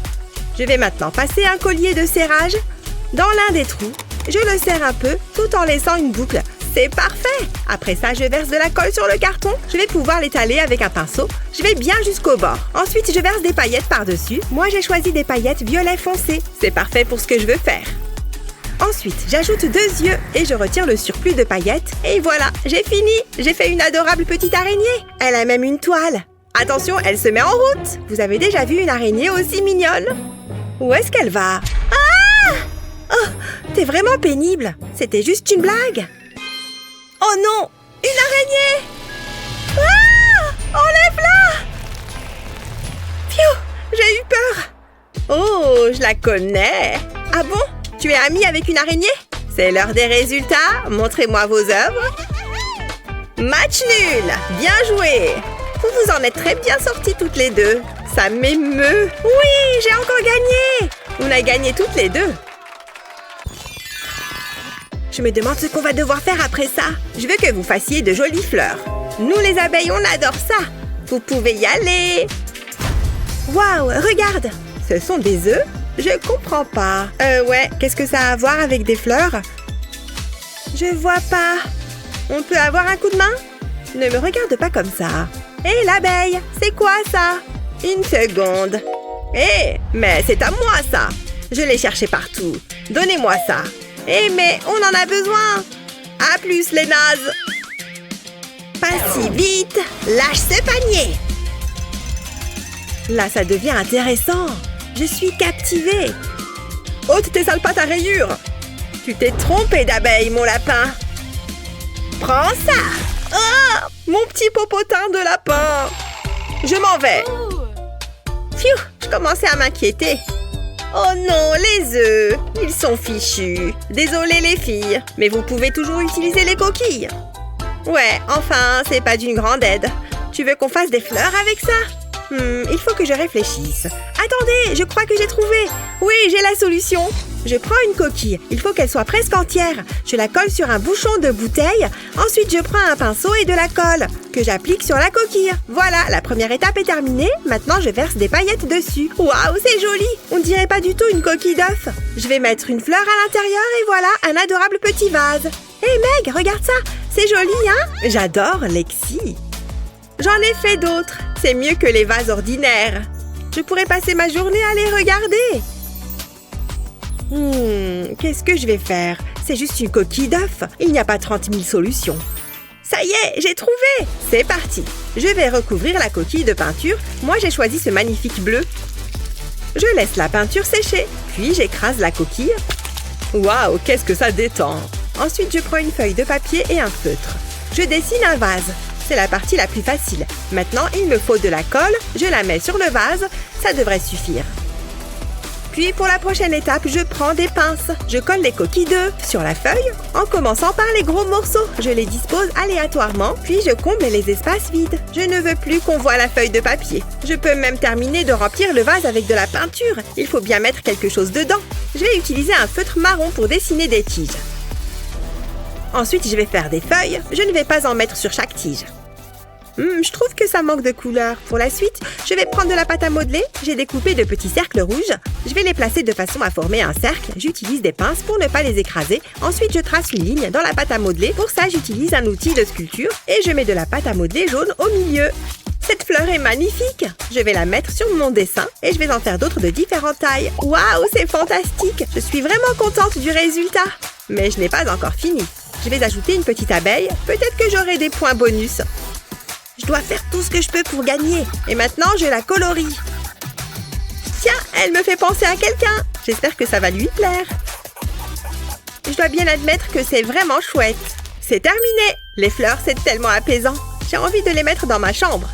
Je vais maintenant passer un collier de serrage dans l'un des trous. Je le serre un peu tout en laissant une boucle. C'est parfait! Après ça, je verse de la colle sur le carton. Je vais pouvoir l'étaler avec un pinceau. Je vais bien jusqu'au bord. Ensuite, je verse des paillettes par-dessus. Moi, j'ai choisi des paillettes violet foncé. C'est parfait pour ce que je veux faire. Ensuite, j'ajoute 2 yeux et je retire le surplus de paillettes. Et voilà, j'ai fini! J'ai fait une adorable petite araignée. Elle a même une toile. Attention, elle se met en route. Vous avez déjà vu une araignée aussi mignonne? Où est-ce qu'elle va? Ah! Oh, t'es vraiment pénible. C'était juste une blague. Oh non! Une araignée! Ah! Enlève-la! Pfiou! J'ai eu peur! Oh, je la connais! Ah bon? Tu es amie avec une araignée? C'est l'heure des résultats. Montrez-moi vos œuvres. Match nul! Bien joué! Vous vous en êtes très bien sorties toutes les deux. Ça m'émeut. Oui, j'ai encore gagné! On a gagné toutes les deux. Je me demande ce qu'on va devoir faire après ça. Je veux que vous fassiez de jolies fleurs. Nous, les abeilles, on adore ça. Vous pouvez y aller. Waouh, regarde! Ce sont des œufs? Je comprends pas. Ouais, qu'est-ce que ça a à voir avec des fleurs? Je vois pas. On peut avoir un coup de main? Ne me regarde pas comme ça. Hé, l'abeille, c'est quoi ça? Une seconde. Hé, mais c'est à moi ça. Je l'ai cherché partout. Donnez-moi ça. Eh mais on en a besoin! À plus les nazes! Pas si vite! Lâche ce panier! Là, ça devient intéressant! Je suis captivée! Ôte tes sales pattes à rayures! Tu t'es trompé d'abeille, mon lapin! Prends ça! Ah! Mon petit popotin de lapin! Je m'en vais! Pfiou! Je commençais à m'inquiéter! Oh non, les œufs! Ils sont fichus. Désolée les filles, mais vous pouvez toujours utiliser les coquilles. Ouais, enfin, c'est pas d'une grande aide. Tu veux qu'on fasse des fleurs avec ça? Il faut que je réfléchisse. Attendez, je crois que j'ai trouvé. Oui, j'ai la solution. Je prends une coquille. Il faut qu'elle soit presque entière. Je la colle sur un bouchon de bouteille. Ensuite, je prends un pinceau et de la colle que j'applique sur la coquille. Voilà, la première étape est terminée. Maintenant, je verse des paillettes dessus. Waouh, c'est joli! On dirait pas du tout une coquille d'œuf. Je vais mettre une fleur à l'intérieur et voilà, un adorable petit vase. Hé Meg, regarde ça! C'est joli, hein? J'adore, Lexi. J'en ai fait d'autres. C'est mieux que les vases ordinaires. Je pourrais passer ma journée à les regarder. Qu'est-ce que je vais faire? C'est juste une coquille d'œuf. Il n'y a pas 30 000 solutions. Ça y est, j'ai trouvé! C'est parti. Je vais recouvrir la coquille de peinture. Moi, j'ai choisi ce magnifique bleu. Je laisse la peinture sécher. Puis, j'écrase la coquille. Waouh, qu'est-ce que ça détend! Ensuite, je prends une feuille de papier et un feutre. Je dessine un vase. C'est la partie la plus facile. Maintenant, il me faut de la colle. Je la mets sur le vase. Ça devrait suffire. Puis, pour la prochaine étape, je prends des pinces. Je colle les coquilles d'œufs sur la feuille, en commençant par les gros morceaux. Je les dispose aléatoirement, puis je comble les espaces vides. Je ne veux plus qu'on voie la feuille de papier. Je peux même terminer de remplir le vase avec de la peinture. Il faut bien mettre quelque chose dedans. Je vais utiliser un feutre marron pour dessiner des tiges. Ensuite, je vais faire des feuilles. Je ne vais pas en mettre sur chaque tige. Je trouve que ça manque de couleur. Pour la suite, je vais prendre de la pâte à modeler. J'ai découpé de petits cercles rouges. Je vais les placer de façon à former un cercle. J'utilise des pinces pour ne pas les écraser. Ensuite, je trace une ligne dans la pâte à modeler. Pour ça, j'utilise un outil de sculpture et je mets de la pâte à modeler jaune au milieu. Cette fleur est magnifique. Je vais la mettre sur mon dessin et je vais en faire d'autres de différentes tailles. Waouh, c'est fantastique. Je suis vraiment contente du résultat. Mais je n'ai pas encore fini. Je vais ajouter une petite abeille. Peut-être que j'aurai des points bonus. Je dois faire tout ce que je peux pour gagner. Et maintenant, je la colorie. Tiens, elle me fait penser à quelqu'un. J'espère que ça va lui plaire. Je dois bien admettre que c'est vraiment chouette. C'est terminé. Les fleurs, c'est tellement apaisant. J'ai envie de les mettre dans ma chambre.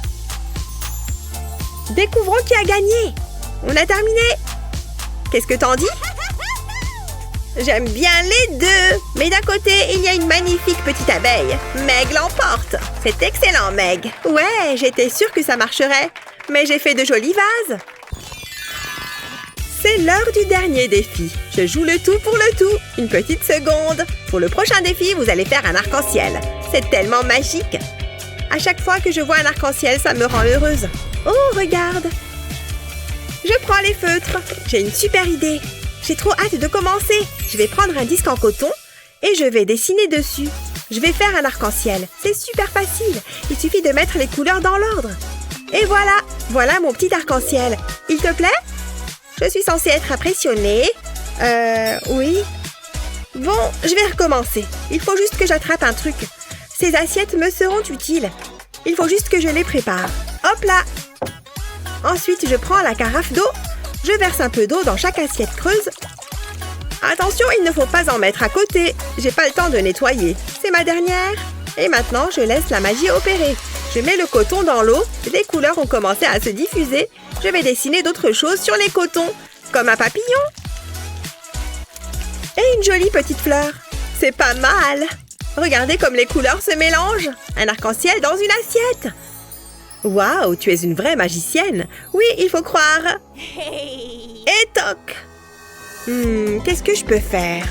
Découvrons qui a gagné. On a terminé. Qu'est-ce que t'en dis? J'aime bien les deux. Mais d'un côté, il y a une magnifique petite abeille. Meg l'emporte. C'est excellent, Meg. Ouais, j'étais sûre que ça marcherait. Mais j'ai fait de jolis vases. C'est l'heure du dernier défi. Je joue le tout pour le tout. Une petite seconde. Pour le prochain défi, vous allez faire un arc-en-ciel. C'est tellement magique. À chaque fois que je vois un arc-en-ciel, ça me rend heureuse. Oh, regarde! Je prends les feutres. J'ai une super idée. J'ai trop hâte de commencer. Je vais prendre un disque en coton et je vais dessiner dessus. Je vais faire un arc-en-ciel. C'est super facile. Il suffit de mettre les couleurs dans l'ordre. Et voilà! Voilà mon petit arc-en-ciel. Il te plaît? Je suis censée être impressionnée. Oui. Bon, je vais recommencer. Il faut juste que j'attrape un truc. Ces assiettes me seront utiles. Il faut juste que je les prépare. Hop là! Ensuite, je prends la carafe d'eau. Je verse un peu d'eau dans chaque assiette creuse. Attention, il ne faut pas en mettre à côté. J'ai pas le temps de nettoyer. C'est ma dernière. Et maintenant, je laisse la magie opérer. Je mets le coton dans l'eau. Les couleurs ont commencé à se diffuser. Je vais dessiner d'autres choses sur les cotons, comme un papillon. Et une jolie petite fleur. C'est pas mal. Regardez comme les couleurs se mélangent. Un arc-en-ciel dans une assiette. Waouh, tu es une vraie magicienne. Oui, il faut croire. Et toc. Qu'est-ce que je peux faire?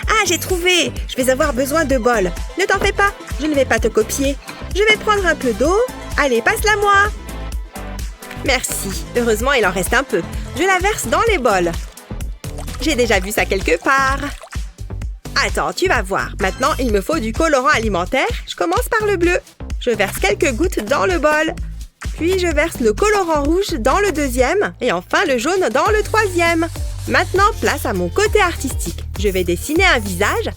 Ah, j'ai trouvé. Je vais avoir besoin de bols. Ne t'en fais pas, je ne vais pas te copier. Je vais prendre un peu d'eau. Allez, passe-la moi. Merci. Heureusement, il en reste un peu. Je la verse dans les bols. J'ai déjà vu ça quelque part. Attends, tu vas voir. Maintenant, il me faut du colorant alimentaire. Je commence par le bleu. Je verse quelques gouttes dans le bol. Puis, je verse le colorant rouge dans le deuxième. Et enfin, le jaune dans le troisième. Maintenant, place à mon côté artistique. Je vais dessiner un visage.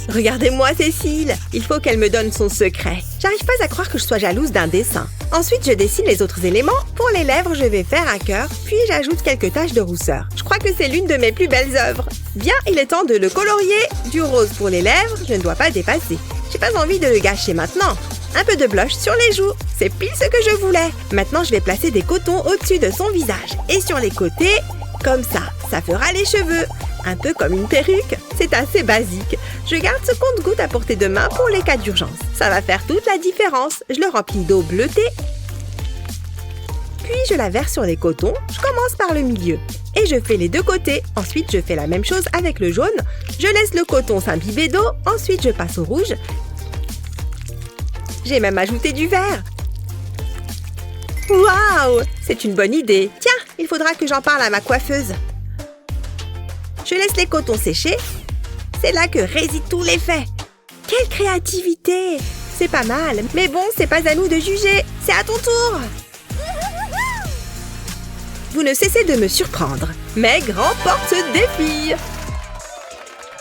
Regardez-moi Cécile. Il faut qu'elle me donne son secret. J'arrive pas à croire que je sois jalouse d'un dessin. Ensuite, je dessine les autres éléments. Pour les lèvres, je vais faire un cœur. Puis, j'ajoute quelques taches de rousseur. Je crois que c'est l'une de mes plus belles œuvres. Bien, il est temps de le colorier. Du rose pour les lèvres, je ne dois pas dépasser. J'ai pas envie de le gâcher maintenant. Un peu de blush sur les joues. C'est pile ce que je voulais. Maintenant, je vais placer des cotons au-dessus de son visage. Et sur les côtés, comme ça. Ça fera les cheveux. Un peu comme une perruque. C'est assez basique. Je garde ce compte-gouttes à portée de main pour les cas d'urgence. Ça va faire toute la différence. Je le remplis d'eau bleutée. Puis, je la verse sur les cotons. Je commence par le milieu. Et je fais les deux côtés. Ensuite, je fais la même chose avec le jaune. Je laisse le coton s'imbiber d'eau. Ensuite, je passe au rouge. J'ai même ajouté du vert. Waouh! C'est une bonne idée. Tiens, il faudra que j'en parle à ma coiffeuse. Je laisse les cotons sécher. C'est là que réside tout l'effet. Quelle créativité! C'est pas mal, mais bon, c'est pas à nous de juger. C'est à ton tour. Vous ne cessez de me surprendre. Meg remporte ce défi.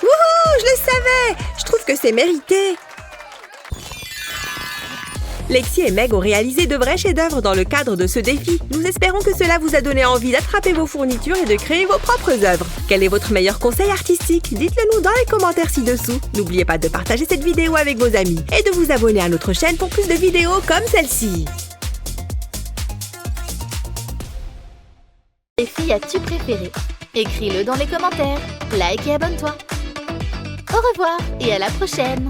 Wouhou! Je le savais! Je trouve que c'est mérité. Lexi et Meg ont réalisé de vrais chefs-d'œuvre dans le cadre de ce défi. Nous espérons que cela vous a donné envie d'attraper vos fournitures et de créer vos propres œuvres. Quel est votre meilleur conseil artistique? Dites-le nous dans les commentaires ci-dessous. N'oubliez pas de partager cette vidéo avec vos amis et de vous abonner à notre chaîne pour plus de vidéos comme celle-ci. Défi as-tu préféré? Écris-le dans les commentaires. Like et abonne-toi. Au revoir et à la prochaine.